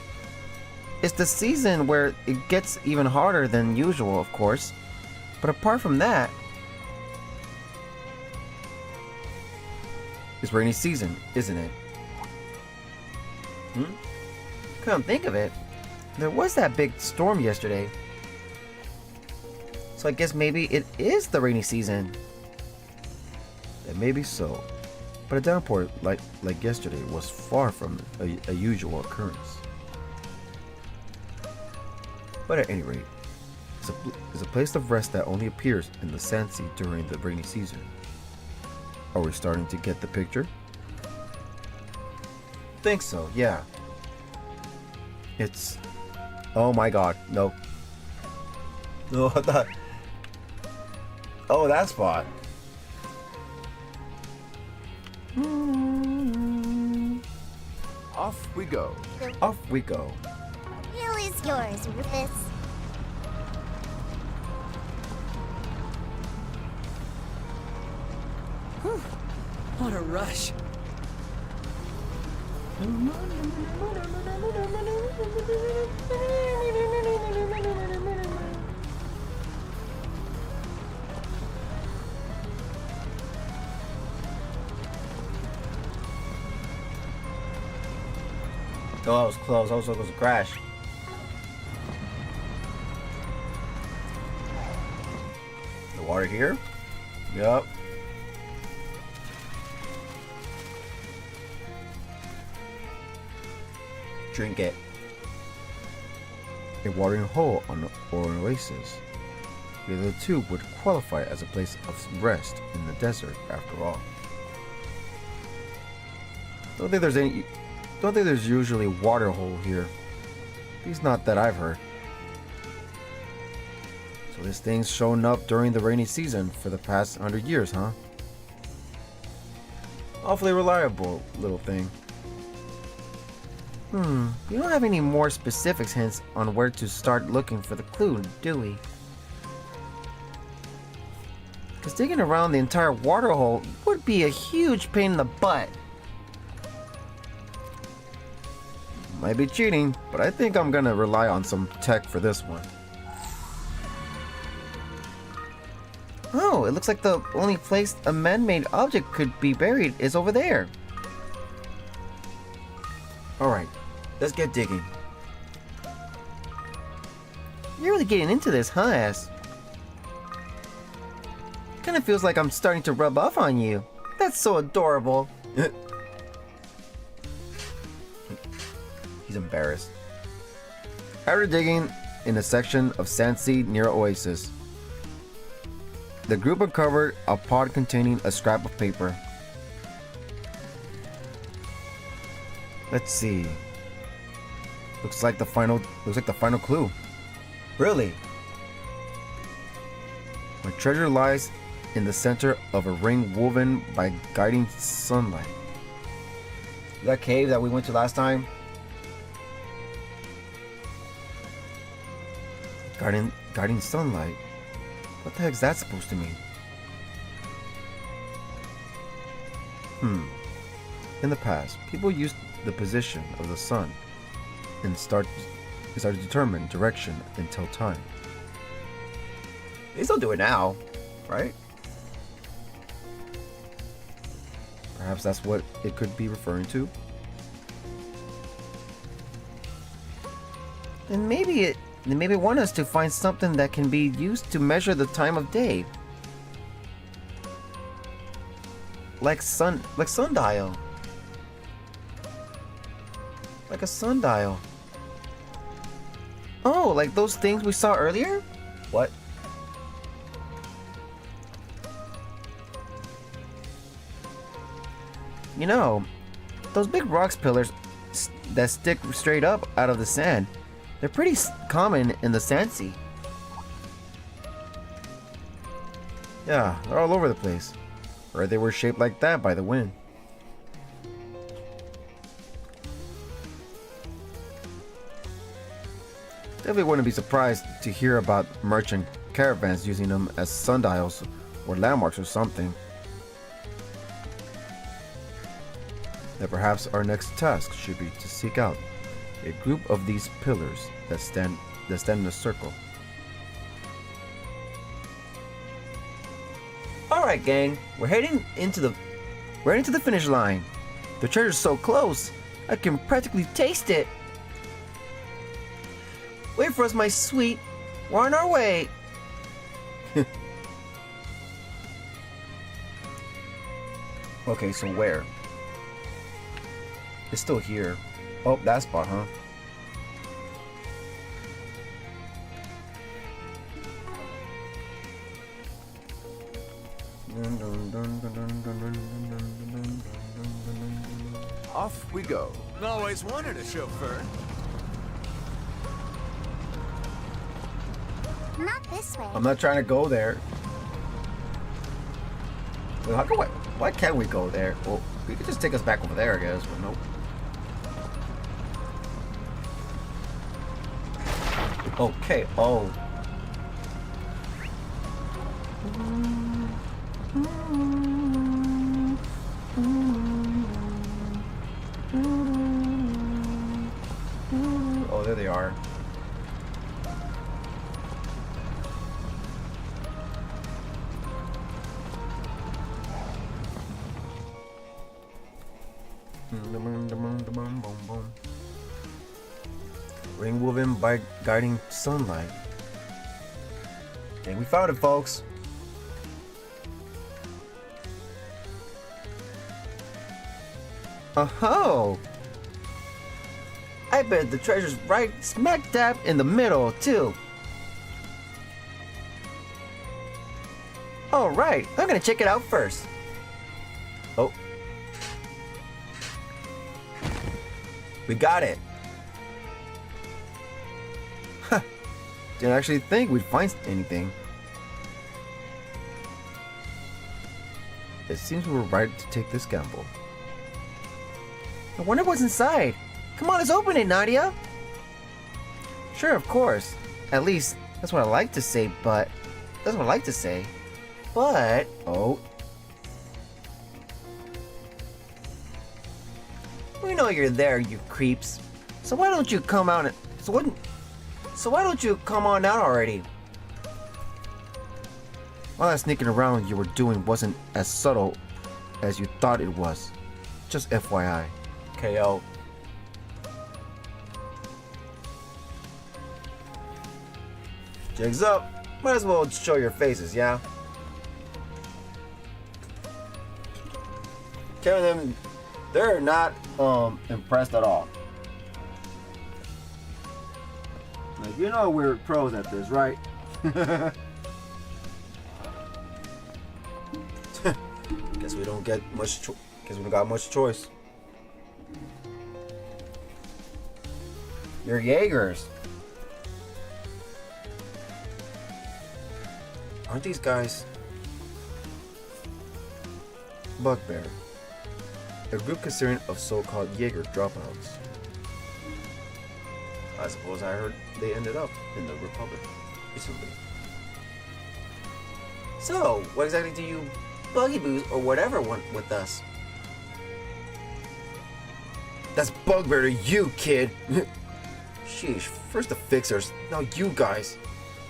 it's the season where it gets even harder than usual, of course. But apart from that, it's rainy season, isn't it? Come think of it, there was that big storm yesterday. So I guess maybe it is the rainy season. And maybe so, but a downpour like yesterday was far from a usual occurrence. But at any rate, it's a place of rest that only appears in the Sandsea during the rainy season. Are we starting to get the picture? Think so, yeah. It's... Oh my god, no. No, I thought... Oh, that spot. Off we go. Off we go. Hill is yours, Rufus. Whew. What a rush. Oh, that was close. I was supposed to crash. The water here? Yup. Drink it. A watering hole or an oasis. The other two would qualify as a place of rest in the desert, after all. Don't think there's usually a water hole here. At least not that I've heard. So this thing's shown up during the rainy season for the past 100 years, huh? Awfully reliable little thing. We don't have any more specific hints on where to start looking for the clue, do we? Because digging around the entire water hole would be a huge pain in the butt. Might be cheating, but I think I'm gonna rely on some tech for this one. Oh, it looks like the only place a man-made object could be buried is over there. Alright, let's get digging. You're really getting into this, huh, Ass? Kinda feels like I'm starting to rub off on you. That's so adorable. He's embarrassed. After digging in a section of sand sea near Oasis, the group uncovered a pod containing a scrap of paper. Let's see. Looks like the final clue. Really? My treasure lies in the center of a ring woven by guiding sunlight. That cave that we went to last time? Guiding sunlight? What the heck's that supposed to mean? In the past, people used the position of the sun and start to determine direction and tell time. They still do it now, right? Perhaps that's what it could be referring to. Then maybe they maybe want us to find something that can be used to measure the time of day. Like sundial. Like a sundial. Oh, like those things we saw earlier? What? You know, those big rocks pillars that stick straight up out of the sand, they're pretty common in the sand sea. Yeah, they're all over the place. Or they were shaped like that by the wind. Definitely wouldn't be surprised to hear about merchant caravans using them as sundials or landmarks or something. That perhaps our next task should be to seek out a group of these pillars that stand in a circle. Alright gang, we're heading into the finish line. The treasure's so close, I can practically taste it. Wait for us, my sweet. We're on our way. Okay, so where? It's still here. Oh, that spot, huh? Off we go. Always wanted a chauffeur. Not this way. I'm not trying to go there. Wait, why can't we go there? Well, we could just take us back over there, I guess, but nope. Okay, oh. Oh, there they are. Ring woven by guiding sunlight. And we found it, folks. Oh, I bet the treasure's right smack dab in the middle, too. Alright, I'm gonna check it out first. Oh. We got it. Didn't actually think we'd find anything. It seems we were right to take this gamble. I wonder what's inside. Come on, let's open it, Nadia. Sure, of course. At least, that's what I like to say, but... That's what I like to say. But... Oh. We know you're there, you creeps. So why don't you come out and... So why don't you come on out already? All that sneaking around you were doing wasn't as subtle as you thought it was. Just FYI. KO. Jigs up. Might as well show your faces, yeah? Kevin and them, they're not impressed at all. Like, you know we're pros at this, right? Guess we don't get much. Guess we don't got much choice. You're Jaegers. Aren't these guys Bugbear? A group consisting of so-called Jaeger dropouts. I suppose I heard they ended up in the Republic recently. So, what exactly do you buggy-boos or whatever want with us? That's Bugbear to you, kid! Sheesh, first the fixers, now you guys.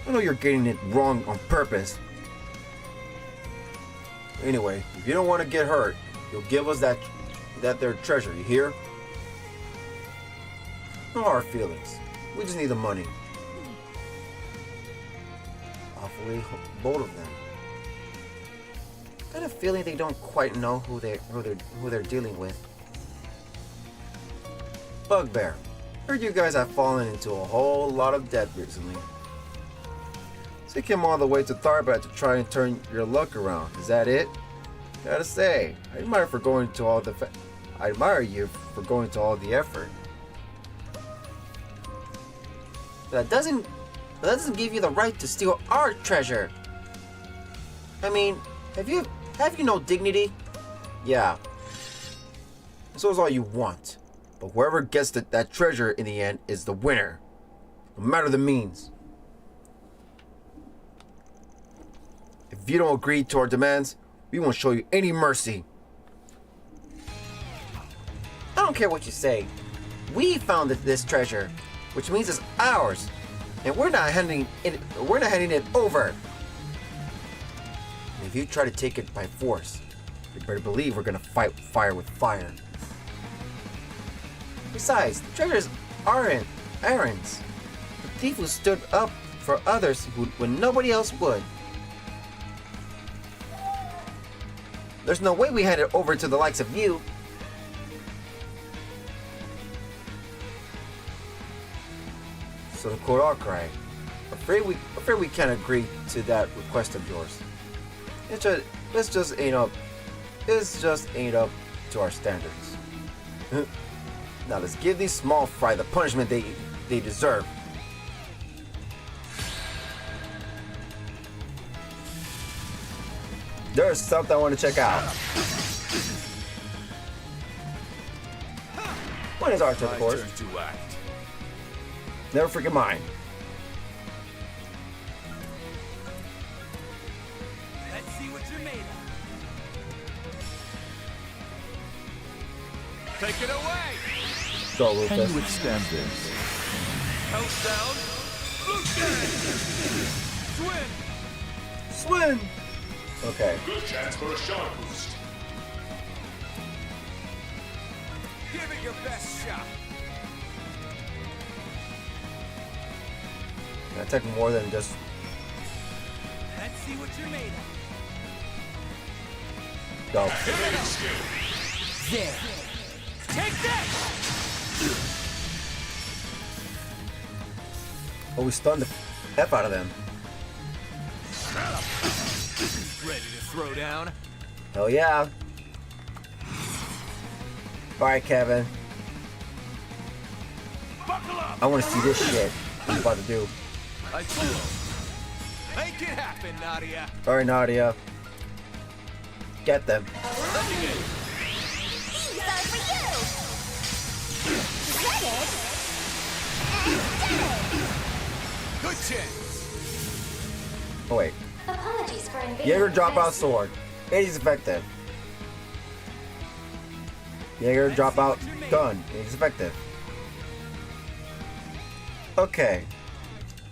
I know you're getting it wrong on purpose. Anyway, if you don't want to get hurt, you'll give us that their treasure, you hear? No hard feelings. We just need the money. Awfully bold of them. Got a feeling they don't quite know who they're dealing with. Bugbear, heard you guys have fallen into a whole lot of debt recently. So you came all the way to Calvard to try and turn your luck around. Is that it? Gotta say, I admire you for going to all the effort. But that doesn't give you the right to steal our treasure. I mean, have you no dignity? Yeah. So is all you want. But whoever gets that treasure in the end is the winner. No matter the means. If you don't agree to our demands, we won't show you any mercy. I don't care what you say. We found this treasure, which means it's ours, and we're not handing it over. And if you try to take it by force, you better believe we're gonna fight fire with fire. Besides, the treasures aren't errands. The thief who stood up for others when nobody else would. There's no way we hand it over to the likes of you. So the quote our cry. Afraid we can't agree to that request of yours. It's just ain't up to our standards. Now let's give these small fry the punishment they deserve. There's something I want to check out. When is our turn, of course? To act. Never forget mine. Let's see what you're made of. Take it away. Go, Rufus. Can you withstand this? Countdown. Swim! Swim. Okay. Good chance for a shot boost. Give it your best shot. That took more than just. Let's see what you're made of. Go. There. Take that. Oh, we stunned the F out of them. Ready to throw down? Hell yeah. Alright, Kevin. Buckle up. I want to see this shit. What you about to do? I told you. Make it happen, Nadia. Alright, Nadia. Get them. These are for you! Shredded and dead! Good chance. Oh, wait. Apologies for invading. Jaeger drop out sword. It is effective. Jaeger drop out gun. It is effective. Okay.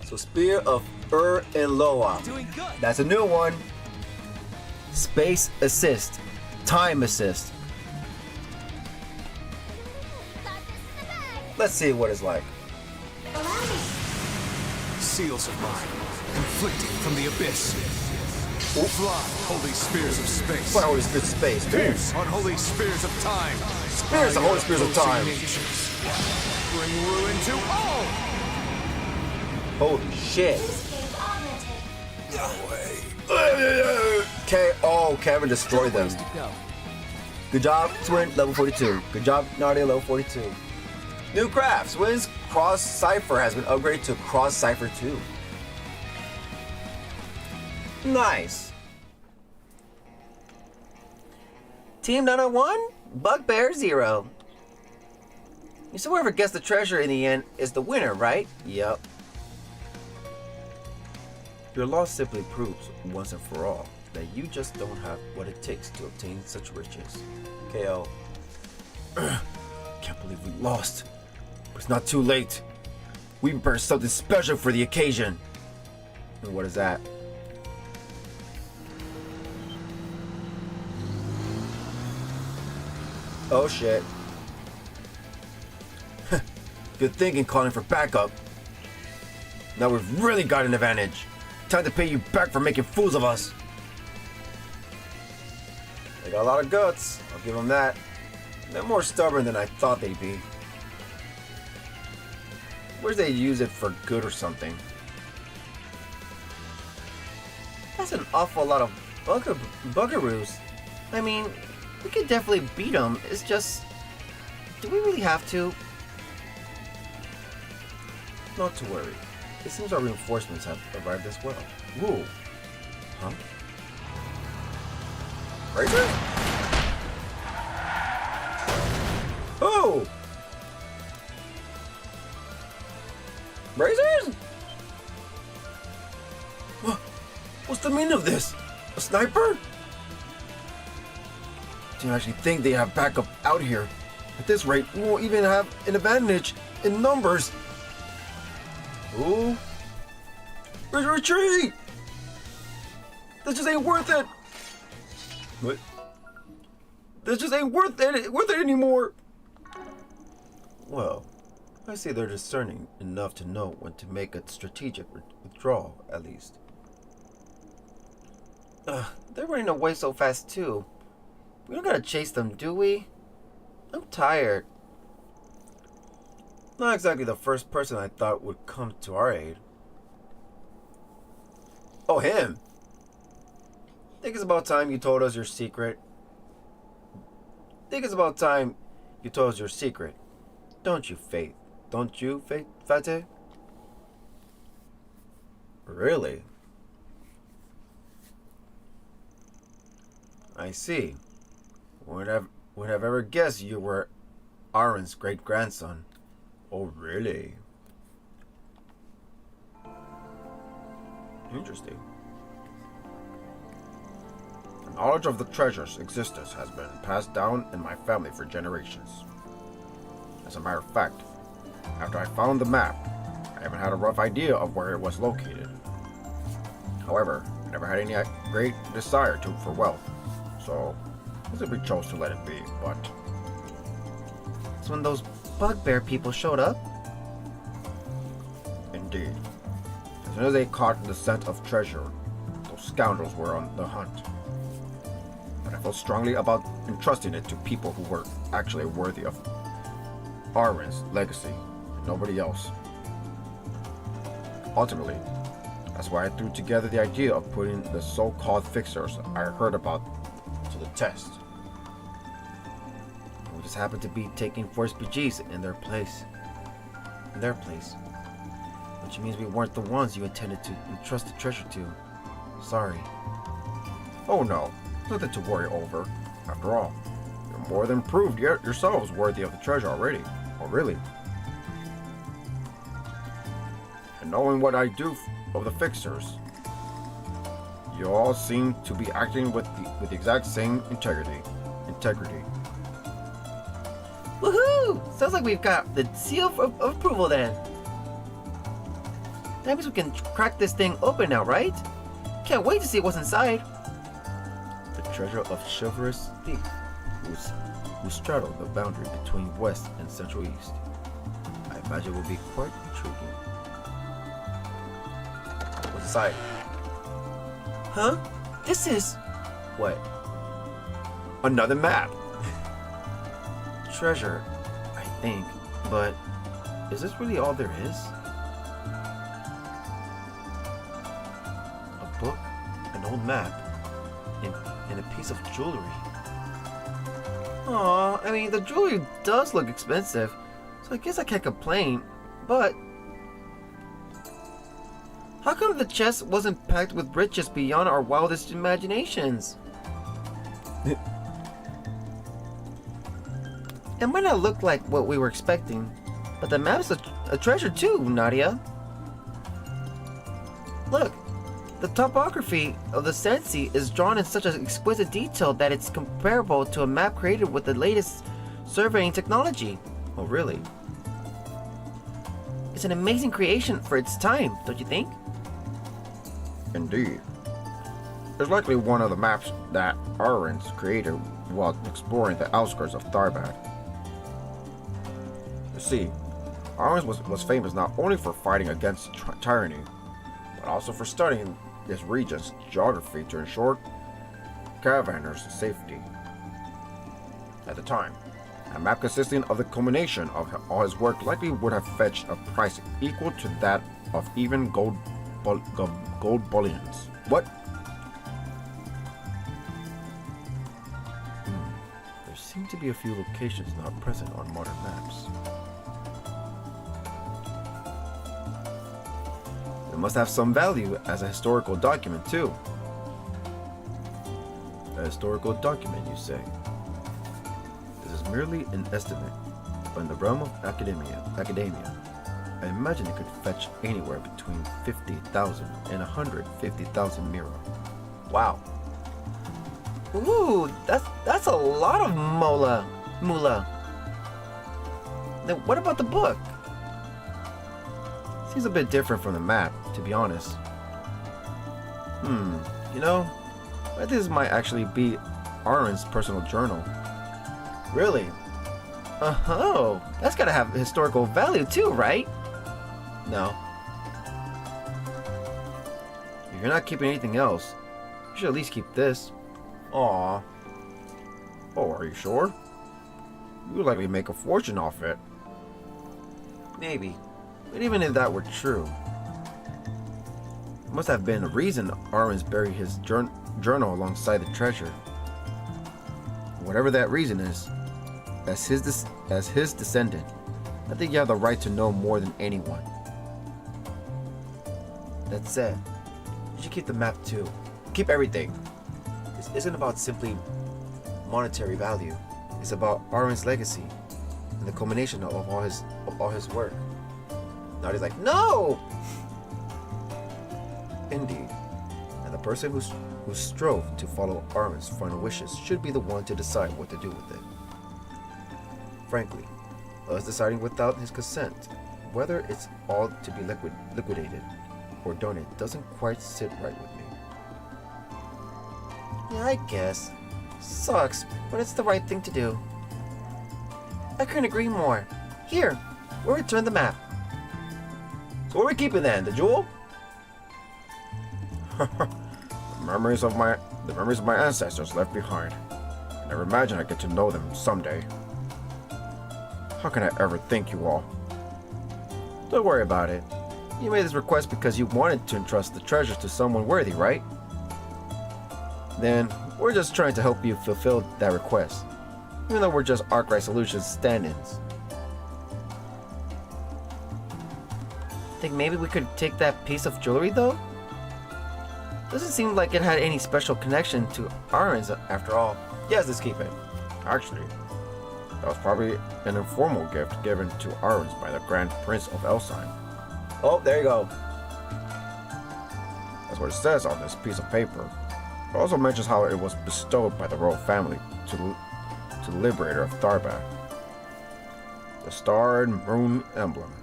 So Spear of Loa. Doing good. That's a new one. Space assist. Time assist. Let's see what it's like. Seals of mine, conflicting from the abyss. Fly, holy spears of space. Fly, holy spears of space. Pierce, unholy spears of time. Spears, holy spears of time. Bring ruin to all. Holy shit. No way. Oh, Kevin destroyed them. Good job, Twin, level 42. Good job, Nadia, level 42. New crafts. Wynn's Cross Cipher has been upgraded to Cross Cipher 2. Nice. Team 901, Bugbear 0. So whoever gets the treasure in the end is the winner, right? Yep. Your loss simply proves, once and for all, that you just don't have what it takes to obtain such riches. KO. Can't believe we lost. But it's not too late. We prepared something special for the occasion. And what is that? Oh shit. Good thinking, calling for backup. Now we've really got an advantage. Time to pay you back for making fools of us. They got a lot of guts, I'll give them that. They're more stubborn than I thought they'd be. Where's they use it for good or something? That's an awful lot of bugaroos. I mean, we could definitely beat them. It's just, do we really have to? Not to worry. It seems our reinforcements have arrived as well. Whoa. Huh? Razor? Oh! Razors? What's the meaning of this? A sniper? Do you actually think they have backup out here? At this rate, we won't even have an advantage in numbers. Ooh. Where's our retreat? This just ain't worth it. What? This just ain't worth it anymore. Well, I say they're discerning enough to know when to make a strategic withdrawal, at least. They're running away so fast too. We don't gotta chase them, do we? I'm tired. Not exactly the first person I thought would come to our aid. Oh, him! Think it's about time you told us your secret. Think it's about time you told us your secret. Don't you, Faith? Don't you, Fate? Really? I see. Would have ever guessed you were Aaron's great-grandson. Oh, really? Interesting. The knowledge of the treasure's existence has been passed down in my family for generations. As a matter of fact, after I found the map, I even had a rough idea of where it was located. However, I never had any great desire for wealth, so I simply chose to let it be, but... It's when those bugbear people showed up? Indeed. As soon as they caught the scent of treasure, those scoundrels were on the hunt. But I felt strongly about entrusting it to people who were actually worthy of Aaron's legacy, and nobody else. Ultimately, that's why I threw together the idea of putting the so-called fixers I heard about to the test. We just happened to be taking Force BGs in their place. Which means we weren't the ones you intended to entrust the treasure to. Sorry. Oh no, nothing to worry over. After all, you're more than proved yourselves worthy of the treasure already. Oh really? And knowing what I do of the fixers, you all seem to be acting with the exact same integrity. Woohoo! Sounds like we've got the seal of approval then. That means we can crack this thing open now, right? Can't wait to see what's inside. The treasure of chivalrous thief who straddled the boundary between West and Central East. I imagine it will be quite intriguing. What's inside? Huh? This is... What? Another map! Treasure, I think. But is this really all there is? A book, an old map, and a piece of jewelry. Aw, I mean, the jewelry does look expensive, so I guess I can't complain, but... How come the chest wasn't packed with riches beyond our wildest imaginations? It might not look like what we were expecting, but the map's a treasure too, Nadia. Look, the topography of the Sensi is drawn in such an exquisite detail that it's comparable to a map created with the latest surveying technology. Oh, really? It's an amazing creation for its time, don't you think? Indeed. It's likely one of the maps that Arens created while exploring the outskirts of Tharbad. You see, Arens was famous not only for fighting against tyranny, but also for studying this region's geography to ensure caravanners' safety. At the time, a map consisting of the culmination of all his work likely would have fetched a price equal to that of even gold bullions. What? There seem to be a few locations not present on modern maps. It must have some value as a historical document too. A historical document, you say? This is merely an estimate, but in the realm of academia, I imagine it could fetch anywhere between 50,000 and 150,000 mira. Wow. Ooh, that's a lot of moolah. Then what about the book? Seems a bit different from the map, to be honest. You know, I think this might actually be Aren's personal journal. Really? Oh, that's gotta have historical value too, right? No. If you're not keeping anything else, you should at least keep this. Aw. Oh, are you sure? You would likely make a fortune off it. Maybe. But even if that were true, there must have been a reason Arwen's buried his journal alongside the treasure. Whatever that reason is, as his descendant, I think you have the right to know more than anyone. That said, you should keep the map too. Keep everything. This isn't about simply monetary value. It's about Arwen's legacy and the culmination of all his work. Nadia's like, no! Indeed. And the person who strove to follow Arwen's final wishes should be the one to decide what to do with it. Frankly, us deciding without his consent whether it's all to be liquidated or donated doesn't quite sit right with me. Yeah, I guess. Sucks, but it's the right thing to do. I couldn't agree more. Here, we'll return the map. So what are we keeping then? The jewel? the memories of my ancestors left behind. I never imagined I'd get to know them someday. How can I ever thank you all? Don't worry about it. You made this request because you wanted to entrust the treasures to someone worthy, right? Then we're just trying to help you fulfill that request, even though we're just Arkwright Solutions stand-ins. Think maybe we could take that piece of jewelry though? Doesn't seem like it had any special connection to Arens after all. Yes, let's keep it. Actually, that was probably an informal gift given to Arens by the Grand Prince of Elsine. Oh, there you go. That's what it says on this piece of paper. It also mentions how it was bestowed by the royal family to the liberator of Tharbad. The star and moon emblem.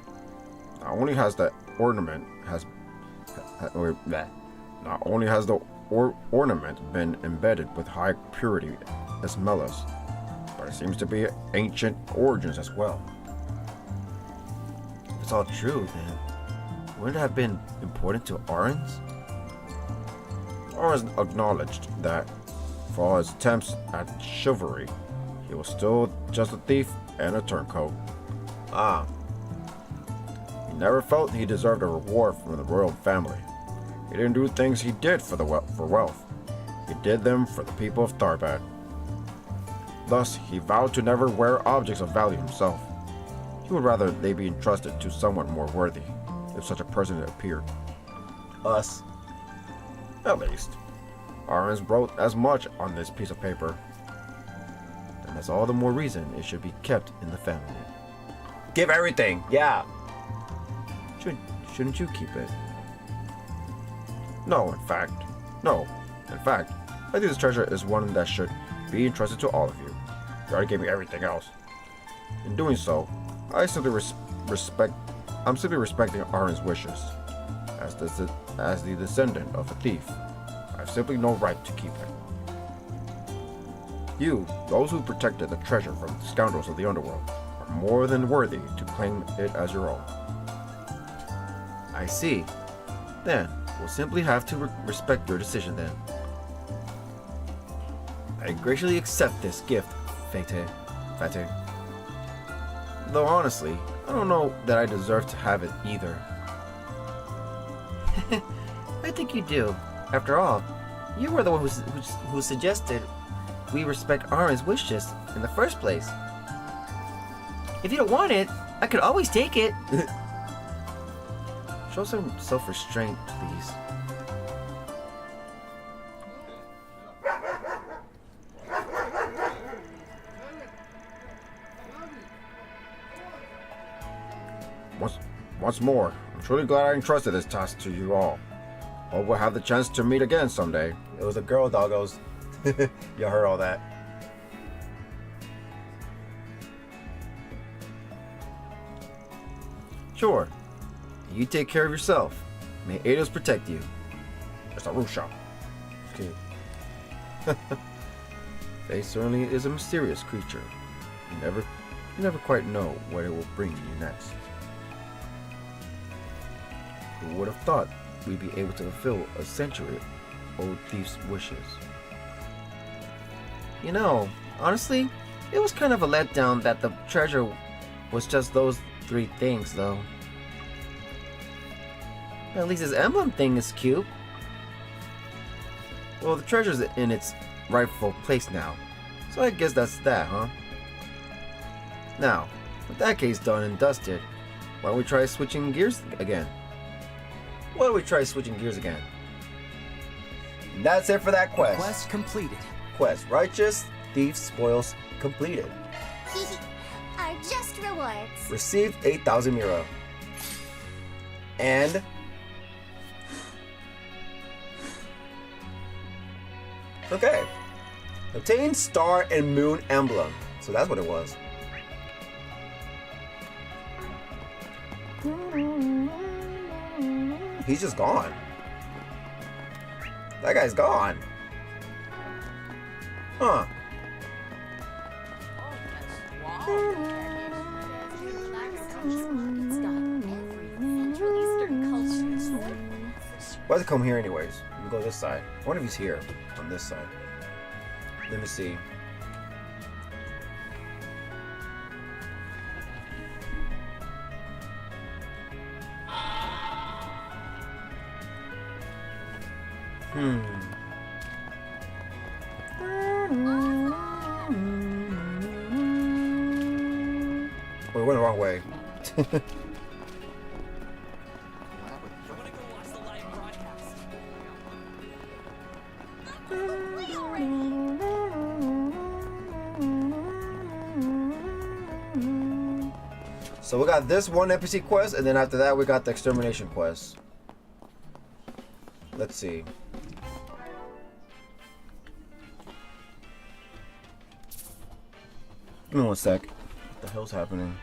Not only has the ornament been embedded with high purity esmelas, but it seems to be ancient origins as well. If it's all true, then wouldn't it have been important to Arens? Arens acknowledged that, for all his attempts at chivalry, he was still just a thief and a turncoat. Ah. He never felt he deserved a reward from the royal family. He didn't do things he did for wealth. He did them for the people of Tharbad. Thus, he vowed to never wear objects of value himself. He would rather they be entrusted to someone more worthy, if such a person appeared. Us. At least. Arens wrote as much on this piece of paper. And that's all the more reason it should be kept in the family. Give everything, yeah. Shouldn't you keep it? No, in fact, I think this treasure is one that should be entrusted to all of you. You already gave me everything else. In doing so, I'm simply respecting Arens' wishes. As the descendant of a thief, I have simply no right to keep it. You, those who protected the treasure from the scoundrels of the underworld, are more than worthy to claim it as your own. I see. Then, we'll simply have to respect your decision then. I graciously accept this gift, Fate. Though honestly, I don't know that I deserve to have it either. I think you do. After all, you were the one who suggested we respect Arens' wishes in the first place. If you don't want it, I could always take it. Show some self-restraint, please. Once more, I'm truly glad I entrusted this task to you all. Hope we'll have the chance to meet again someday. It was a girl, doggos. You heard all that. Sure. You take care of yourself. May Eidos protect you. It's a Rusha. Okay. Faye certainly is a mysterious creature. You never quite know what it will bring you next. Who would have thought we'd be able to fulfill a century-old thief's wishes? You know, honestly, it was kind of a letdown that the treasure was just those 3 things, though. At least his emblem thing is cute. Well, the treasure's in its rightful place now, so I guess that's that, huh? Now, with that case done and dusted, why don't we try switching gears again? That's it for that quest. Quest completed. Quest Righteous Thief Spoils completed. Our just rewards. Received 8,000 Mira. And okay. Obtain Star and Moon Emblem. So that's what it was. He's just gone. That guy's gone. Huh. Why'd it come here anyways? We can go this side. I wonder if he's here on this side. Let me see. We went the wrong way. got this one NPC quest, and then after that we got the extermination quest. Let's see. Give me 1 sec. What the hell's happening?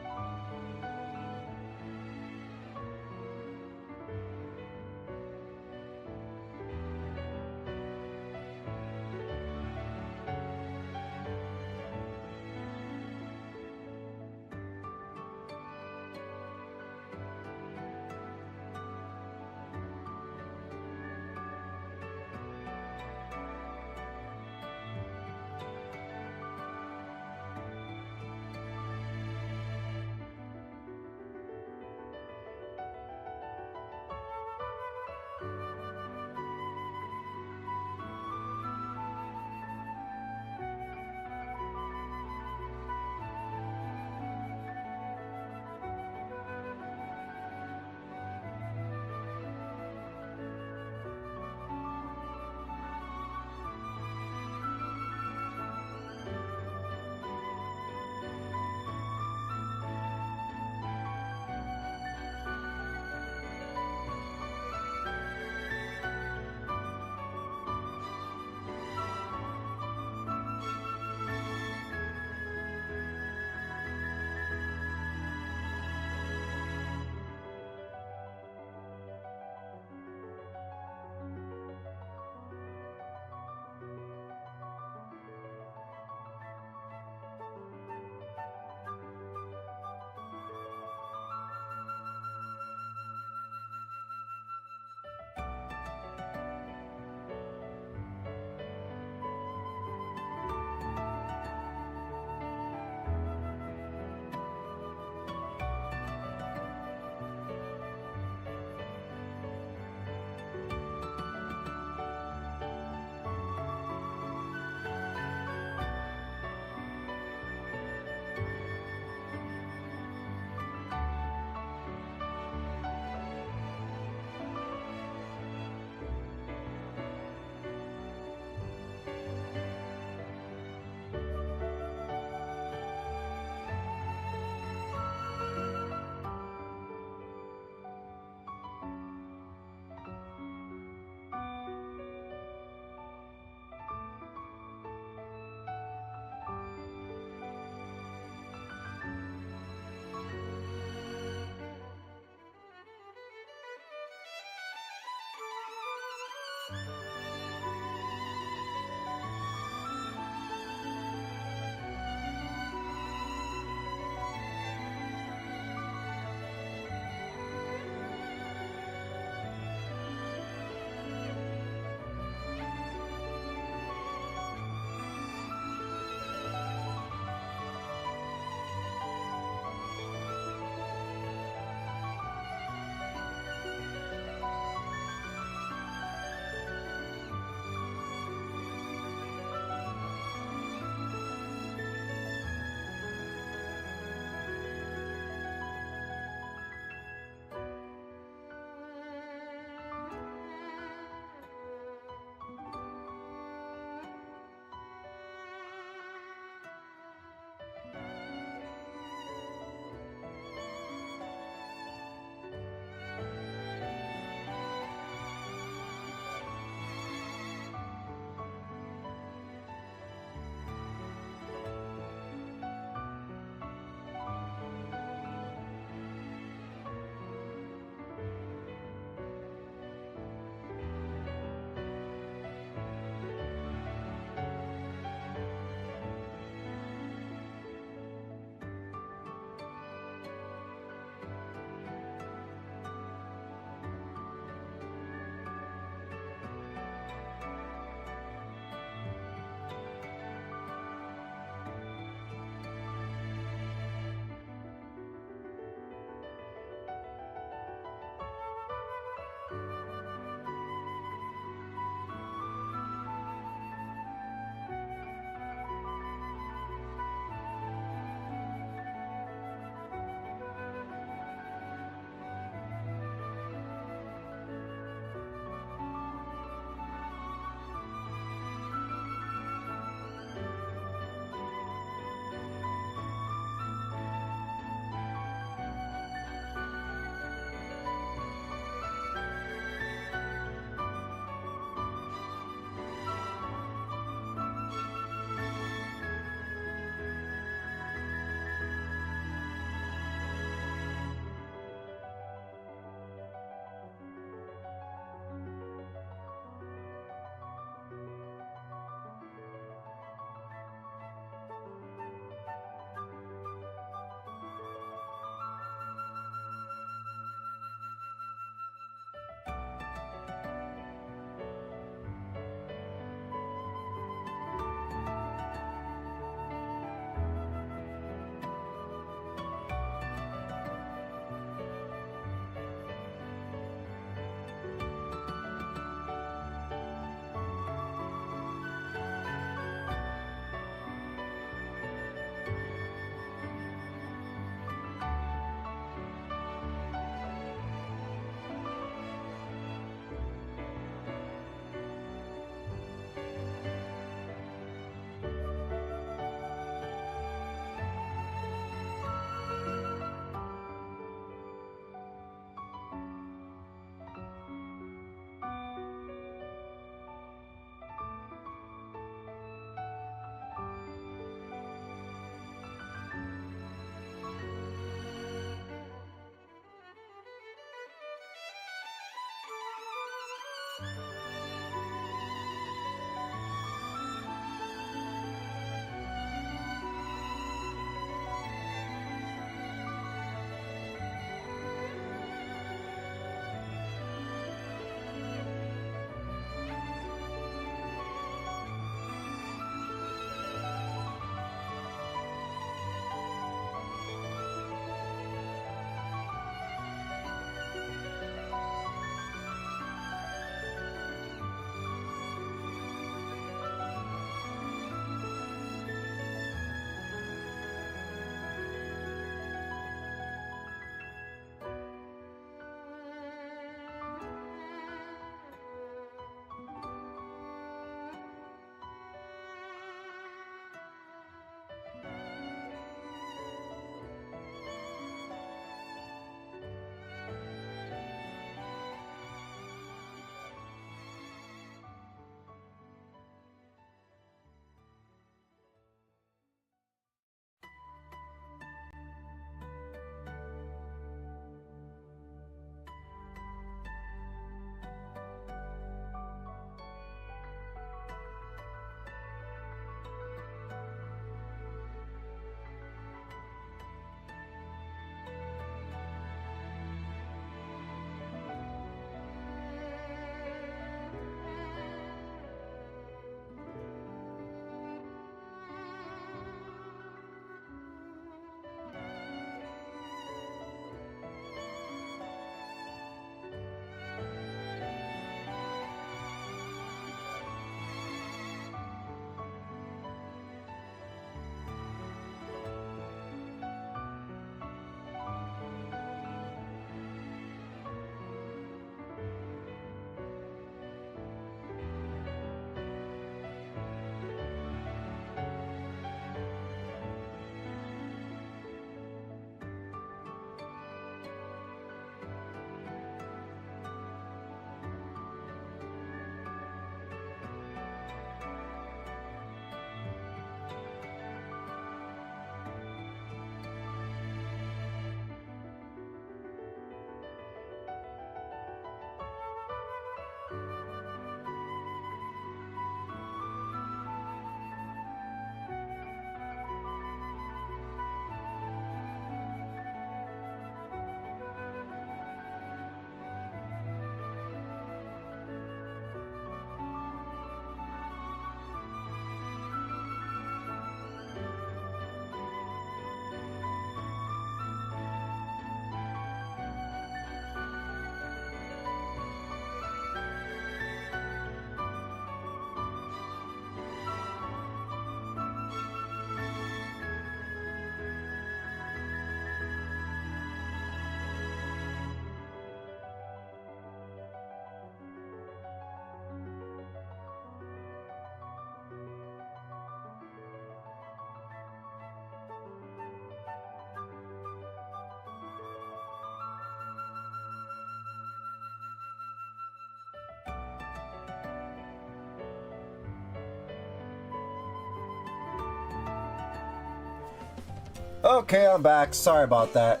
Okay, I'm back. Sorry about that.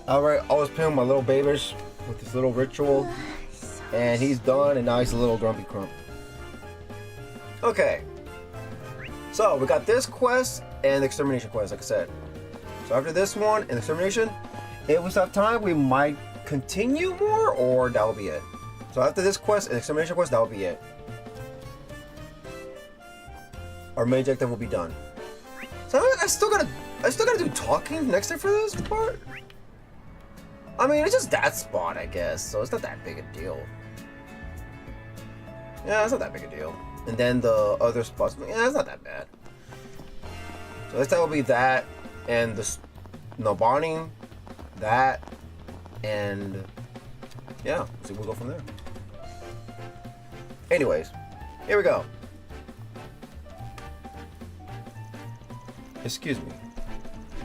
Alright, I was playing with my little babish with this little ritual. And he's done, and now he's a little grumpy crump. Okay. So, we got this quest and the extermination quest, like I said. So after this one and extermination, if we still have time, we might continue more, or that will be it. So after this quest and extermination quest, that will be it. Our main objective will be done. So I still gotta do talking next time for this part. I mean, it's just that spot, I guess, so it's not that big a deal. Yeah, it's not that big a deal. And then the other spots, yeah, it's not that bad. So next time will be that, and the bonding, that, and yeah, so we'll go from there. Anyways, here we go. Excuse me.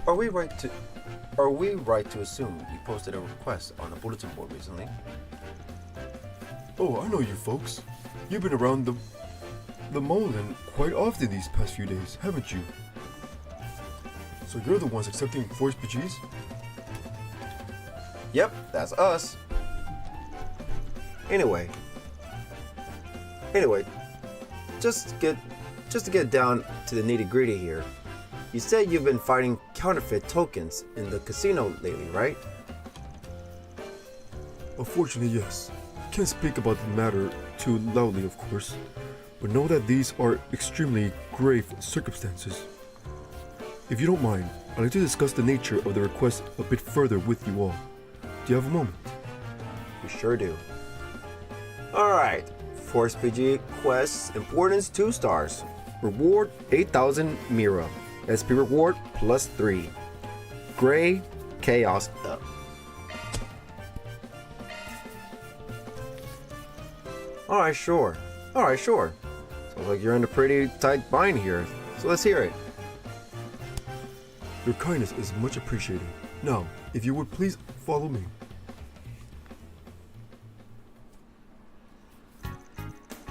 Are we right to assume you posted a request on the bulletin board recently? Oh, I know you folks. You've been around the Moreland quite often these past few days, haven't you? So you're the ones accepting forced PGs? Yep, that's us. Anyway, just to get down to the nitty-gritty here. You said you've been finding counterfeit tokens in the casino lately, right? Unfortunately, yes. Can't speak about the matter too loudly, of course, but know that these are extremely grave circumstances. If you don't mind, I'd like to discuss the nature of the request a bit further with you all. Do you have a moment? We sure do. Alright, Force PG Quest, Importance 2 stars. Reward 8,000 Mira. SP reward +3. Gray, Chaos up. Alright, sure. Sounds like you're in a pretty tight bind here, so let's hear it. Your kindness is much appreciated. Now, if you would please follow me.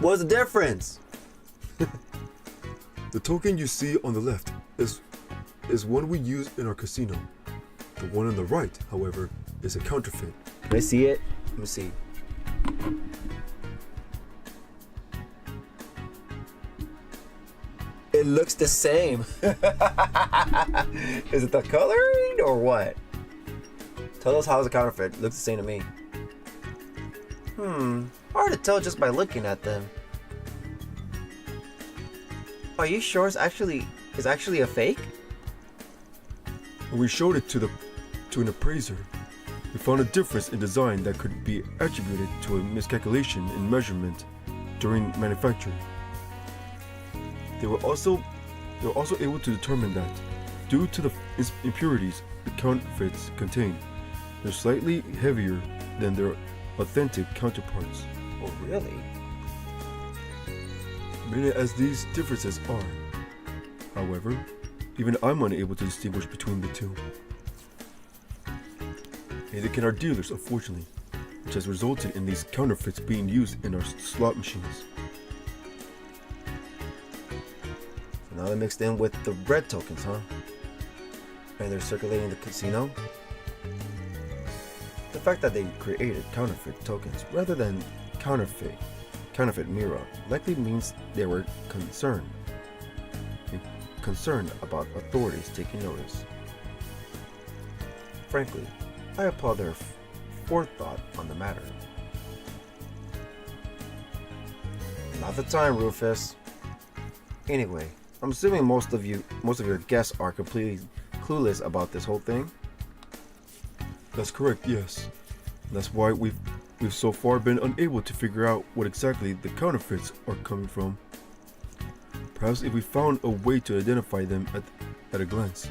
What's the difference? The token you see on the left is one we use in our casino. The one on the right, however, is a counterfeit. Can I see it? Let me see. It looks the same. Is it the coloring or what? Tell us how it's a counterfeit. It looks the same to me. Hard to tell just by looking at them. Are you sure it's actually a fake? When we showed it to an appraiser, we found a difference in design that could be attributed to a miscalculation in measurement during manufacturing. They were also able to determine that, due to the impurities the counterfeits contain, they're slightly heavier than their authentic counterparts. Oh, really? Many as these differences are, however, even I'm unable to distinguish between the two. Neither can our dealers, unfortunately, which has resulted in these counterfeits being used in our slot machines. So now they're mixed in with the red tokens, huh? And they're circulating the casino? The fact that they created counterfeit tokens rather than counterfeit Mira likely means they were concerned about authorities taking notice. Frankly, I applaud their forethought on the matter. Not the time, Rufus. Anyway, I'm assuming most of your guests are completely clueless about this whole thing. That's correct, yes. And that's why we've so far been unable to figure out what exactly the counterfeits are coming from. Perhaps if we found a way to identify them at a glance,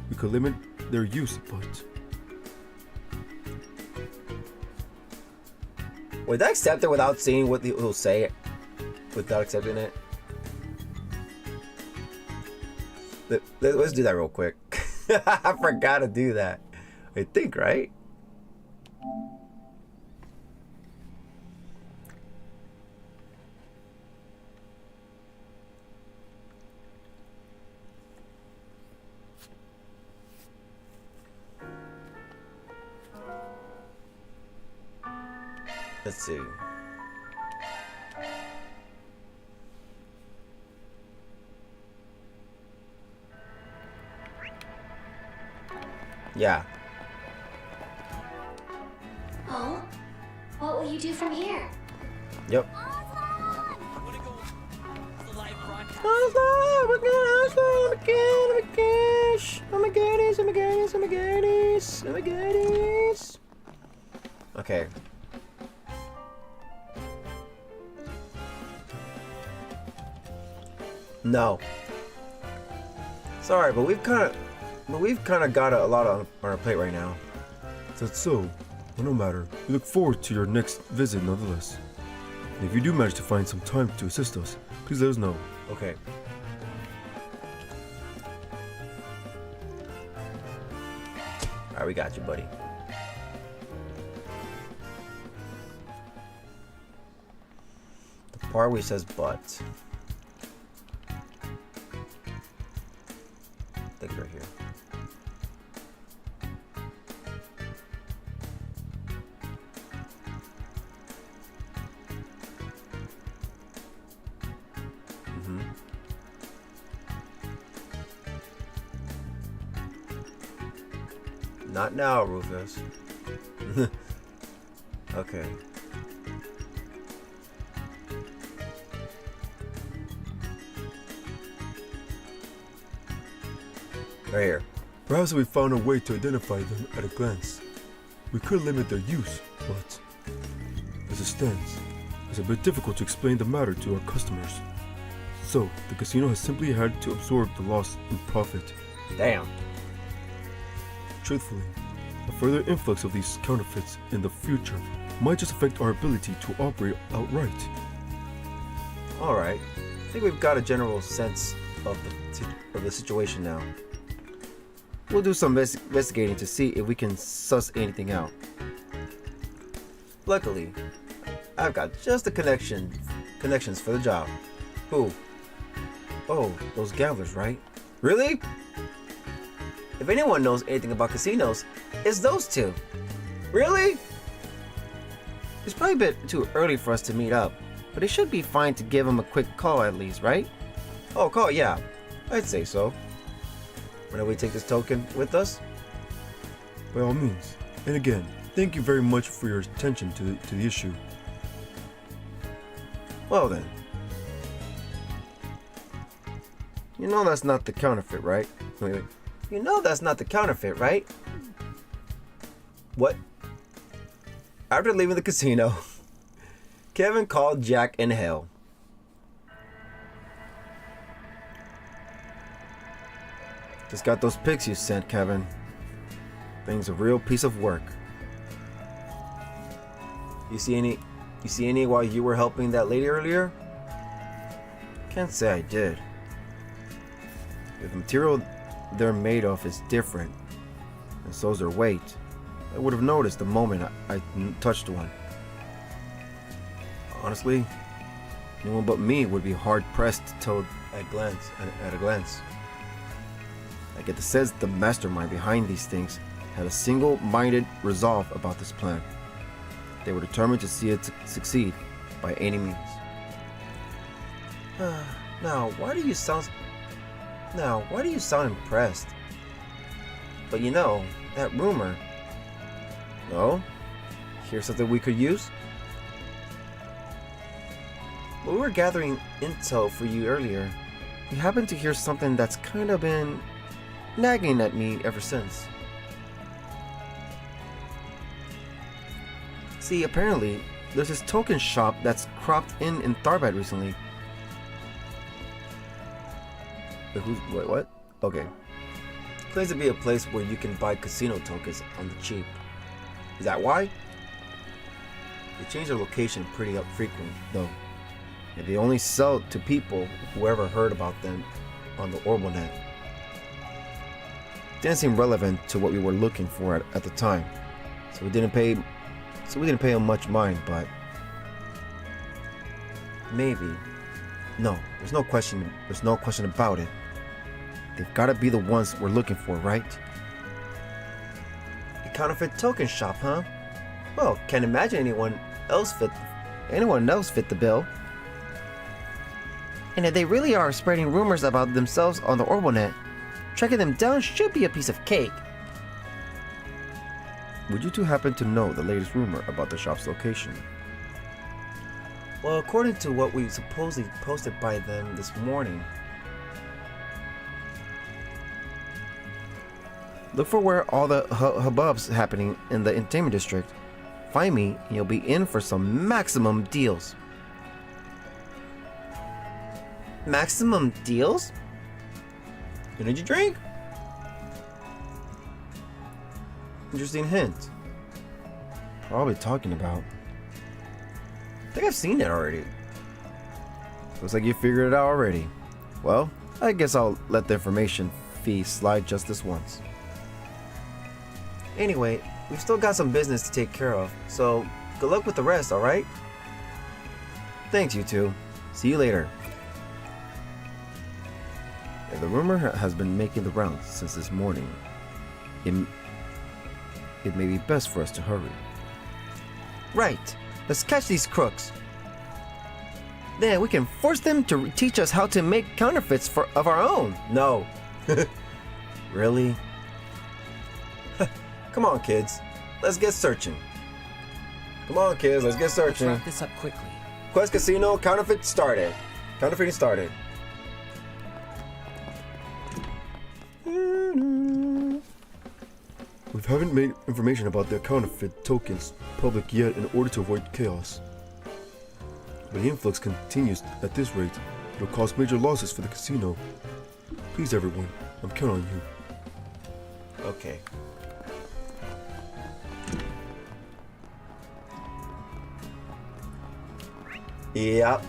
we could limit their use, but... Would I accept it without seeing what he'll say? Without accepting it? Let's do that real quick. I forgot to do that. I think, right? Let's see. Yeah. Oh? What will you do from here? Yep. Oh my goodies. Okay. No. Sorry, but we've kind of got a lot on our plate right now. That's so. Well, no matter. We look forward to your next visit nonetheless. And if you do manage to find some time to assist us, please let us know. Okay. Alright, we got you, buddy. The part where he says but. I think it's right here. Not now, Rufus. Okay. Right here. Perhaps we found a way to identify them at a glance. We could limit their use, but as it stands, it's a bit difficult to explain the matter to our customers. So, the casino has simply had to absorb the loss in profit. Damn. Truthfully, a further influx of these counterfeits in the future might just affect our ability to operate outright. Alright. I think we've got a general sense of the situation now. We'll do some investigating to see if we can suss anything out. Luckily, I've got just the connections for the job. Who? Oh, those gamblers, right? Really? If anyone knows anything about casinos, it's those two. Really? It's probably a bit too early for us to meet up, but it should be fine to give them a quick call at least, right? Oh, call, yeah. I'd say so. Whenever we take this token with us? By all means. And again, thank you very much for your attention to the issue. Well then. You know that's not the counterfeit, right? Wait. You know that's not the counterfeit, right? What? After leaving the casino, Kevin called Jack in hell. Just got those pics you sent, Kevin. Thing's a real piece of work. You see any while you were helping that lady earlier? Can't say I did. The material they're made of is different, and so's their weight. I would have noticed the moment I touched one. Honestly, no one but me would be hard pressed to tell at a glance. I get the sense the mastermind behind these things had a single-minded resolve about this plan. They were determined to see it succeed by any means. Now, why do you sound impressed? But you know, that rumor. No? Here's something we could use? When we were gathering intel for you earlier, we happened to hear something that's kind of been nagging at me ever since. See, apparently, there's this token shop that's cropped in Tharbad recently. Wait, what? Okay. Claims to be a place where you can buy casino tokens on the cheap. Is that why? They change their location pretty frequent, though. And they only sell to people who ever heard about them on the Orbonet. Didn't seem relevant to what we were looking for at the time, so we didn't pay them much mind. But maybe, no, there's no question about it. They've got to be the ones we're looking for, right? A counterfeit token shop, huh? Well, can't imagine anyone else fit the bill. And if they really are spreading rumors about themselves on the Orbital, tracking them down should be a piece of cake. Would you two happen to know the latest rumor about the shop's location? Well, according to what we supposedly posted by them this morning, look for where all the hubbub's happening in the entertainment district. Find me, and you'll be in for some maximum deals. Maximum deals? Energy drink? Interesting hint. What are we talking about? I think I've seen it already. Looks like you figured it out already. Well, I guess I'll let the information fee slide just this once. Anyway, we've still got some business to take care of, so good luck with the rest, alright? Thanks, you two. See you later. If the rumor has been making the rounds since this morning, it may be best for us to hurry. Right. Let's catch these crooks. Then we can force them to teach us how to make counterfeits of our own. No. Really? Come on, kids. Let's get searching. Come on, kids. Let's get searching. Let's wrap this up quickly. Quest Casino, counterfeiting started. We haven't made information about the counterfeit tokens public yet in order to avoid chaos. But the influx continues at this rate. It'll cause major losses for the casino. Please, everyone, I'm counting on you. Okay. Yep.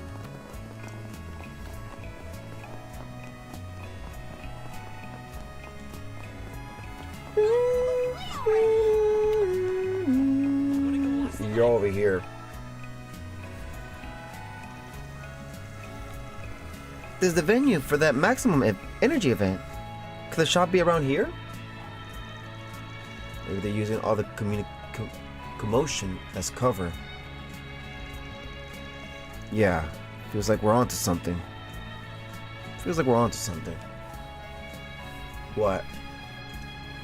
You're over here. There's the venue for that maximum energy event. Could the shop be around here? Maybe they're using all the commotion as cover. Yeah, feels like we're onto something. What?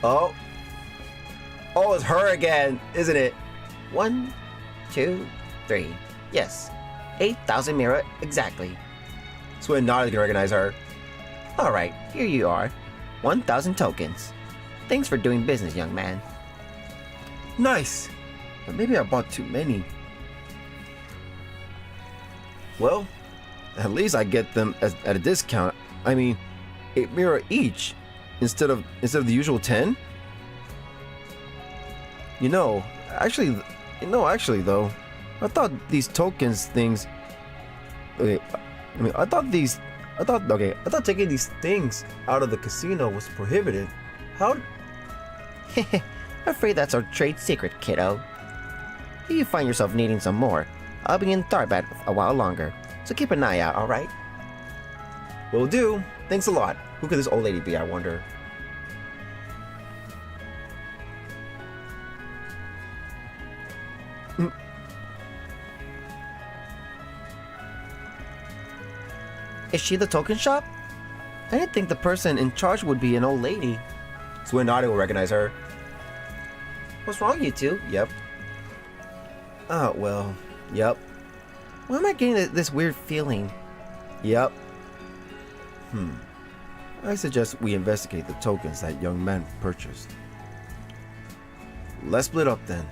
Oh, it's her again, isn't it? 1, 2, 3. Yes. 8,000 mirror exactly. So not gonna recognize her. Alright, here you are. 1,000 tokens. Thanks for doing business, young man. Nice! But maybe I bought too many. Well, at least I get them at a discount. I mean, 8 mirror each instead of the usual 10. Actually though, I thought these tokens things. Okay, I thought taking these things out of the casino was prohibited. How? Afraid that's our trade secret, kiddo. If you find yourself needing some more, I'll be in Tharbad a while longer, so keep an eye out, alright? Will do. Thanks a lot. Who could this old lady be, I wonder? Is she the token shop? I didn't think the person in charge would be an old lady. Suinati will recognize her. What's wrong, you two? Yep. Oh, well, yep. Why am I getting this weird feeling? Yep. I suggest we investigate the tokens that young man purchased. Let's split up then.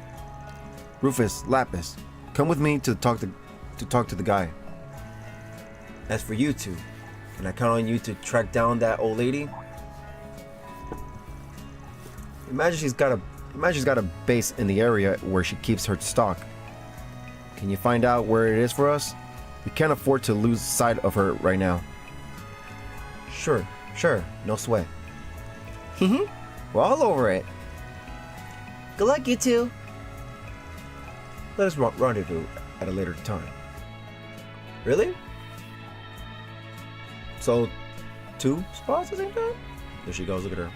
Rufus, Lapis, come with me to talk to the guy. As for you two, can I count on you to track down that old lady? Imagine she's got a base in the area where she keeps her stock. Can you find out where it is for us? We can't afford to lose sight of her right now. Sure, no sweat. We're all over it. Good luck, you two. Let us rendezvous at a later time. Really? So, 2 spots at the same time? There she goes, look at her.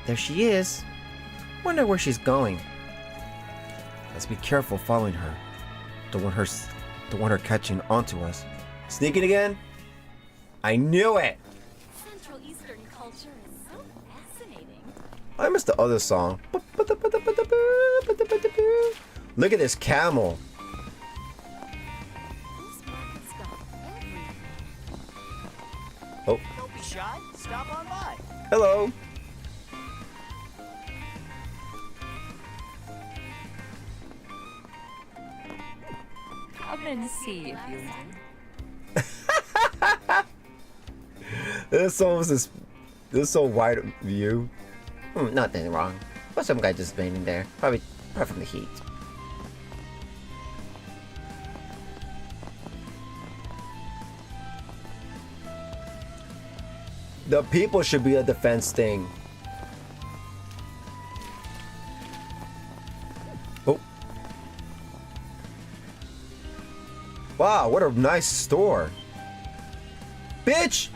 There she is. Wonder where she's going. Let's be careful following her. Don't want her catching onto us. Sneaking again? I knew it! Central Eastern culture is so fascinating. I missed the other song. Look at this camel. Oh. Don't be shy. Stop on by. Hello. Come and see if you like. This is so wide view. Nothing wrong. But some guy just standing there. Probably from the heat. The people should be a defense thing. Oh. Wow, what a nice store. Bitch!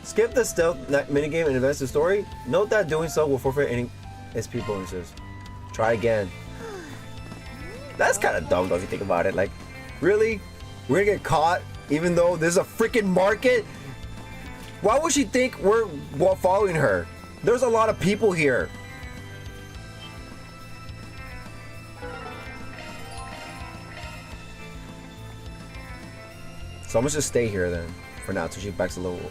Skip the stealth minigame and advance the story. Note that doing so will forfeit any SP bonuses. Try again. That's kind of dumb though if you think about it. Like, really? We're gonna get caught even though there's a freaking market? Why would she think we're following her? There's a lot of people here. So I'm gonna just stay here then for now till she backs a little.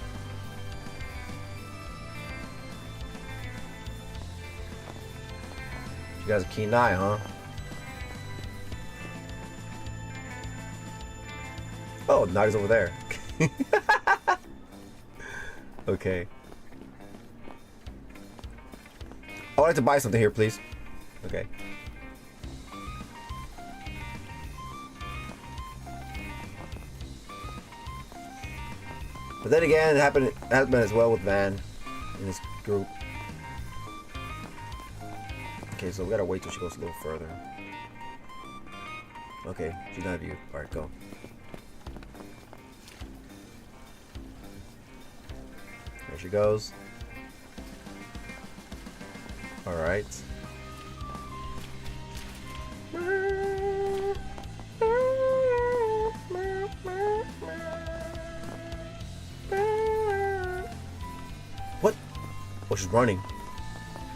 She got a keen eye, huh? Oh, Naughty's over there. Okay. I'd like to buy something here, please. Okay. But then again, it happened as well with Van in this group. Okay, so we gotta wait till she goes a little further. Okay, she's not of you. Alright, go. There she goes. Alright. What? Oh, she's running.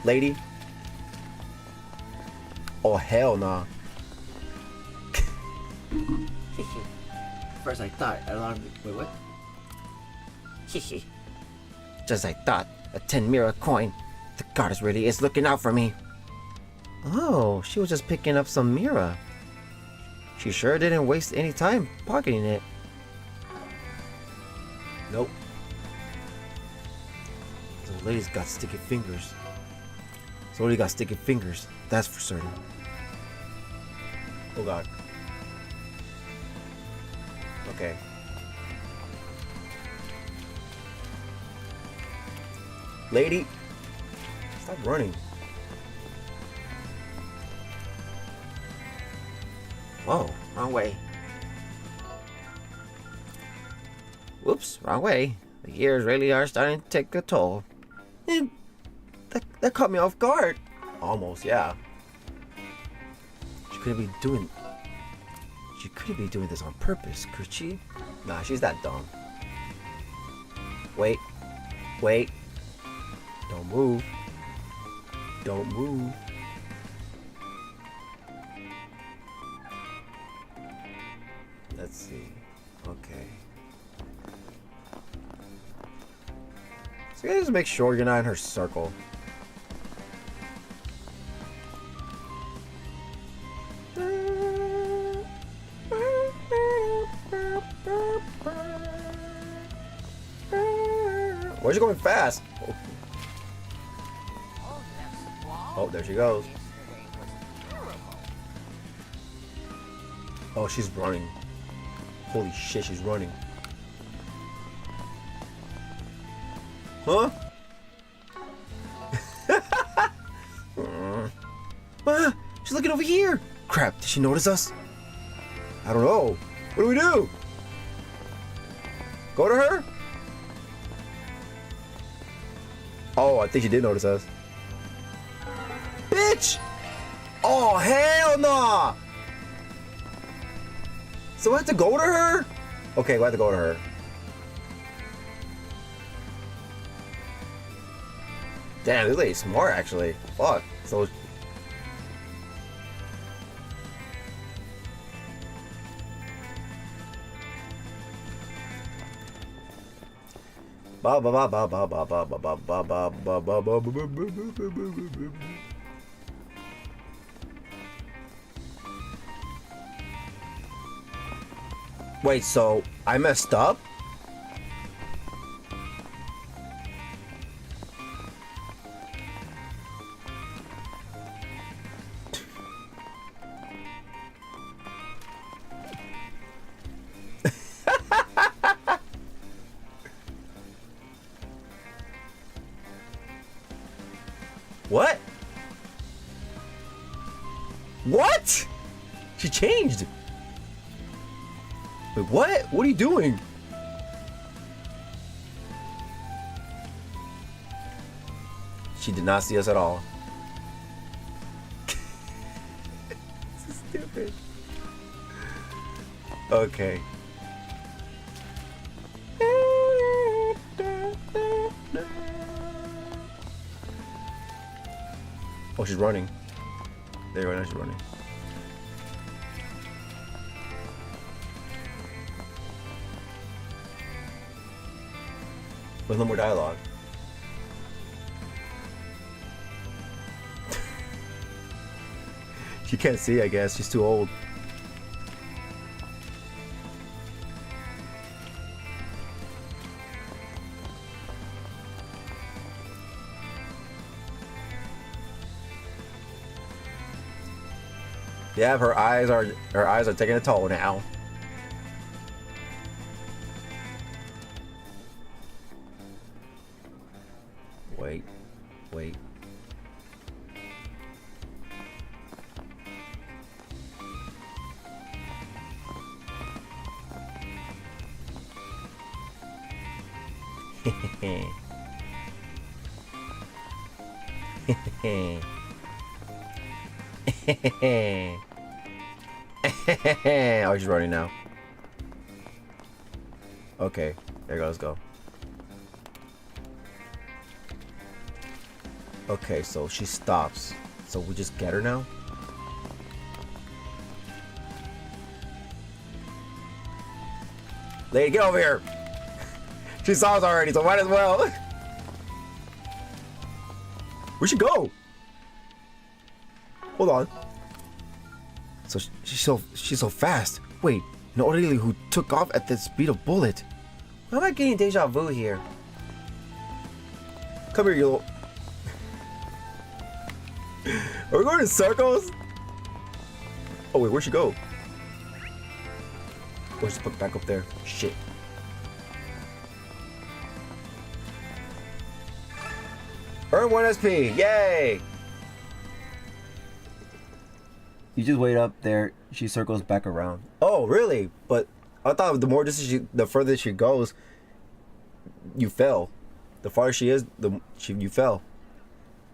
Lady? Oh, hell nah. First I thought, wait, what? Hehe. Just as I thought, a 10 mirror coin. The goddess really is looking out for me. Oh, she was just picking up some mirror. She sure didn't waste any time pocketing it. Nope. The lady's got sticky fingers. Somebody got sticky fingers, that's for certain. Oh god. Okay. Lady, stop running. Whoa, wrong way. Whoops, wrong way. The years really are starting to take a toll. That caught me off guard. Almost, yeah. She couldn't be doing this on purpose, could she? Nah, she's that dumb. Wait. Wait. Don't move. Don't move. Let's see. Okay. So you gotta just make sure you're not in her circle. Where's she going fast? Oh, there she goes. Oh, she's running. Holy shit, she's running. Huh? Ah, she's looking over here. Crap, did she notice us? I don't know. What do we do? Go to her? Oh, I think she did notice us. Bitch! Oh, hell no! So we have to go to her? Okay, we have to go to her. Damn, this lady's smart, actually. Fuck. So... Ba ba ba ba ba ba ba ba ba ba ba ba ba ba ba. Wait, so I messed up? What? What? She changed. Wait, what? What are you doing? She did not see us at all. This is stupid. Okay. Oh, she's running. There you go, now she's running. With no more dialogue. She can't see, I guess. She's too old. Yeah, her eyes are taking a toll now. Wait. Oh, she's running now. Okay, there goes go. Okay, so she stops. So we just get her now? Lady, get over here! She saw us already, so might as well. Where'd she go? Hold on. So she's so fast. Wait, an orderly who took off at the speed of bullet. Why am I getting deja vu here? Come here, you little... Are we going in circles? Oh wait, where'd she go? Oh, she's put back up there. Shit. Earn 1 SP. Yay! You just wait up there. She circles back around. Oh, really? But I thought the more distance the further she goes, you fell. The farther she is, you fell.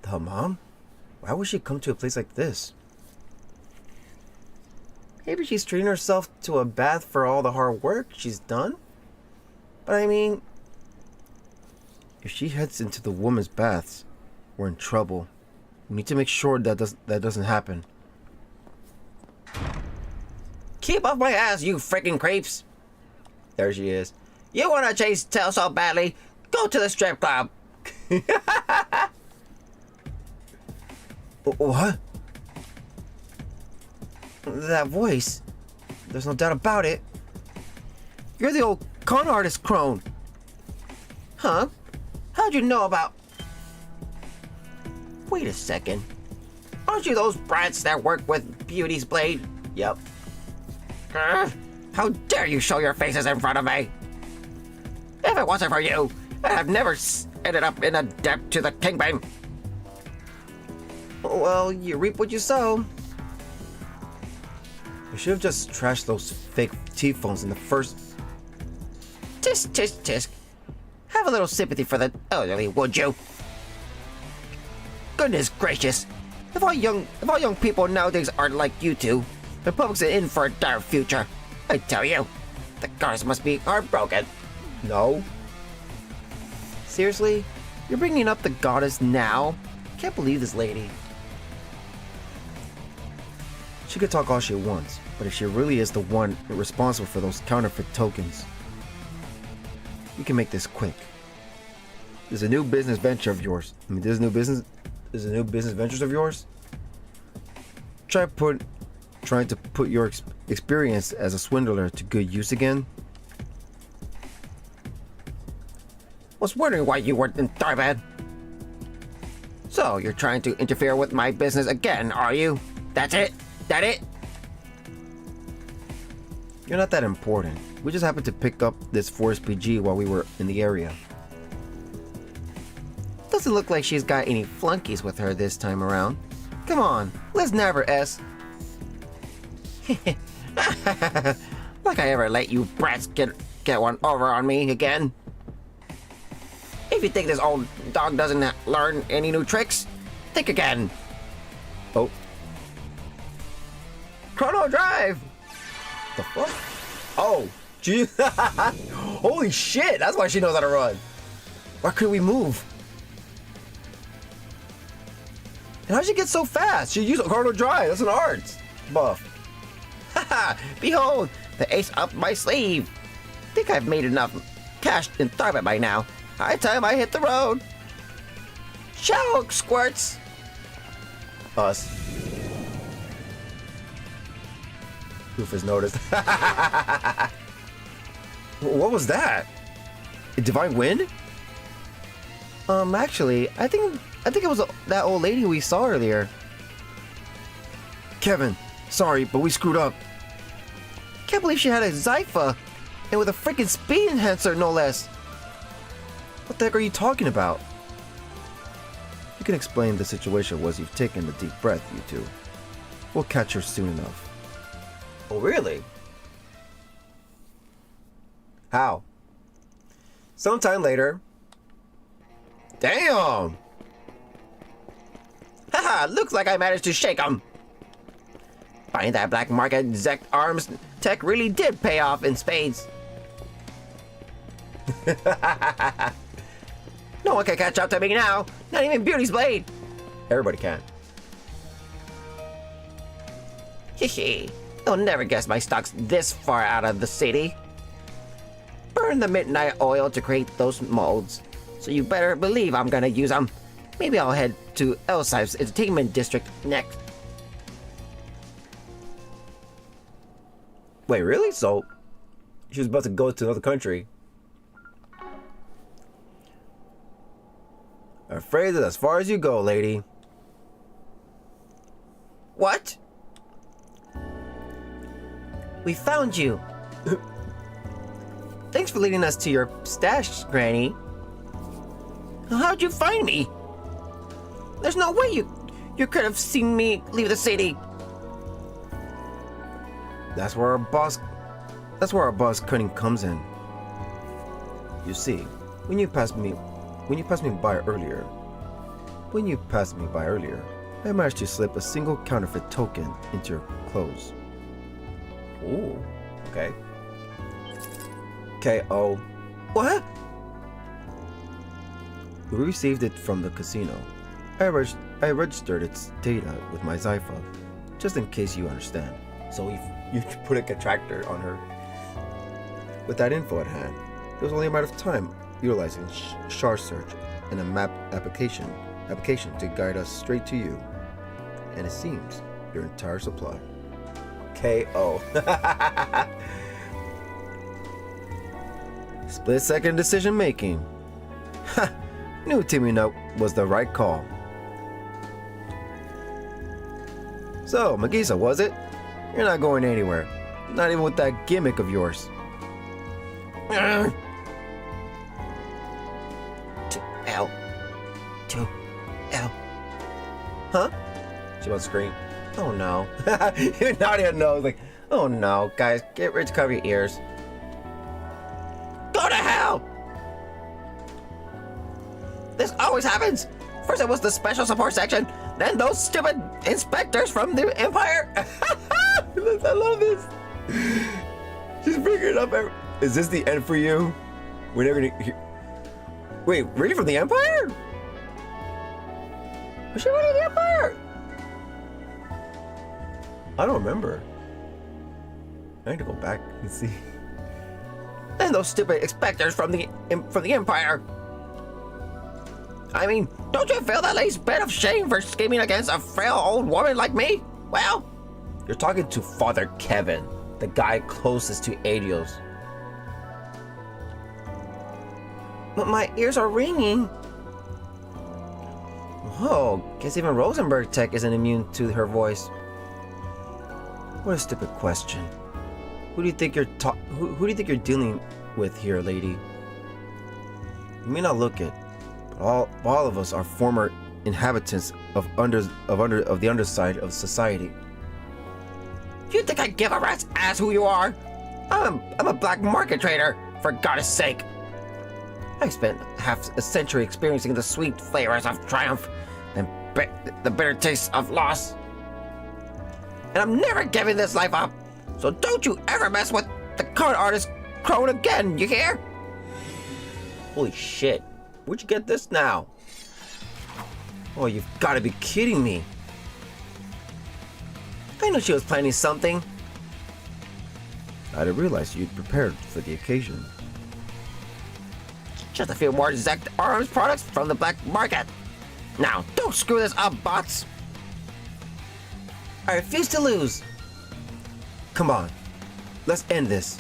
The mom? Why would she come to a place like this? Maybe she's treating herself to a bath for all the hard work she's done. But I mean, if she heads into the woman's baths, we're in trouble. We need to make sure that doesn't happen. Keep off my ass, you freaking creeps! There she is. You wanna chase tail so badly? Go to the strip club! What? That voice. There's no doubt about it. You're the old con artist crone. Huh? How'd you know about... Wait a second. Aren't you those brats that work with Beauty's Blade? Yep. How dare you show your faces in front of me? If it wasn't for you, I'd have never ended up in a debt to the Kingpin. Well, you reap what you sow. I should have just trashed those fake T-phones in the first... Tisk, tisk, tisk. Have a little sympathy for the elderly, would you? Goodness gracious! If all young people nowadays are like you two, the public's in for a dire future. I tell you, the goddess must be heartbroken. No. Seriously? You're bringing up the goddess now? Can't believe this lady. She could talk all she wants, but if she really is the one responsible for those counterfeit tokens, we can make this quick. There's a new business venture of yours. There's a new business ventures of yours. Trying to put your experience as a swindler to good use again. Was wondering why you weren't in Calvard. So you're trying to interfere with my business again, are you? That's it? That it? You're not that important. We just happened to pick up this Forest PG while we were in the area. Doesn't look like she's got any flunkies with her this time around. Come on, let's nab her, S. Like I ever let you brats get one over on me again. If you think this old dog doesn't learn any new tricks, think again. Oh. Chrono Drive! The fuck? Oh, geez. Holy shit, that's why she knows how to run. Why couldn't we move? And how'd she get so fast? She used a Chrono Drive, that's an art buff. Haha, behold, the ace up my sleeve. Think I've made enough cash in Calvard by now. High time I hit the road. Shower squirts. Us. Rufus noticed. What was that? A divine wind? Actually, I think it was that old lady we saw earlier. Kevin, sorry, but we screwed up. Can't believe she had a Zypha, and with a freaking speed enhancer, no less. What the heck are you talking about? You can explain the situation once you've taken a deep breath, you two. We'll catch her soon enough. Oh, really? How? Sometime later. Damn! Haha, looks like I managed to shake him. Buying that black market Zect arms tech really did pay off in spades. No one can catch up to me now. Not even Beauty's Blade. Everybody can. Hehe. They'll never guess my stock's this far out of the city. Burn the midnight oil to create those molds. So you better believe I'm gonna use them. Maybe I'll head to Elsife's entertainment district next. Wait, really? So, she was about to go to another country. I'm afraid that as far as you go, lady. What? We found you. Thanks for leading us to your stash, Granny. How'd you find me? There's no way you could have seen me leave the city. That's where our boss cunning comes in. You see, when you passed me by earlier, I managed to slip a single counterfeit token into your clothes. Ooh, okay. K.O. What? We received it from the casino. I registered its data with my Zypha, just in case you understand. So you put a contractor on her. With that info at hand, it was only a matter of time utilizing Char Search and a map application to guide us straight to you. And it seems your entire supply. K.O. Split-second decision making. Ha! Knew teaming up was the right call. So, Magisa, was it? You're not going anywhere. Not even with that gimmick of yours. To L. Huh? She wants to scream. Oh no. Nadia knows, like, oh no, guys, get ready to cover your ears. Go to hell! This always happens! First it was the special support section, then those stupid inspectors from the Empire. I love this. She's bringing it up. Is this the end for you? We're never gonna hear. Wait, really from the Empire? Was she really the Empire? I don't remember. I need to go back and see. And those stupid inspectors from the Empire. I mean, don't you feel the least bit of shame for scheming against a frail old woman like me? Well, you're talking to Father Kevin, the guy closest to Adios. But my ears are ringing. Oh, guess even Rosenberg Tech isn't immune to her voice. What a stupid question. Who do you think you're who do you think you're dealing with here, lady? You may not look it, but all of us are former inhabitants of the underside of society. You think I give a rat's ass who you are? I'm a black market trader, for God's sake. I spent half a century experiencing the sweet flavors of triumph and the bitter taste of loss. And I'm never giving this life up. So don't you ever mess with the con artist crone again, you hear? Holy shit. Where'd you get this now? Oh, you've got to be kidding me. I knew she was planning something. I didn't realize you'd prepared for the occasion. Just a few more exact arms products from the black market. Now, don't screw this up, bots. I refuse to lose. Come on, let's end this.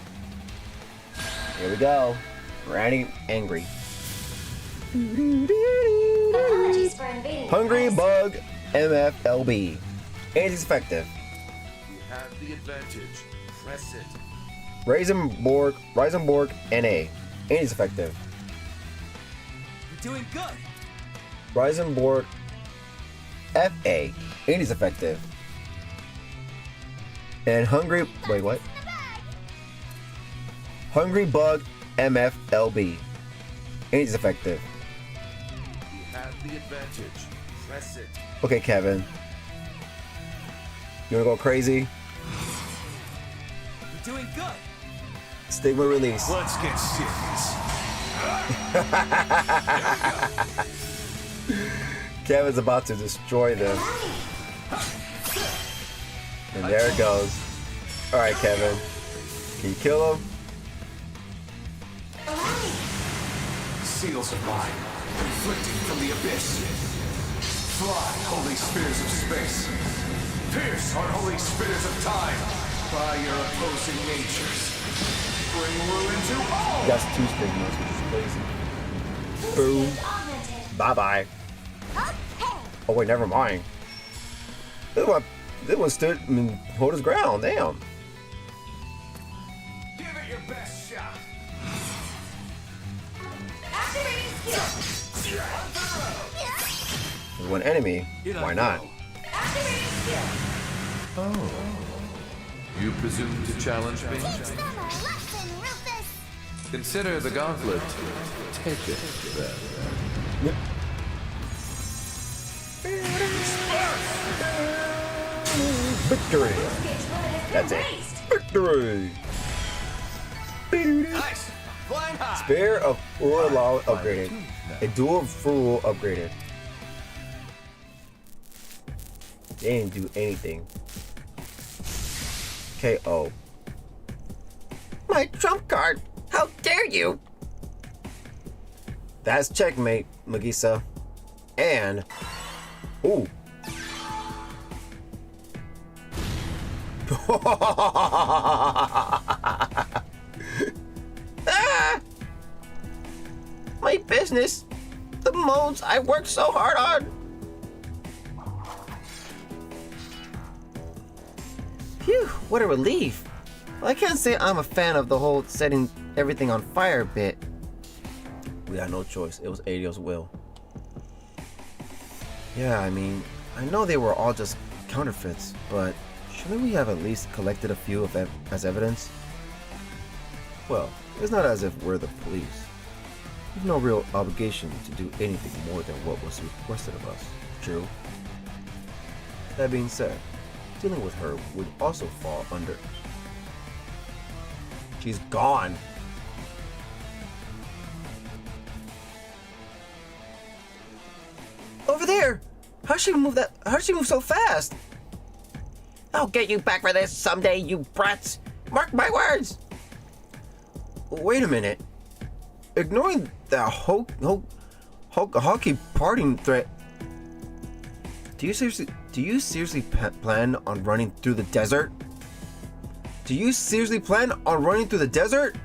Here we go. Granny angry. Apologies for invading. Hungry Bug MFLB. It is effective. You have the advantage. Press it. Reisenborg NA. It is effective. You're doing good. Reisenborg FA. It is effective. And Hungry Bug MFLB. It is effective. You have the advantage. Press it. Okay, Kevin. You wanna go crazy? You're doing good. Stigma release. Let's get serious. Kevin's about to destroy them. And there it goes. Alright, Kevin. Can you kill him? Seals of mine, inflicting from the abyss. Fly, holy spears of space. Pierce, unholy spears of time. By your opposing natures. Bring ruin to all. That's two stigmas, which is crazy. Boom. Bye-bye. Oh wait, never mind. This one stood and hold his ground. Damn. Give it your best shot. Activating skill. There's one enemy. Why not? Activating skill. Oh. You presume to challenge me? Consider the gauntlet. Take it then. Victory! That's it. Victory! Nice. Flying high. Spear of Urlau upgraded. A dual fool upgraded. They didn't do anything. KO. My trump card! How dare you! That's checkmate, Magisa. And... Ooh. Ah! My business! The modes I worked so hard on! Phew, what a relief. Well, I can't say I'm a fan of the whole setting everything on fire bit. We had no choice. It was Adio's will. Yeah, I mean, I know they were all just counterfeits, but shouldn't we have at least collected a few of them as evidence? Well, it's not as if we're the police. We've no real obligation to do anything more than what was requested of us. True. That being said, dealing with her would also fall under... She's gone. Over there! How'd she move that? How'd she move so fast? I'll get you back for this someday, you brats! Mark my words! Wait a minute. Ignoring that hockey parting threat, do you seriously plan on running through the desert? Do you seriously plan on running through the desert?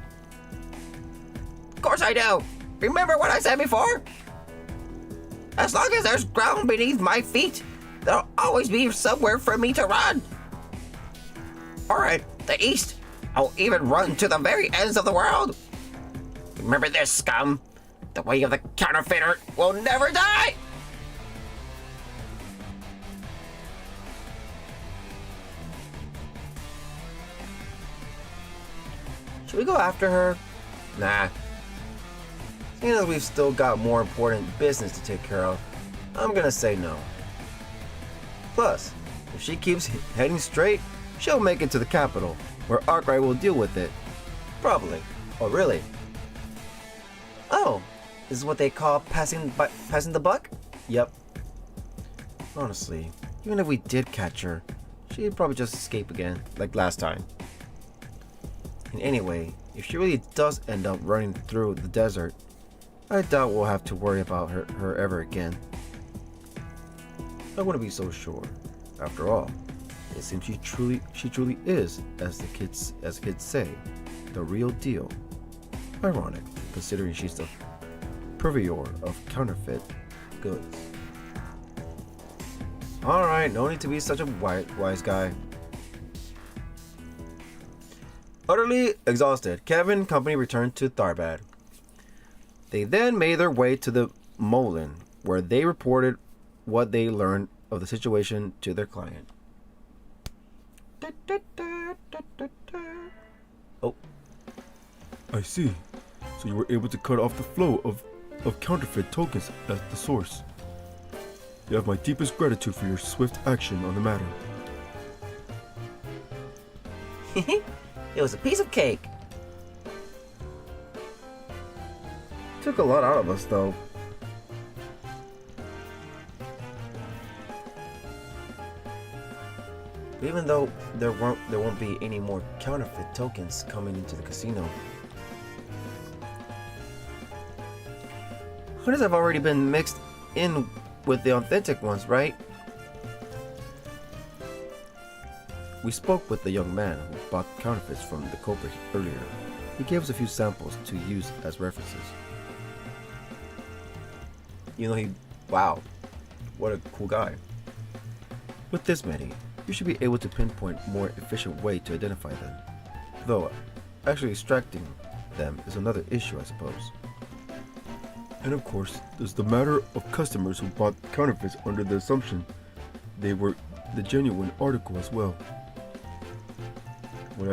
Of course I do! Remember what I said before? As long as there's ground beneath my feet, there'll always be somewhere for me to run. Alright, the east. I'll even run to the very ends of the world. Remember this, scum? The way of the counterfeiter will never die! Should we go after her? Nah. Seeing as we've still got more important business to take care of, I'm gonna say no. Plus, if she keeps heading straight, she'll make it to the capital, where Arkwright will deal with it. Probably. Oh, really? Oh, this is what they call passing the buck? Yep. Honestly, even if we did catch her, she'd probably just escape again, like last time. And anyway, if she really does end up running through the desert, I doubt we'll have to worry about her ever again. I wouldn't be so sure. After all, it seems she truly is, as the kids say, the real deal. Ironic, considering she's the purveyor of counterfeit goods. Alright, no need to be such a wise guy. Utterly exhausted, Kevin and company returned to Tharbad. They then made their way to the Molin, where they reported what they learned of the situation to their client. Oh. I see. So you were able to cut off the flow of counterfeit tokens at the source. You have my deepest gratitude for your swift action on the matter. It was a piece of cake. Took a lot out of us, though. Even though there won't be any more counterfeit tokens coming into the casino. Hunters have already been mixed in with the authentic ones, right? We spoke with the young man who bought counterfeits from the culprit earlier. He gave us a few samples to use as references. You know, wow, what a cool guy. With this many, you should be able to pinpoint a more efficient way to identify them. Though, actually extracting them is another issue, I suppose. And of course, there's the matter of customers who bought counterfeits under the assumption they were the genuine article as well. When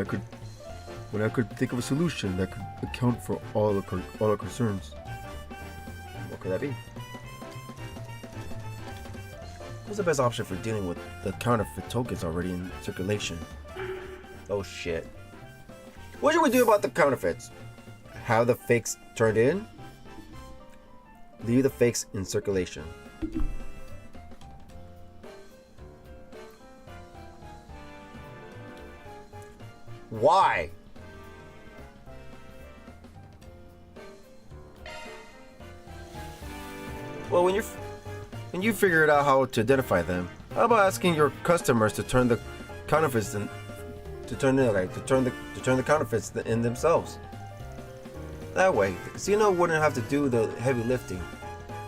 I could think of a solution that could account for all our concerns. What could that be? What's the best option for dealing with the counterfeit tokens already in circulation? Oh shit. What should we do about the counterfeits? Have the fakes turned in? Leave the fakes in circulation. Why? Well, when you figured out how to identify them, how about asking your customers to turn the counterfeits the counterfeits in themselves? That way, the casino wouldn't have to do the heavy lifting,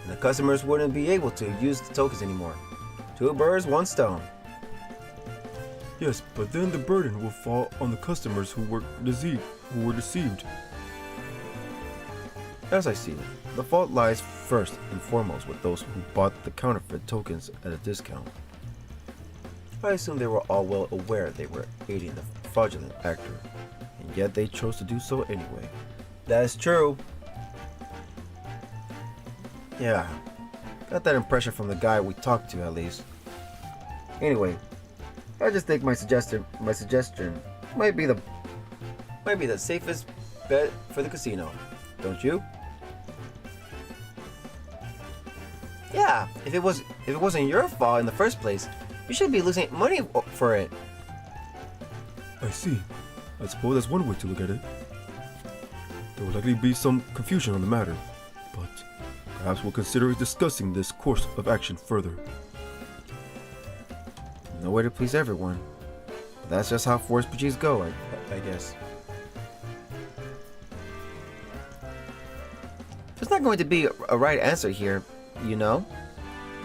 and the customers wouldn't be able to use the tokens anymore. Two birds, one stone. Yes, but then the burden will fall on the customers who were deceived. As I see it, the fault lies first and foremost with those who bought the counterfeit tokens at a discount. I assume they were all well aware they were aiding the fraudulent actor, and yet they chose to do so anyway. That's true. Yeah, got that impression from the guy we talked to at least. Anyway, I just think my suggestion might be the safest bet for the casino. Don't you? Yeah, if it wasn't your fault in the first place, you shouldn't be losing money for it. I see. I suppose that's one way to look at it. There will likely be some confusion on the matter, but perhaps we'll consider discussing this course of action further. No way to please everyone. But that's just how force PGs go, I guess. There's not going to be a right answer here, you know.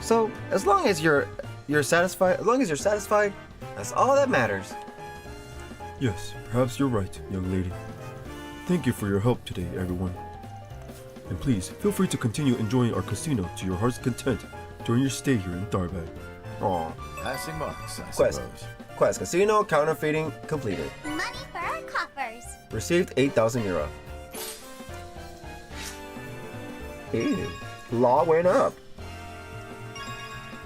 So as long as you're satisfied, that's all that matters. Yes, perhaps you're right, young lady. Thank you for your help today, everyone. And please, feel free to continue enjoying our casino to your heart's content during your stay here in Darbag. Aww. Passing marks, I Quest. suppose. Quest. Casino counterfeiting completed. Money for our coffers. Received 8,000 euro. Ew. Law went up.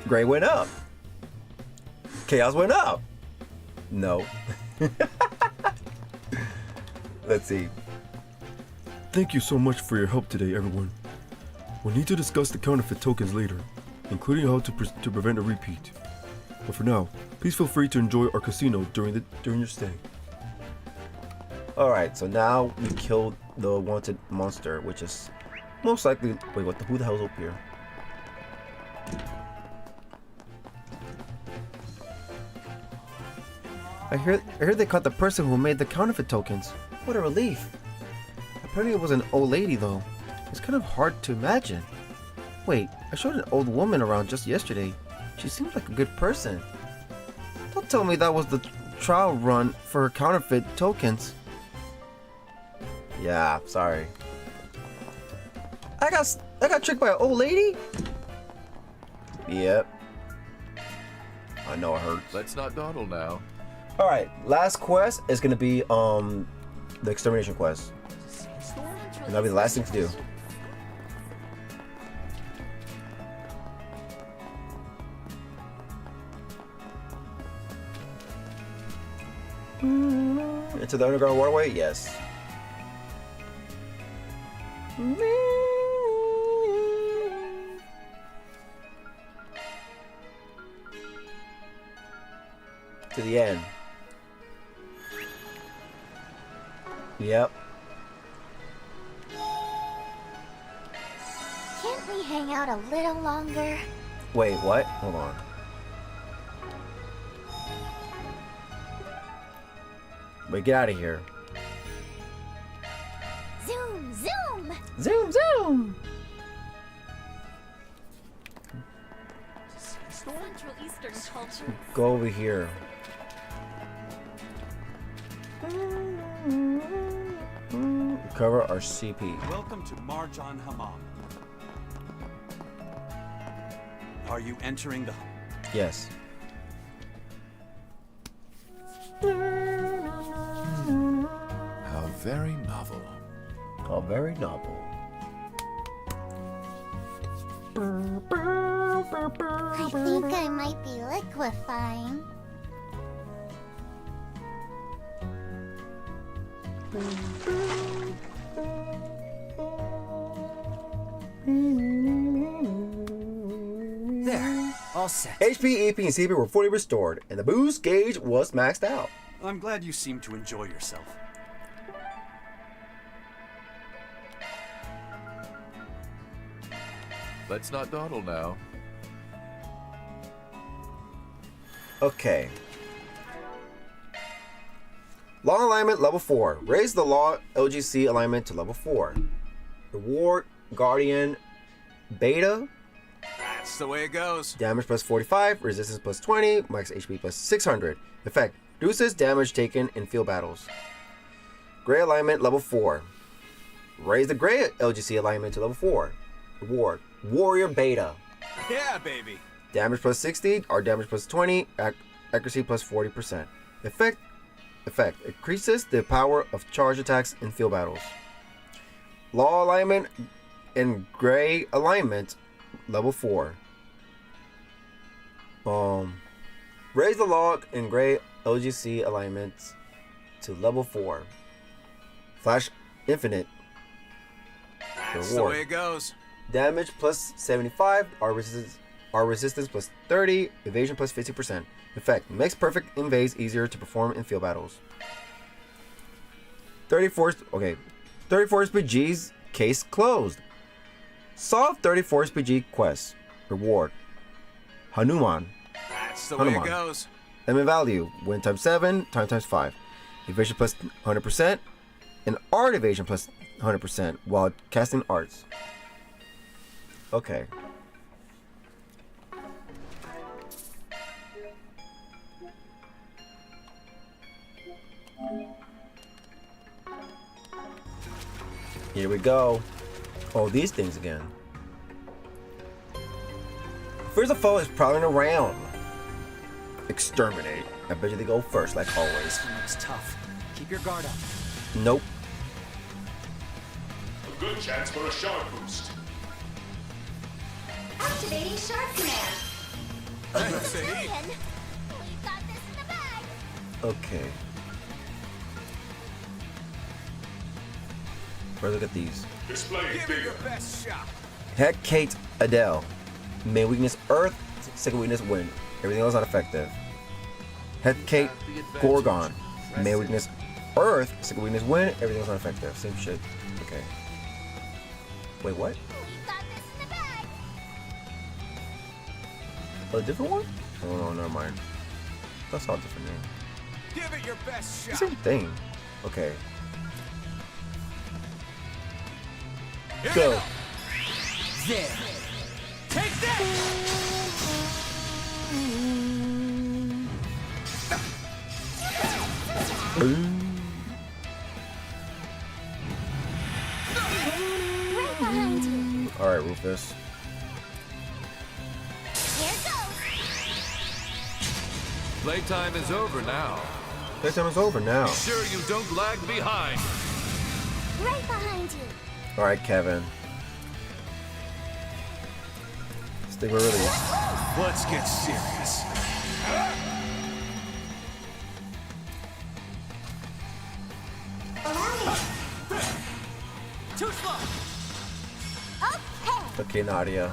Gray went up. Chaos went up. No. Let's see. Thank you so much for your help today, everyone. We'll need to discuss the counterfeit tokens later, including how to prevent a repeat. But for now, please feel free to enjoy our casino during your stay. Alright, so now we killed the wanted monster, which is most likely... Wait, who the hell's up here? I heard they caught the person who made the counterfeit tokens. What a relief. Apparently it was an old lady though. It's kind of hard to imagine. Wait, I showed an old woman around just yesterday. She seemed like a good person. Don't tell me that was the trial run for her counterfeit tokens. Yeah, sorry. I got tricked by an old lady? Yep. I know it hurts. Let's not dawdle now. Alright, last quest is gonna be the extermination quest. And that'll be the last thing to do. Into the underground waterway? Yes. To the end. Yep. Can't we hang out a little longer? Wait, what? Hold on. Wait, get out of here. Zoom, zoom! Zoom, zoom! Central Eastern culture. Go over here. Recover our CP. Welcome to Marjan Hammam. Are you entering the... Yes. How very novel. How very novel. I think I might be liquefying. There, all set. HP, EP, and CP were fully restored, and the boost gauge was maxed out. I'm glad you seem to enjoy yourself. Let's not dawdle now. Okay. Law alignment level 4. Raise the law LGC alignment to level 4. Reward Guardian Beta. That's the way it goes. Damage plus 45, resistance plus 20, max HP plus 600. Effect: reduces damage taken in field battles. Gray alignment level 4. Raise the gray LGC alignment to level 4. Reward Warrior Beta. Yeah, baby. Damage plus 60, or damage plus 20, accuracy plus 40%. Effect: increases the power of charge attacks in field battles. Law alignment in gray alignment, level 4. Raise the log in gray LGC alignment to level 4. Flash infinite. That's the way it goes. Damage plus 75. R resistance plus 30. Evasion plus 50%. Effect makes perfect invades easier to perform in field battles. 34 SPG's case closed. Solve 34 SPG quests. Reward. Hanuman. That's the way it goes. Limit value. Win times 7, time times 5. Evasion plus 100%. And art evasion plus 100% while casting arts. Okay. Here we go. Oh, these things again. First of all, is prowling around. Exterminate. I bet you they go first, like always. This one looks tough. Keep your guard up. Nope. A good chance for a sharp boost. Activating sharp command. That's it. We got this in the bag. Okay. Let's look at these. Display bigger. Best shot. Heck Kate Adele. Main weakness Earth, second weakness Wind. Everything else not effective. Head Kate Gorgon. Main weakness Earth, second weakness Wind. Everything else not effective. Same shit. Okay. Wait, what? We got this in the bag. A different one? Oh no, never mind. That's all different name. Give it your best shot. Same thing. Okay. Here Go. you go. There. Take that. Right behind you. All right, Rufus. Here goes. Playtime is over now. Playtime is over now. Be sure you don't lag behind. Right behind you. All right, Kevin. Stick with release. Let's get serious. Too slow. Okay. Okay, Nadia.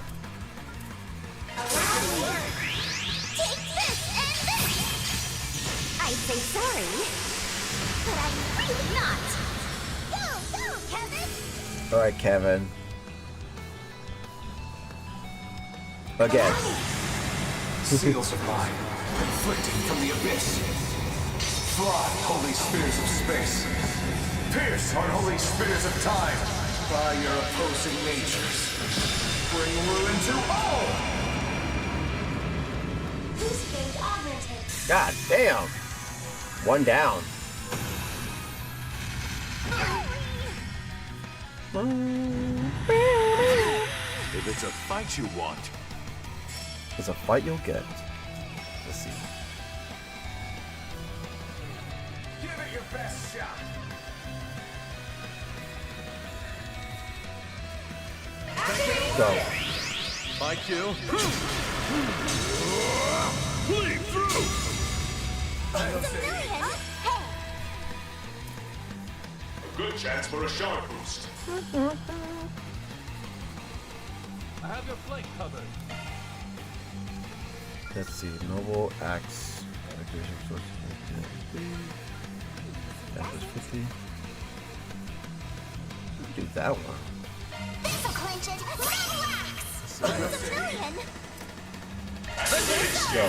Take this and this. I'd say sorry, but I'm really not. Go, Kevin. All right, Kevin. Again. Seals of mine, inflicting from the abyss. Fly, holy spears of space. Pierce, unholy spears of time. By your opposing natures. Bring ruin to all! Boost gauge augmented. God damn. One down. If it's a fight you want, It's a fight you'll get. Let's see. Give it your best shot. Go. my cue. Bleed through! A good chance for a sharp boost. I have your flank covered. Let's see. Noble Axe. Activation source. That was 50. Do that one. This'll clinch it. Relax. Let's go.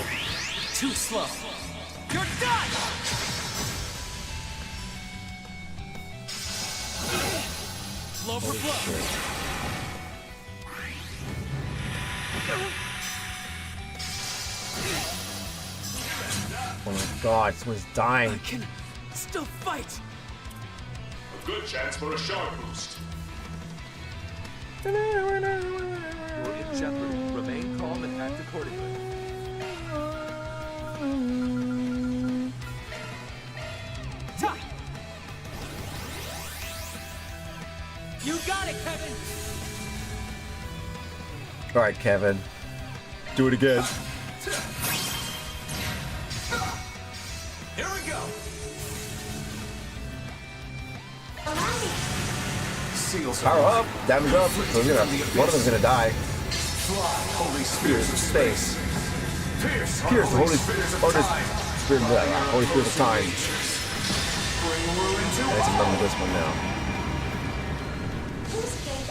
Too slow. You're done. Blow for blow. Oh my god, someone's dying. I can still fight. A good chance for a sharp boost. You're in jeopardy. Remain calm and act accordingly. Time. You got it, Kevin. All right, Kevin. Do it again. Here we go. Seals of Power up, mind. damage up. So one of them's gonna die. Fly, holy spirits of space. Pierce the Holy spirits of Spirit. time. Holy Spirit of time. Bring ruin to That's all. another this one now.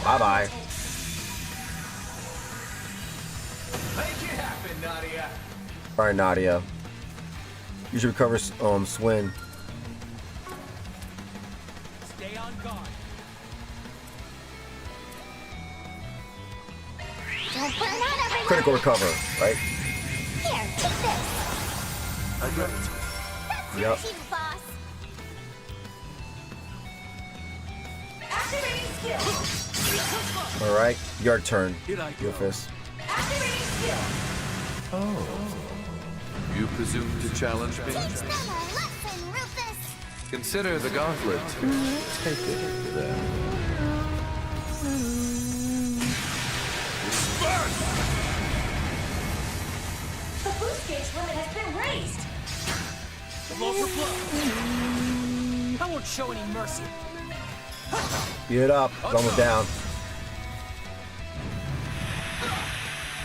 Bye bye. Make it happen, Nadia. All right, Nadia. You should recover Swin. Stay on guard. Don't burn out, everyone! Critical recover, right? Here, take this! I got it. That's Yep. your cute boss! Activating skill. All right, your turn. Here I go. Rufus. Activating skill. Oh. You presume to challenge me? Teach them a lesson, Rufus! Consider the gauntlet. Take it then. The boost gauge limit has been raised. Blow for blow. I won't show any mercy. Get up. It's almost down.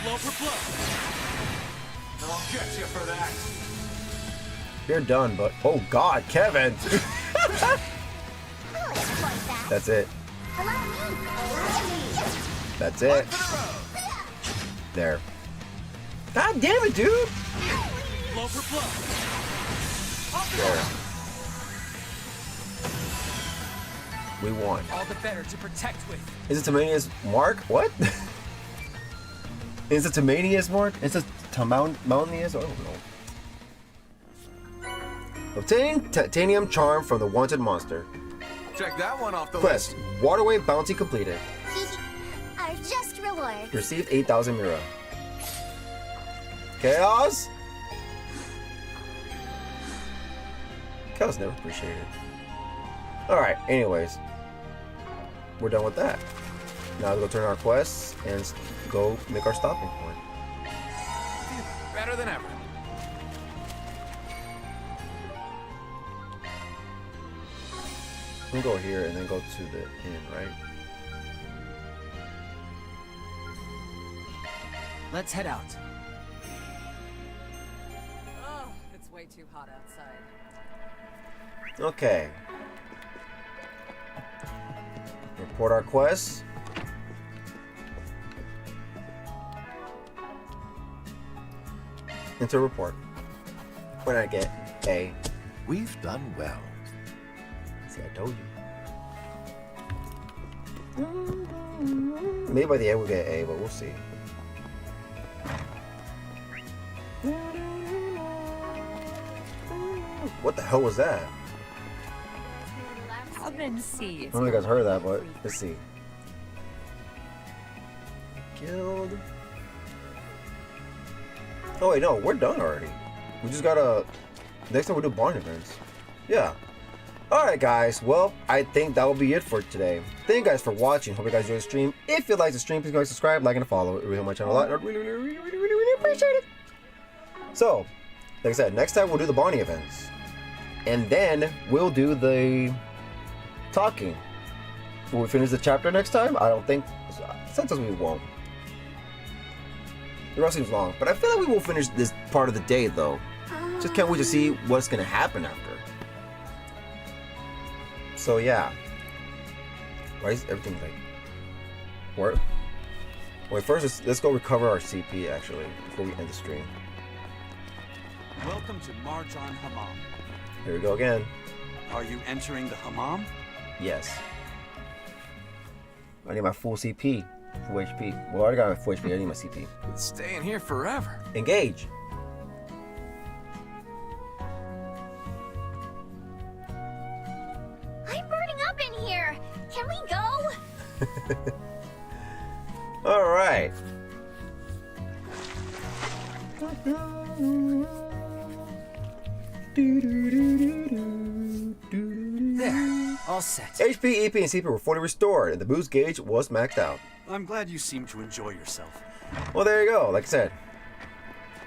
Blow for blow. I'll get you for that. You're done, but oh God, Kevin. That's it. That's it. There. God damn it, dude. Blow for blow. There. We won. All the better to protect with. Is it Tamania's mark? What? Is it Tamania's mark? Is it Tamania's? I don't know. Obtain titanium charm from the wanted monster. Check that one off the Quest. list. Waterway bounty completed. Our just reward. Received 8,000 Mira. Chaos? Chaos never appreciated. Alright, anyways. We're done with that. Now let's go turn our quests and go make our stopping point. Better than ever. We'll go here and then go to the inn, right? Let's head out. Oh, it's way too hot outside. Okay. Report our quests. Enter report. When I get A. We've done well. See, I told you. Maybe by the end we'll get A, but we'll see. What the hell was that? Come and see. I don't know if you guys heard that, but let's see. Killed. Oh wait, no, we're done already. We just gotta. Next time we'll do barn events. Yeah. Alright guys, well, I think that will be it for today. Thank you guys for watching. Hope you guys enjoyed the stream. If you like the stream, please go ahead and subscribe, like, and follow. It really helps my channel a lot. I really appreciate it. So, like I said, next time we'll do the Barney events. And then we'll do the talking. Will we finish the chapter next time? I don't think. Sometimes we won't. The rest seems long, but I feel like we will finish this part of the day though. Just can't wait to see what's gonna happen after. So yeah. Why is everything like? Where? Wait, first let's go recover our CP actually before we end the stream. Welcome to Marjan Hammam. Here we go again. Are you entering the Hammam? Yes. I need my full CP, full HP. Well, I already got my full HP. I need my CP. It's staying here forever. Engage. I'm burning up in here. Can we go? All right. There, all set. HP, EP, and CP were fully restored, and the boost gauge was maxed out. I'm glad you seem to enjoy yourself. Well, there you go. Like I said.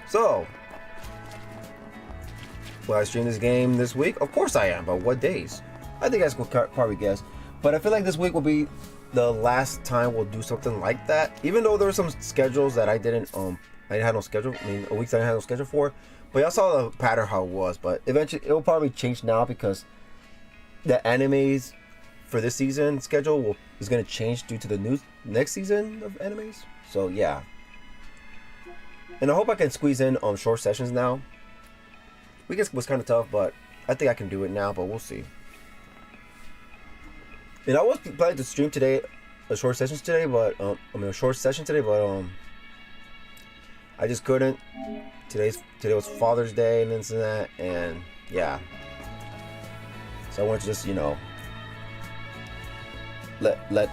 So, will I stream this game this week? Of course I am. But what days? I think I could probably guess. But I feel like this week will be the last time we'll do something like that. Even though there were some schedules that I didn't have no schedule. I mean, weeks I didn't have no schedule for. But y'all saw the pattern how it was. But eventually, it will probably change now because the animes for this season schedule is going to change due to the next season of animes. So yeah. And I hope I can squeeze in short sessions now. Weekends was kind of tough, but I think I can do it now. But we'll see. And I was planning to stream today, a short session today, but I just couldn't. Today was Father's Day and this and that, and yeah. So I wanted to just, you know, let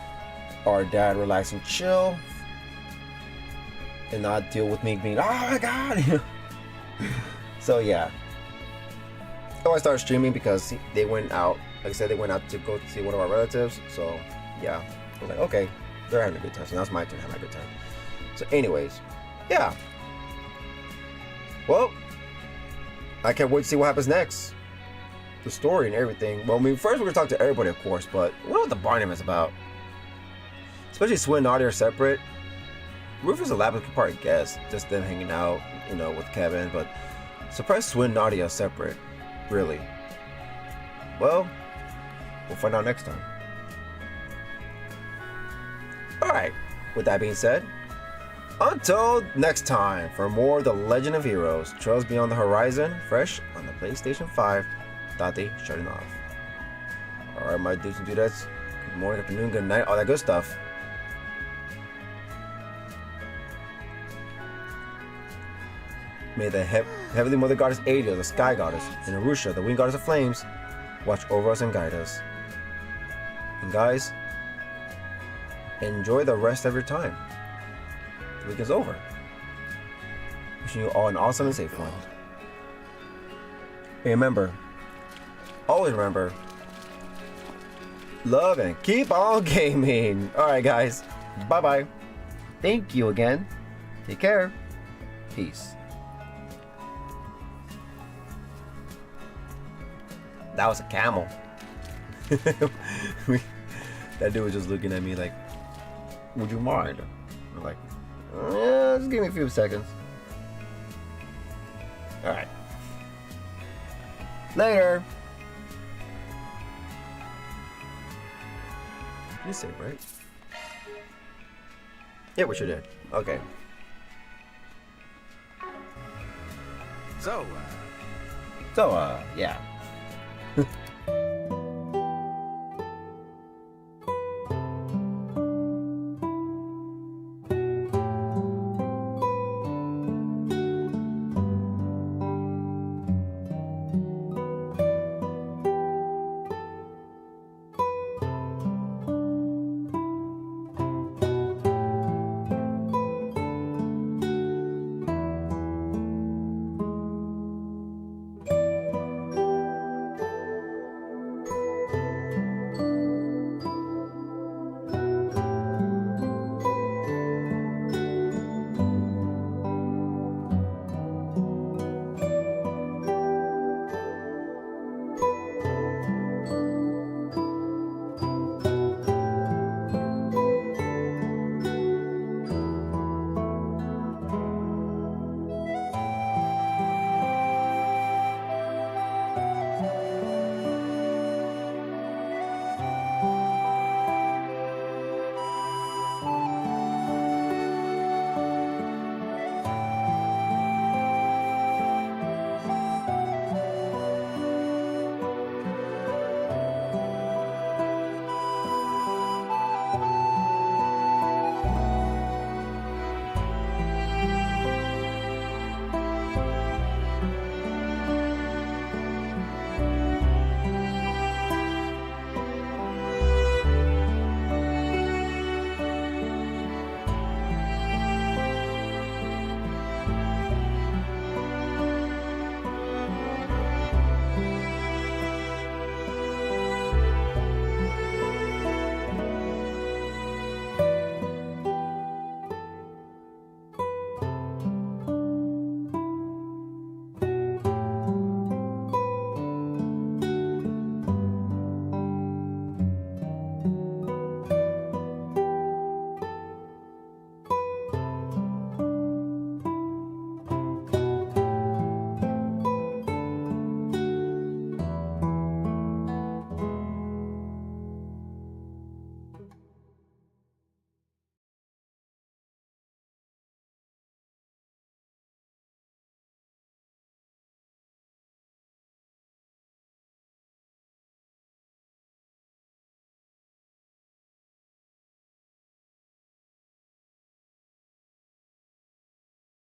our dad relax and chill, and not deal with me being, oh my god, you know. So yeah. So I started streaming because they went out. Like I said, they went out to go see one of our relatives. So yeah, I was like, okay, they're having a good time. So now it's my turn to have a good time. So anyways, yeah. Well, I can't wait to see what happens next. The story and everything. Well, I mean, first we're gonna talk to everybody, of course, but I wonder what the Barnum is about. Especially Swin and Nadia are separate. Rufus and Lapis could probably guess, just them hanging out, you know, with Kevin. But surprised Swin and Nadia are separate, really. Well, we'll find out next time. All right. With that being said, until next time, for more of The Legend of Heroes, Trails Beyond the Horizon, fresh on the PlayStation 5. Taty, shutting off. Alright, my dudes and dudettes. Good morning, afternoon, good night, all that good stuff. May the Heavenly Mother Goddess Ada, the Sky Goddess, and Arusha, the Wind Goddess of Flames, watch over us and guide us. And guys, enjoy the rest of your time. The week is over. Wishing you all an awesome and safe one. And remember, always remember, love and keep on gaming. Alright guys, bye-bye. Thank you again. Take care. Peace. That was a camel. That dude was just looking at me like, would you mind? I'm like, yeah, just give me a few seconds. Alright. Later. You say right? Yeah, we sure did. Okay. So, yeah.